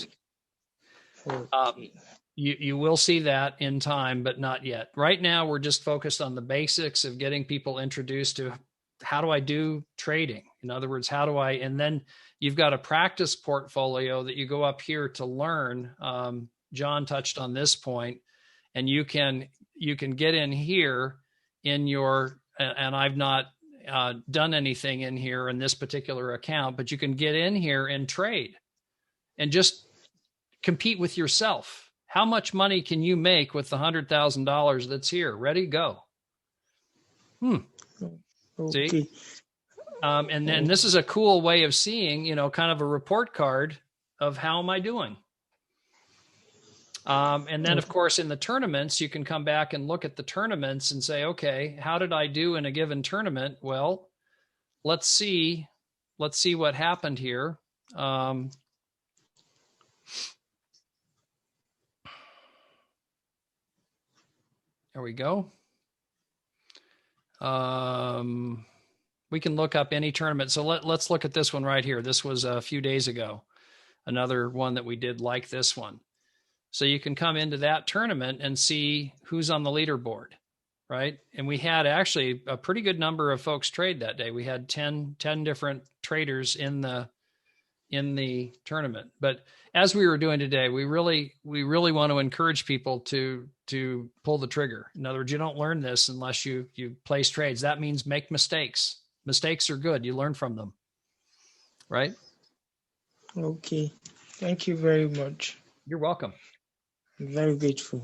You will see that in time, but not yet. Right now, we're just focused on the basics of getting people introduced to how do I do trading? In other words, how do I, and then you've got a practice portfolio that you go up here to learn. John touched on this point, and you can get in here in your, and I've not done anything in here in this particular account, but you can get in here and trade and just compete with yourself. How much money can you make with the $100,000 that's here? Ready, go. Okay. See? And then this is a cool way of seeing, kind of a report card of how am I doing? And then, of course, in the tournaments, you can come back and look at the tournaments and say, okay, how did I do in a given tournament? Well, let's see what happened here. There we go. We can look up any tournament. So let's look at this one right here. This was a few days ago, another one that we did like this one. So you can come into that tournament and see who's on the leaderboard, right? And we had actually a pretty good number of folks trade that day. We had 10 different traders in the tournament. But as we were doing today, we really want to encourage people to pull the trigger. In other words, you don't learn this unless you place trades. That means make mistakes. Mistakes are good. You learn from them, right? Okay. Thank you very much. You're welcome. I'm very grateful.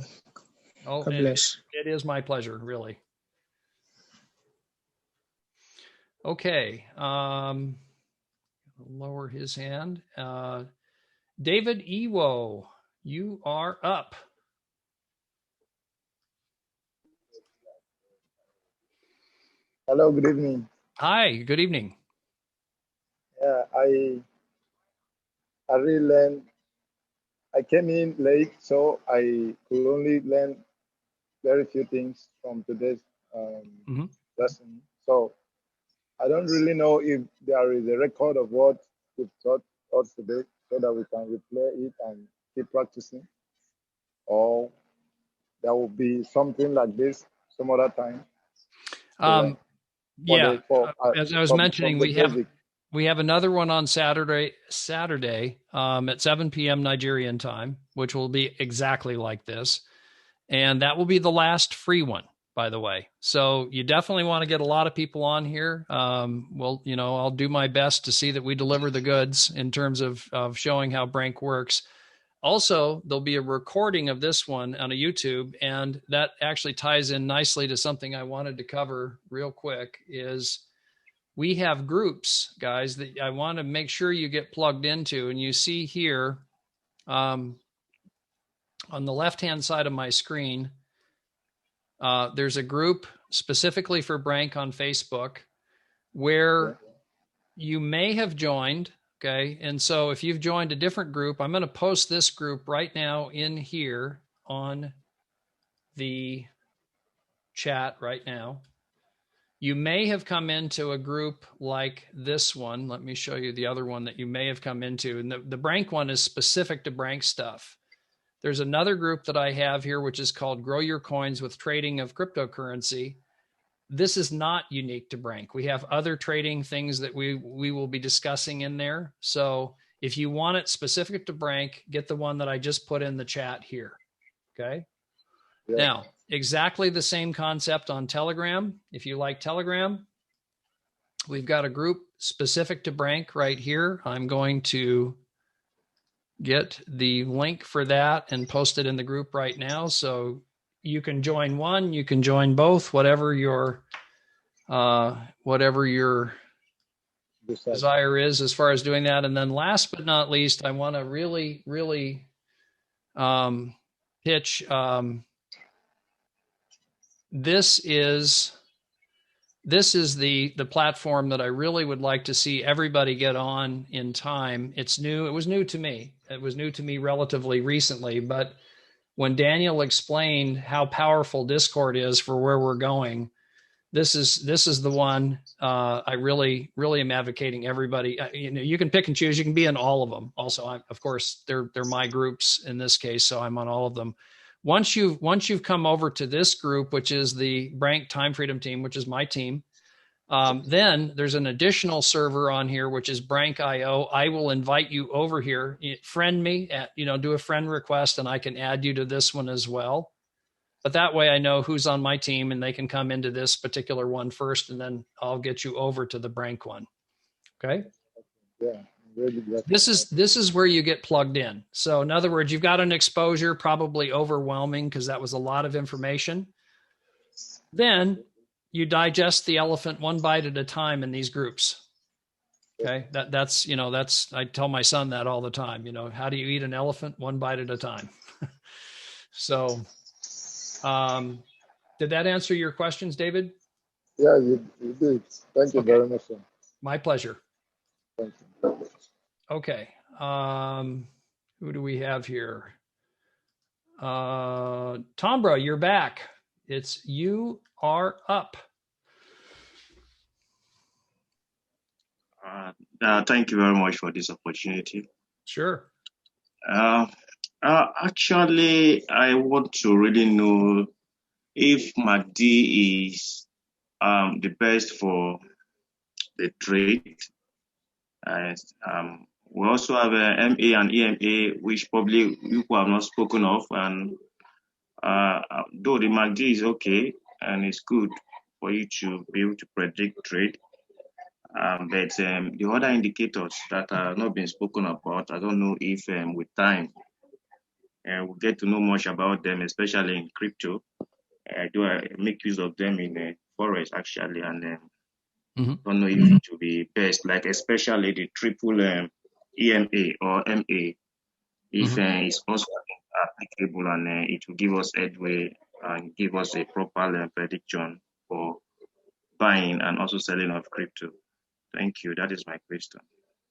Oh, God bless. It is my pleasure, really. Okay. Lower his hand. David Ewo, you are up. Hello, good evening. Hi, good evening. Yeah, I really learned. I came in late, so I could only learn very few things from today's lesson. So I don't really know if there is a record of what we've taught us today, so that we can replay it and keep practicing, or there will be something like this some other time. As I was mentioning, we have another one on Saturday at 7 p.m. Nigerian time, which will be exactly like this. And that will be the last free one, by the way. So you definitely want to get a lot of people on here. I'll do my best to see that we deliver the goods in terms of showing how Brank works. Also, there'll be a recording of this one on a YouTube, and that actually ties in nicely to something I wanted to cover real quick is we have groups, guys, that I want to make sure you get plugged into. And you see here on the left-hand side of my screen, there's a group specifically for Brank on Facebook where you may have joined. Okay. And so if you've joined a different group, I'm going to post this group right now in here on the chat right now. You may have come into a group like this one. Let me show you the other one that you may have come into. And the Brank one is specific to Brank stuff. There's another group that I have here, which is called Grow Your Coins with Trading of Cryptocurrency. This is not unique to Brank. We have other trading things that we will be discussing in there. So if you want it specific to Brank, get the one that I just put in the chat here. Okay. Yeah. Now, exactly the same concept on Telegram. If you like Telegram, we've got a group specific to Brank right here. I'm going to get the link for that and post it in the group right now. So you can join one, you can join both, whatever your desire is as far as doing that. And then last but not least, I want to really pitch. This is this is the platform that I really would like to see everybody get on in time. It's new. It was new to me. It was new to me relatively recently, but when Daniel explained how powerful Discord is for where we're going, this is the one I really am advocating everybody. You can pick and choose. You can be in all of them. Also, of course, they're my groups in this case, so I'm on all of them. Once you've come over to this group, which is the Brank Time Freedom Team, which is my team, then there's an additional server on here, which is Brank.io. I will invite you over here. Friend me, do a friend request, and I can add you to this one as well. But that way I know who's on my team, and they can come into this particular one first, and then I'll get you over to the Brank one. Okay? Yeah. Really glad. This is where you get plugged in. So in other words, you've got an exposure, probably overwhelming because that was a lot of information. Then you digest the elephant one bite at a time in these groups. Okay. That's I tell my son that all the time, how do you eat an elephant? One bite at a time. So, did that answer your questions, David? Yeah, you did. Thank you very much, sir. My pleasure. Thank you. Okay. Who do we have here? Tombra, you're back. You are up. Thank you very much for this opportunity. Sure. Actually, I want to really know if MACD is the best for the trade. We also have a MA and EMA, which probably people have not spoken of. And though the MACD is okay and it's good for you to be able to predict trade, but the other indicators that have not been spoken about, I don't know if with time we'll get to know much about them, especially in crypto. Do I make use of them in Forex actually, and don't know if it will be best, like especially the triple EMA or MA, if it's also applicable, and it will give us headway and give us a proper prediction for buying and also selling of crypto. Thank you. That is my question.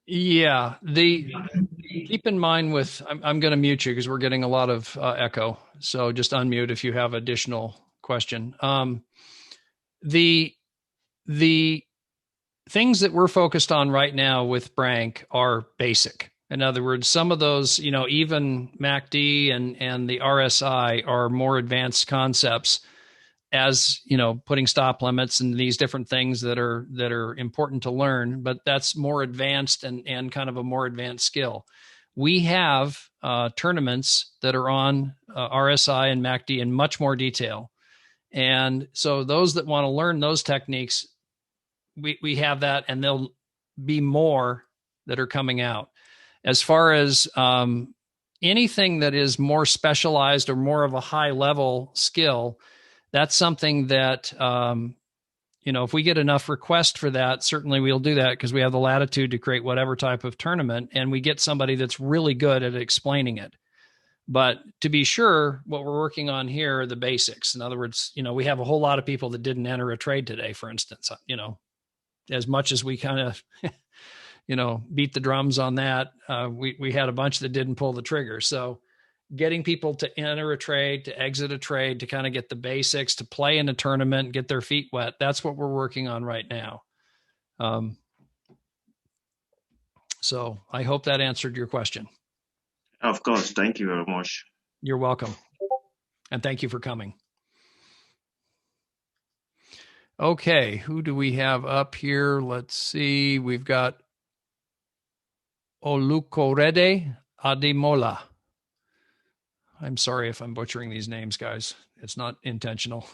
Yeah. Keep in mind I'm going to mute you because we're getting a lot of echo. So just unmute if you have additional question. The things that we're focused on right now with Brank are basic. In other words, some of those, even MACD and the RSI are more advanced concepts, as putting stop limits and these different things that are important to learn, but that's more advanced and kind of a more advanced skill. We have tournaments that are on RSI and MACD in much more detail. And so those that want to learn those techniques, we have that, and there'll be more that are coming out. As far as anything that is more specialized or more of a high level skill, that's something that, if we get enough requests for that, certainly we'll do that because we have the latitude to create whatever type of tournament, and we get somebody that's really good at explaining it. But to be sure, what we're working on here are the basics. In other words, we have a whole lot of people that didn't enter a trade today, for instance, as much as we kind of, beat the drums on that, we had a bunch that didn't pull the trigger. So getting people to enter a trade, to exit a trade, to kind of get the basics, to play in a tournament, get their feet wet. That's what we're working on right now. So I hope that answered your question. Of course. Thank you very much. You're welcome. And thank you for coming. Okay. Who do we have up here? Let's see. We've got Olukorede Ademola. I'm sorry if I'm butchering these names, guys. It's not intentional.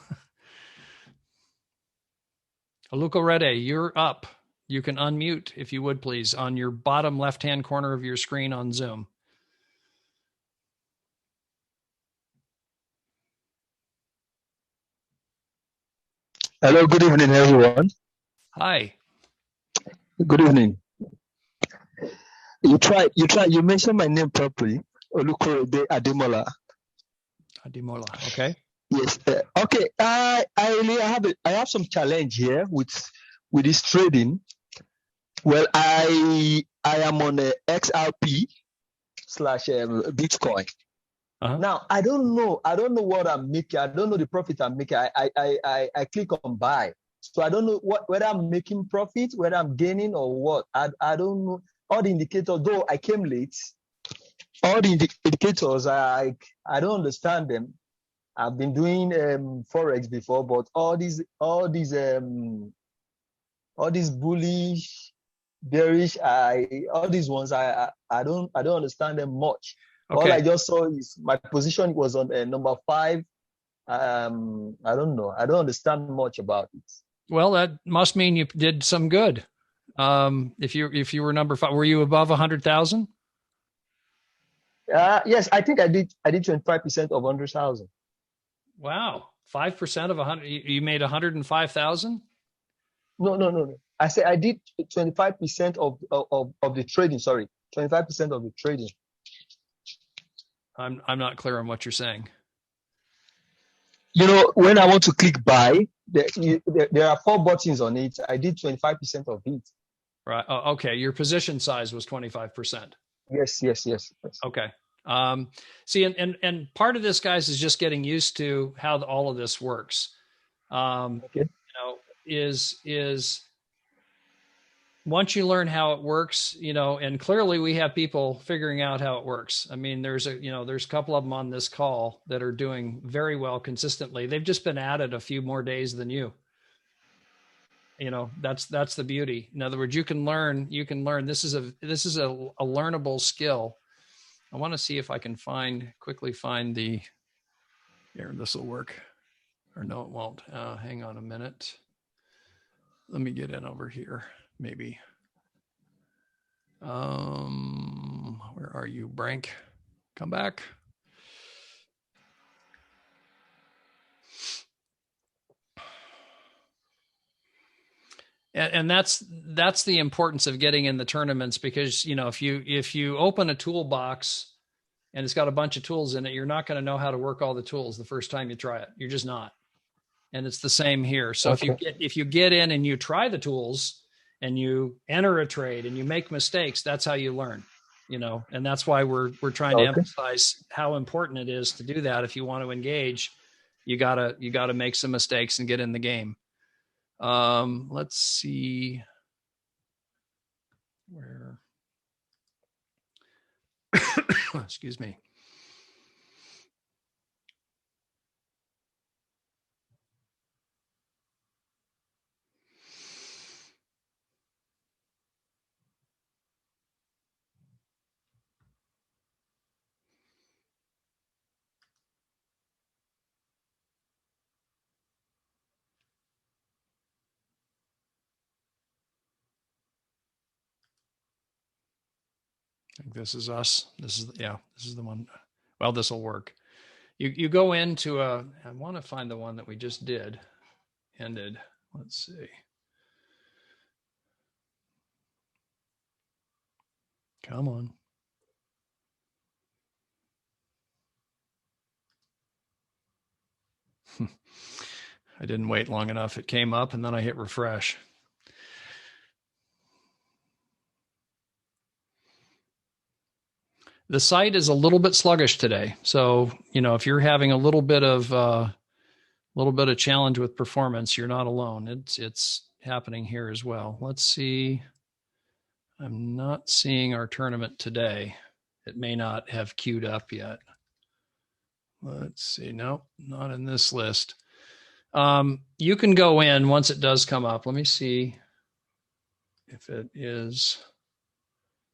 Olukorede, you're up. You can unmute, if you would, please, on your bottom left-hand corner of your screen on Zoom. Hello, good evening, everyone. Hi. Good evening. You mentioned my name properly. Olukorede Ademola. Ademola, okay. Yes. Okay. I have some challenge here with this trading. Well, I am on a XRP slash Bitcoin. Now I don't know what I'm making. I don't know the profit I'm making. I click on buy, so I don't know whether I'm making profit, whether I'm gaining or what. I don't know all the indicators. Though I came late, all the indicators I don't understand them. I've been doing forex before, but all these bullish, bearish, all these ones I don't understand them much. All I just saw is my position was on number 5. I don't know. I don't understand much about it. Well, that must mean you did some good. If you were number 5, were you above 100,000? Yes, I think I did 25% of 100,000. Wow. 5% of 100, you made 105,000? No. I said I did 25% of the trading. Sorry, 25% of the trading. I'm not clear on what you're saying. You know, when I want to click buy, there are 4 buttons on it. I did 25% of it. Right. Oh, okay. Your position size was 25%. Yes. Okay. See, and part of this, guys, is just getting used to how all of this works. You know, is once you learn how it works, you know, and clearly we have people figuring out how it works. I mean, there's a couple of them on this call that are doing very well consistently. They've just been at it a few more days than you. You know, that's the beauty. In other words, you can learn. This is a learnable skill. I want to see if I can quickly find the, here, this will work, or no, it won't. Hang on a minute. Let me get in over here, maybe. Where are you, Brank? Come back. And that's the importance of getting in the tournaments, because, you know, if you open a toolbox and it's got a bunch of tools in it, you're not going to know how to work all the tools the first time you try it. You're just not. And it's the same here. So Okay. if you get in and you try the tools and you enter a trade and you make mistakes, that's how you learn, you know, and that's why we're trying to emphasize how important it is to do that. If you want to engage, you gotta make some mistakes and get in the game. Let's see where, excuse me. I think this is us. This is the one. Well, this will work. You go into I want to find the one that we just ended. Let's see. Come on. I didn't wait long enough. It came up and then I hit refresh. The site is a little bit sluggish today. So, you know, if you're having a little bit of challenge with performance, you're not alone. It's happening here as well. Let's see. I'm not seeing our tournament today. It may not have queued up yet. Let's see. Nope, not in this list. You can go in once it does come up. Let me see if it is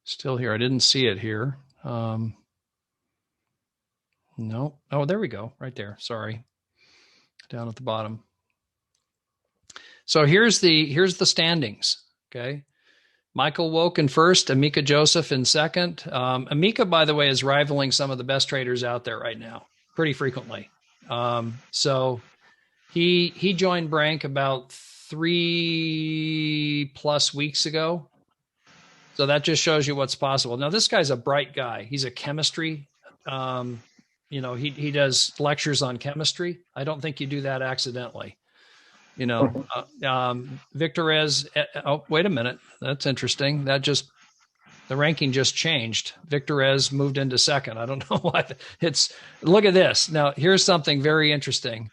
still here. I didn't see it here. No. Oh, there we go. Right there. Sorry. Down at the bottom. So here's the standings. Okay. Michael Woke in first, Amika Joseph in second. Amika, by the way, is rivaling some of the best traders out there right now, pretty frequently. So he joined Brank about 3+ weeks ago. So that just shows you what's possible. Now, this guy's a bright guy. He's a chemistry he does lectures on chemistry. I don't think you do that accidentally. Victorez. Oh, wait a minute. That's interesting. The ranking just changed. Victorez moved into second. I don't know why. Look at this. Now, here's something very interesting.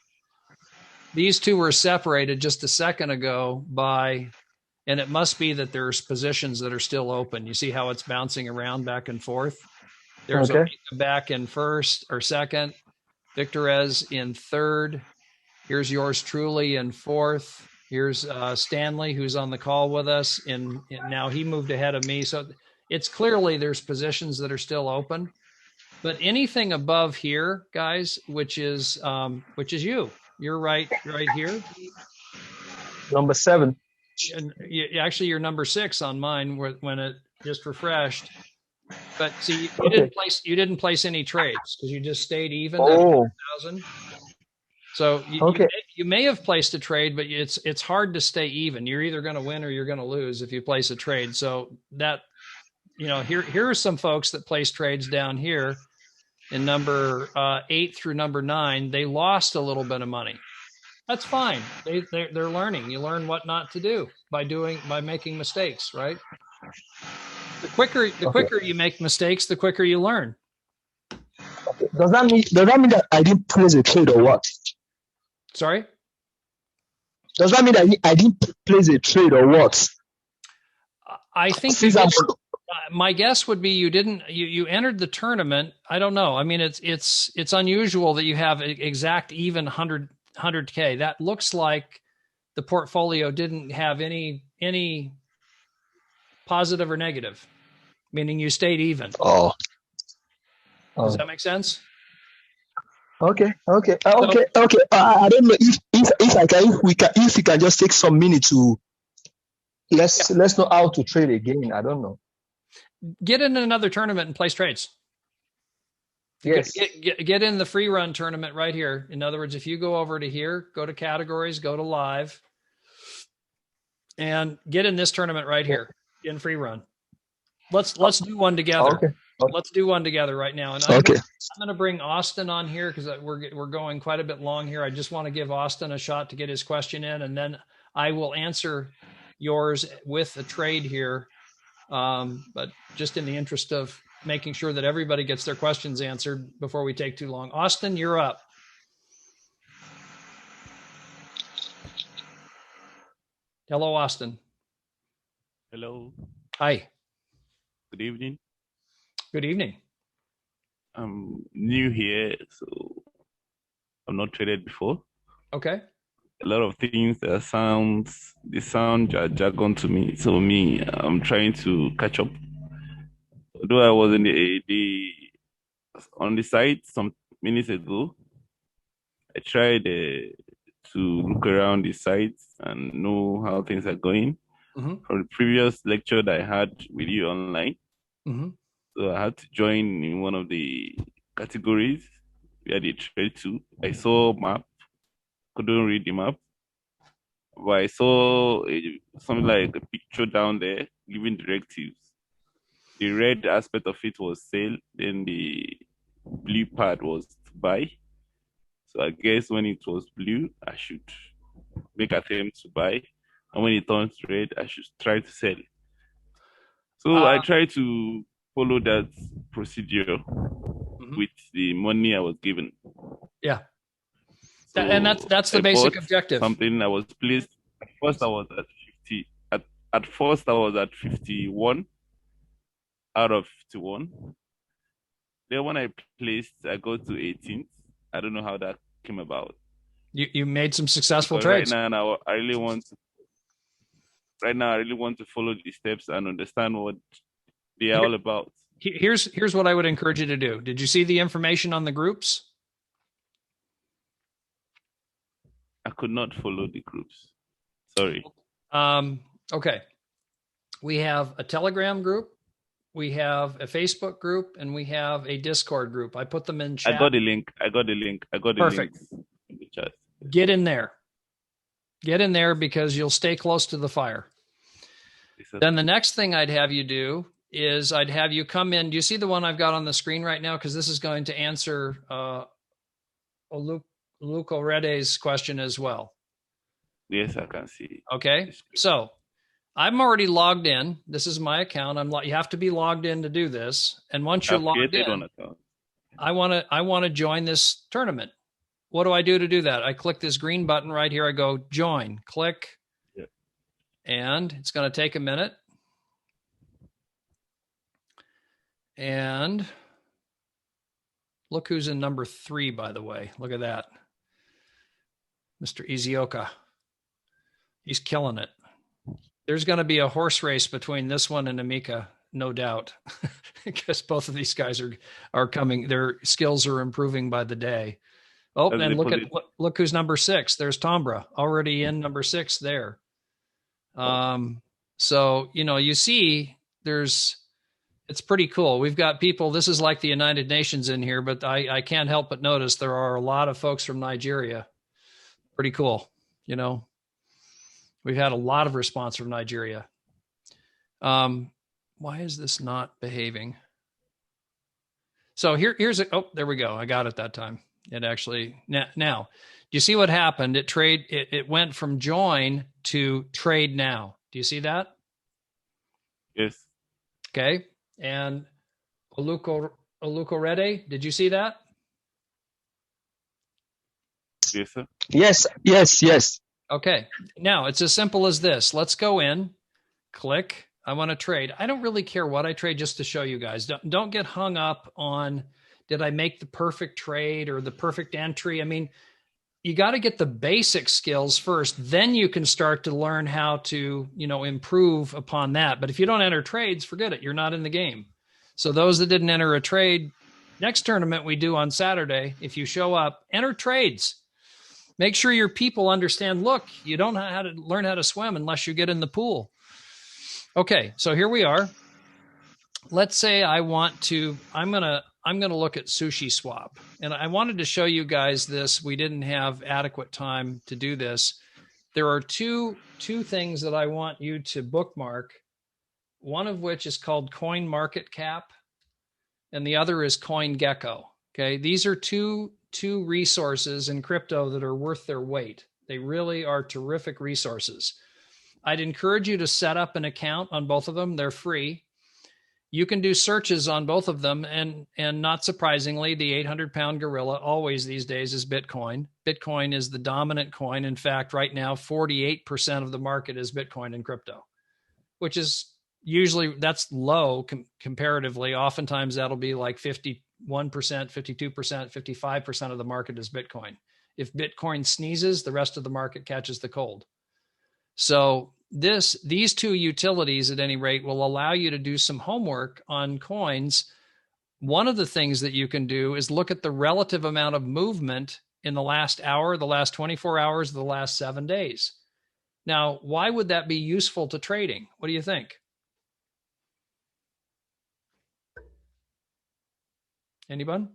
These two were separated just a second ago and it must be that there's positions that are still open. You see how it's bouncing around back and forth? There's a back in first or second, Victorez in third. Here's yours truly in fourth. Here's Stanley, who's on the call with us. Now he moved ahead of me. So it's clearly there's positions that are still open. But anything above here, guys, which is you. You're right here. Number 7. And actually, you're number 6 on mine when it just refreshed. But see, you didn't place any trades because you just stayed even at 1,000. So you may have placed a trade, but it's hard to stay even. You're either going to win or you're going to lose if you place a trade. So that here are some folks that place trades down here in number 8 through number 9. They lost a little bit of money. That's fine. They're learning. You learn what not to do by making mistakes, right? The quicker you make mistakes, the quicker you learn. Does that mean that I didn't place a trade or what? Sorry? Does that mean that I didn't place a trade or what? I think my guess would be you entered the tournament. I don't know. I mean, it's unusual that you have exact even 100K. That looks like the portfolio didn't have any positive or negative, meaning you stayed even. Oh. Does that make sense? Okay. I don't know if we can just take some minutes to let's know how to trade again. I don't know. Get in another tournament and place trades. Yes. Get in the free run tournament right here. In other words, if you go over to here, go to categories, go to live, and get in this tournament right here in free run. Let's do one together. Okay. Let's do one together right now. And I'm going to bring Austin on here because we're going quite a bit long here. I just want to give Austin a shot to get his question in, and then I will answer yours with a trade here. But just in the interest of making sure that everybody gets their questions answered before we take too long. Austin, you're up. Hello, Austin. Hello. Hi. Good evening. Good evening. I'm new here, so I've not traded before. Okay. A lot of things they sound jargon to me. So I'm trying to catch up. Although I was on the site some minutes ago, I tried to look around the site and know how things are going. Mm-hmm. From the previous lecture that I had with you online. Mm-hmm. So I had to join in one of the categories where they trade to. I saw map, couldn't read the map, but I saw something like a picture down there giving directives. The red aspect of it was sell, then the blue part was to buy. So I guess when it was blue, I should make attempt to buy, and when it turns red, I should try to sell. So I tried to follow that procedure with the money I was given. Yeah. So And that's the basic objective. Something I was pleased. At first I was at 50. At first I was at 51 out of 51. Then when I placed, I got to 18th. I don't know how that came about. You made some successful trades. Right now I really want to follow the steps and understand what they are all about. Here's what I would encourage you to do. Did you see the information on the groups? I could not follow the groups. Sorry. Okay. We have a Telegram group, we have a Facebook group, and we have a Discord group. I put them in chat. I got the link. Perfect. In the chat. Get in there. Get in there because you'll stay close to the fire. Then the next thing I'd have you do is I'd have you come in. Do you see the one I've got on the screen right now? Because this is going to answer Luco Rede's question as well. Yes, I can see. Okay, so I'm already logged in. This is my account. You have to be logged in to do this. And once you're logged in, I want to join this tournament. What do I do to do that? I click this green button right here. I go join, click, and it's going to take a minute. And look who's in number 3, by the way. Look at that. Mr. Izioka. He's killing it. There's going to be a horse race between this one and Amika, no doubt, because both of these guys are coming. Their skills are improving by the day. Oh, and look who's number 6. There's Tombra, already in number 6 there. So, you see it's pretty cool. We've got people, this is like the United Nations in here, but I can't help but notice there are a lot of folks from Nigeria. Pretty cool. We've had a lot of response from Nigeria. Why is this not behaving? So here's there we go. I got it that time. It actually, now, do you see what happened? It went from join to trade now. Do you see that? Yes. Okay. And Oluko Rede, did you see that? Yes, sir. Yes. Okay. Now it's as simple as this. Let's go in, click. I want to trade. I don't really care what I trade, just to show you guys. Don't get hung up on, did I make the perfect trade or the perfect entry? I mean, you got to get the basic skills first. Then you can start to learn how to, improve upon that. But if you don't enter trades, forget it. You're not in the game. So those that didn't enter a trade, next tournament we do on Saturday, if you show up, enter trades. Make sure your people understand, look, you don't know how to learn how to swim unless you get in the pool. Okay, so here we are. Let's say I'm going to look at Sushi Swap. And I wanted to show you guys this. We didn't have adequate time to do this. There are two things that I want you to bookmark. One of which is called Coin Market Cap, and the other is CoinGecko. Okay, these are two resources in crypto that are worth their weight. They really are terrific resources. I'd encourage you to set up an account on both of them. They're free. You can do searches on both of them, and not surprisingly, the 800-pound gorilla always these days is Bitcoin. Bitcoin is the dominant coin. In fact, right now, 48% of the market is Bitcoin in crypto, which is usually, that's low comparatively. Oftentimes, that'll be like 51%, 52%, 55% of the market is Bitcoin. If Bitcoin sneezes, the rest of the market catches the cold. So these two utilities, at any rate, will allow you to do some homework on coins. One of the things that you can do is look at the relative amount of movement in the last hour, the last 24 hours, the last 7 days. Now, why would that be useful to trading? What do you think? Anyone?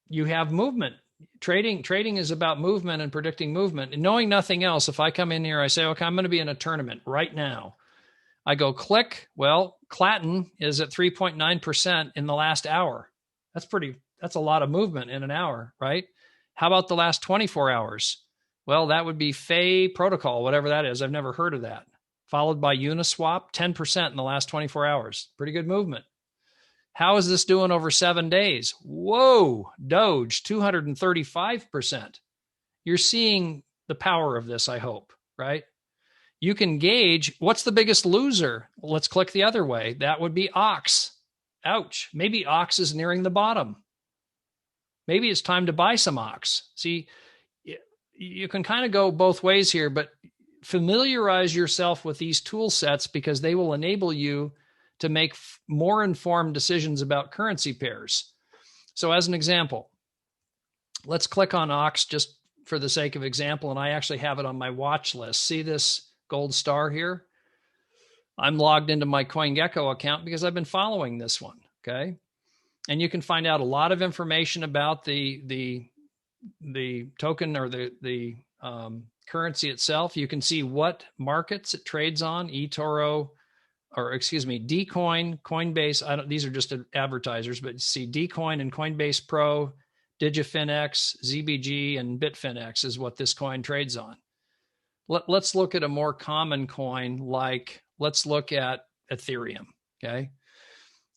You have movement. Trading is about movement and predicting movement. And knowing nothing else, if I come in here, I say, okay, I'm going to be in a tournament right now. I go click. Well, Clatton is at 3.9% in the last hour. That's a lot of movement in an hour, right? How about the last 24 hours? Well, that would be Fei Protocol, whatever that is. I've never heard of that. Followed by Uniswap, 10% in the last 24 hours. Pretty good movement. How is this doing over 7 days? Whoa, Doge, 235%. You're seeing the power of this, I hope, right? You can gauge what's the biggest loser. Well, let's click the other way. That would be Ox. Ouch. Maybe Ox is nearing the bottom. Maybe it's time to buy some Ox. See, you can kind of go both ways here, but familiarize yourself with these tool sets because they will enable you to make more informed decisions about currency pairs. So as an example, let's click on Ox just for the sake of example, and I actually have it on my watch list. See this gold star here? I'm logged into my CoinGecko account because I've been following this one, okay? And you can find out a lot of information about the token or the currency itself. You can see what markets it trades on, eToro, or excuse me, Dcoin, Coinbase. These are just advertisers, but see Dcoin and Coinbase Pro, DigiFinX, ZBG, and Bitfinex is what this coin trades on. Let's look at a more common coin, like let's look at Ethereum. Okay.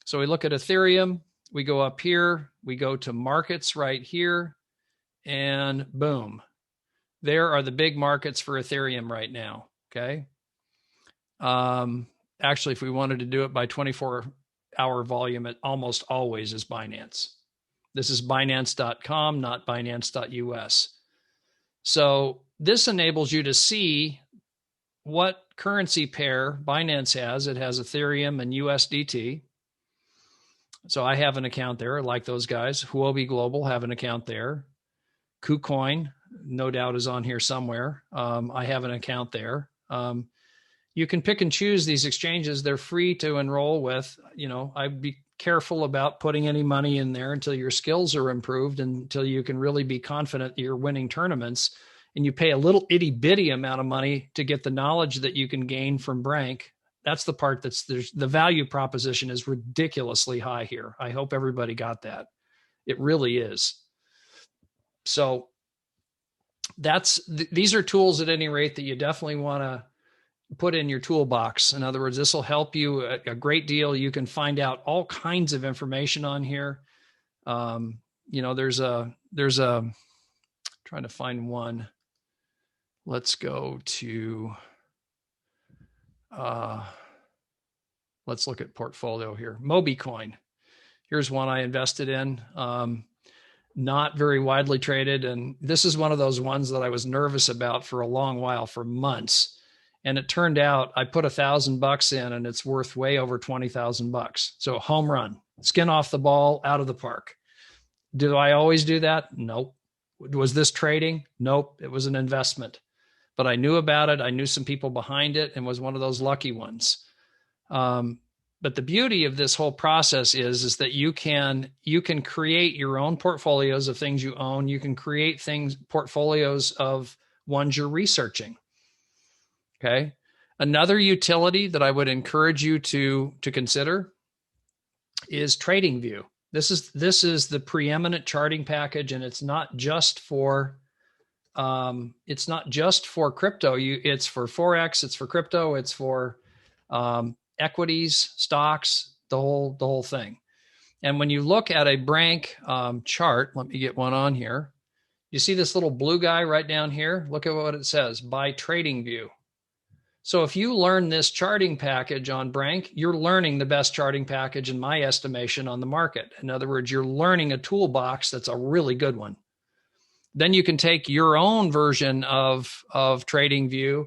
So we look at Ethereum, we go up here, we go to markets right here, and boom, there are the big markets for Ethereum right now. Okay. Actually, if we wanted to do it by 24-hour volume, it almost always is Binance. This is Binance.com, not Binance.us. So this enables you to see what currency pair Binance has. It has Ethereum and USDT. So I have an account there, like those guys. Huobi Global have an account there. KuCoin, no doubt, is on here somewhere. I have an account there. You can pick and choose these exchanges. They're free to enroll with. I'd be careful about putting any money in there until your skills are improved, until you can really be confident that you're winning tournaments. And you pay a little itty bitty amount of money to get the knowledge that you can gain from Brank. That's the part the value proposition is ridiculously high here. I hope everybody got that. It really is. So these are tools at any rate that you definitely want to put in your toolbox. In other words, this will help you a great deal. You can find out all kinds of information on here. There's a trying to find one. Let's go to, let's look at portfolio here. MobiCoin. Here's one I invested in. Not very widely traded. And this is one of those ones that I was nervous about for a long while, for months. And it turned out I put $1,000 in and it's worth way over $20,000. So home run, skin off the ball, out of the park. Do I always do that? Nope. Was this trading? Nope. It was an investment, but I knew about it. I knew some people behind it and was one of those lucky ones. But the beauty of this whole process is that you can create your own portfolios of things you own. You can create portfolios of ones you're researching. Okay. Another utility that I would encourage you to consider is TradingView. This is the preeminent charting package, and it's not just for crypto. It's for Forex, it's for crypto, it's for equities, stocks, the whole thing. And when you look at a Brank chart, let me get one on here. You see this little blue guy right down here? Look at what it says, by TradingView. So if you learn this charting package on Brank, you're learning the best charting package in my estimation on the market. In other words, you're learning a toolbox that's a really good one. Then you can take your own version of TradingView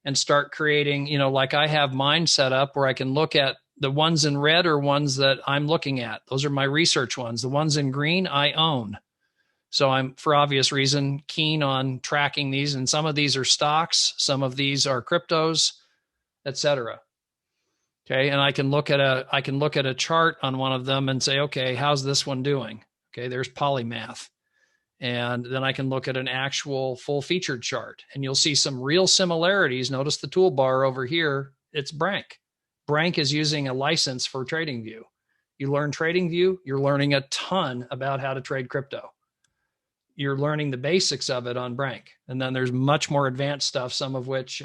and start creating, like I have mine set up where I can look at the ones in red are ones that I'm looking at. Those are my research ones. The ones in green, I own. So I'm, for obvious reason, keen on tracking these. And some of these are stocks, some of these are cryptos, etc. Okay, and I can look at a chart on one of them and say, okay, how's this one doing? Okay, there's Polymath. And then I can look at an actual full featured chart, and you'll see some real similarities. Notice the toolbar over here. It's Brank. Brank is using a license for TradingView. You learn TradingView, you're learning a ton about how to trade crypto. You're learning the basics of it on Brank. And then there's much more advanced stuff, some of which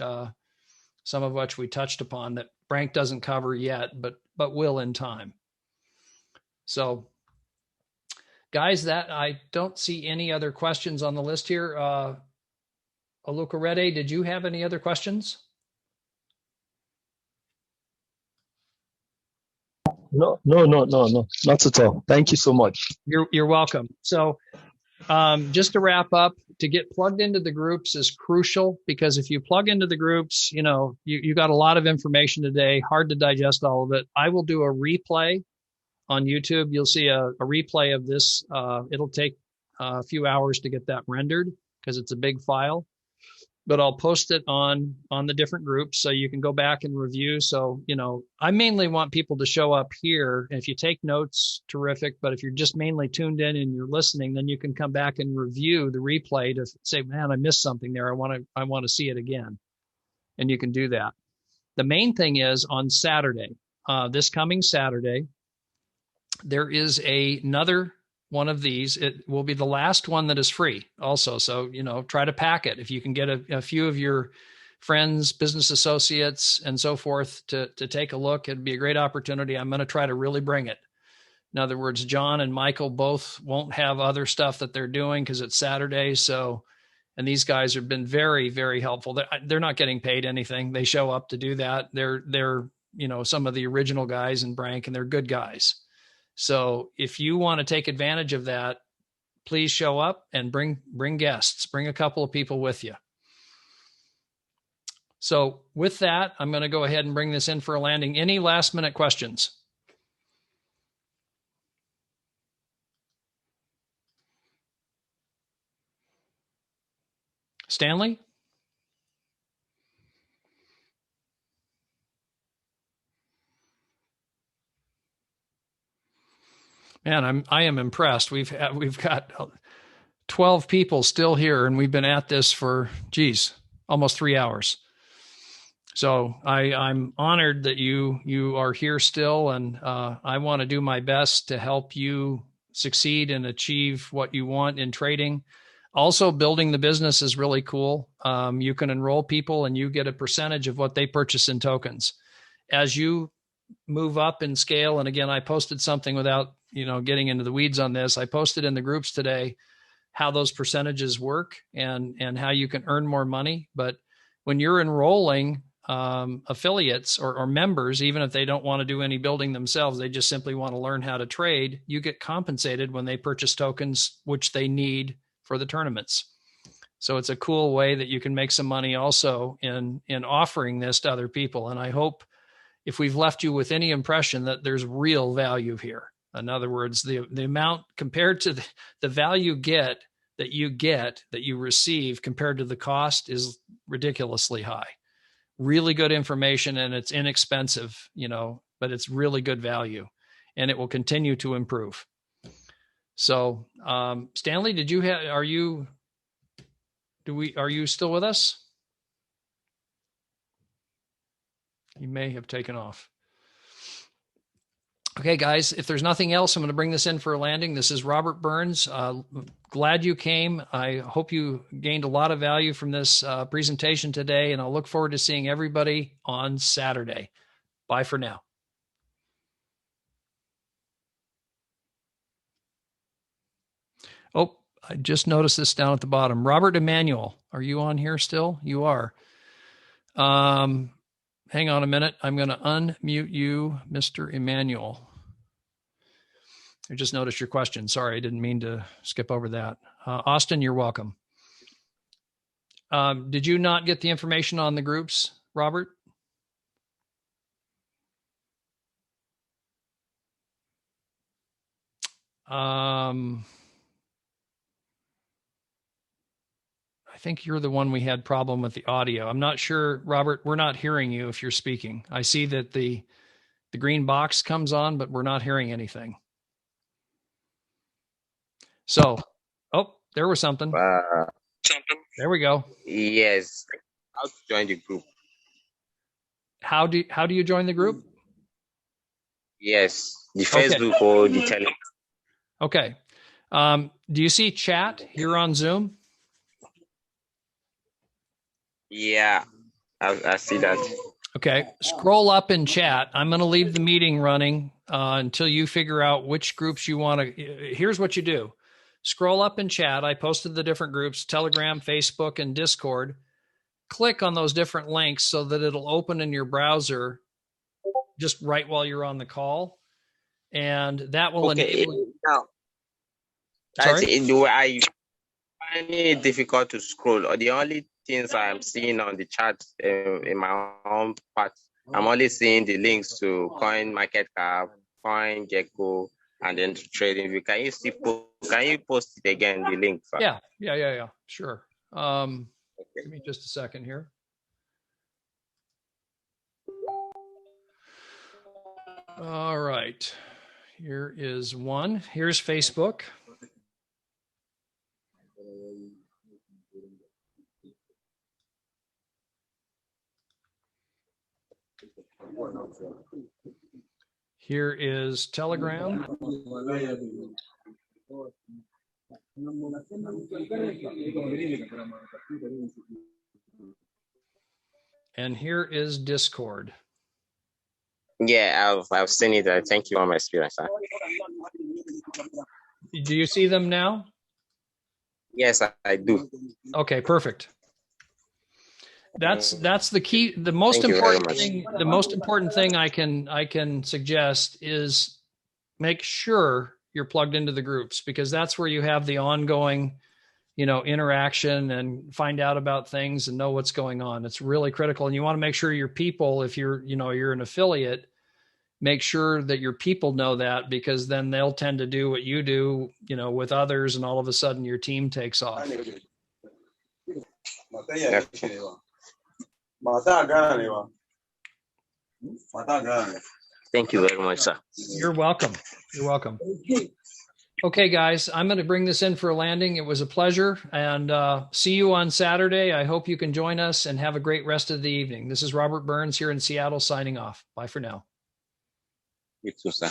we touched upon that Brank doesn't cover yet, but will in time. So guys, that I don't see any other questions on the list here. Olukorede, did you have any other questions? No, not at all. Thank you so much. You're welcome. So just to wrap up, to get plugged into the groups is crucial, because if you plug into the groups, you got a lot of information today, hard to digest all of it. I will do a replay on YouTube. You'll see a replay of this. It'll take a few hours to get that rendered because it's a big file, but I'll post it on the different groups so you can go back and review. So, I mainly want people to show up here. If you take notes, terrific. But if you're just mainly tuned in and you're listening, then you can come back and review the replay to say, man, I missed something there. I want to see it again. And you can do that. The main thing is on Saturday, this coming Saturday, there is another one of these. It will be the last one that is free also. So, try to pack it. If you can get a few of your friends, business associates, and so forth to take a look, it'd be a great opportunity. I'm going to try to really bring it. In other words, John and Michael both won't have other stuff that they're doing because it's Saturday. So, and these guys have been very, very helpful. They're not getting paid anything. They show up to do that. They're some of the original guys in Brank, and they're good guys. So if you want to take advantage of that, please show up and bring guests, bring a couple of people with you. So with that, I'm going to go ahead and bring this in for a landing. Any last minute questions? Stanley? Man, I am impressed. We've got 12 people still here, and we've been at this for, almost 3 hours. So I'm honored that you are here still, and I want to do my best to help you succeed and achieve what you want in trading. Also, building the business is really cool. You can enroll people, and you get a percentage of what they purchase in tokens. As you move up in scale, and again, I posted something without getting into the weeds on this. I posted in the groups today how those percentages work and how you can earn more money. But when you're enrolling affiliates or members, even if they don't want to do any building themselves, they just simply want to learn how to trade, you get compensated when they purchase tokens, which they need for the tournaments. So it's a cool way that you can make some money also in offering this to other people. And I hope if we've left you with any impression that there's real value here. In other words, the amount compared to the value that you receive compared to the cost is ridiculously high. Really good information, and it's inexpensive, but it's really good value, and it will continue to improve. So, Stanley, are you still with us? You may have taken off. Okay, guys, if there's nothing else, I'm going to bring this in for a landing. This is Robert Burns. Glad you came. I hope you gained a lot of value from this presentation today, and I'll look forward to seeing everybody on Saturday. Bye for now. Oh, I just noticed this down at the bottom. Robert Emmanuel, are you on here still? You are. Hang on a minute. I'm going to unmute you, Mr. Emmanuel. I just noticed your question. Sorry, I didn't mean to skip over that. Austin, you're welcome. Did you not get the information on the groups, Robert? I think you're the one we had problem with the audio. I'm not sure, Robert, we're not hearing you if you're speaking. I see that the green box comes on, but we're not hearing anything. So, there was something. There we go. Yes. How to join the group? How do you join the group? Yes, the Facebook or the Telegram. Okay. Do you see chat here on Zoom? Yeah, I see that. Okay. Scroll up in chat. I'm going to leave the meeting running until you figure out which groups you want to. Here's what you do. Scroll up in chat. I posted the different groups, Telegram, Facebook, and Discord. Click on those different links so that it'll open in your browser just right while you're on the call. And that will enable you. Now, I find it difficult to scroll. Or the only things I'm seeing on the chat in my own part, I'm only seeing the links to Coin Market Cap, Coin Gecko, and then to trading. Can you post it again, the link? Yeah. Sure. Give me just a second here. All right. Here is one. Here's Facebook. Here is Telegram. And here is Discord. Yeah, I've seen it. Thank you for my experience. Do you see them now? Yes, I do. Okay, perfect. That's the key. The most Thank you very important much. thing. The most important thing I can suggest is make sure you're plugged into the groups, because that's where you have the ongoing, interaction and find out about things and know what's going on. It's really critical. And you want to make sure your people, if you're an affiliate, make sure that your people know that, because then they'll tend to do what you do, with others, and all of a sudden your team takes off. Thank you very much, sir. You're welcome. You're welcome. Okay, guys, I'm going to bring this in for a landing. It was a pleasure, and see you on Saturday. I hope you can join us, and have a great rest of the evening. This is Robert Burns here in Seattle signing off. Bye for now. You too, sir.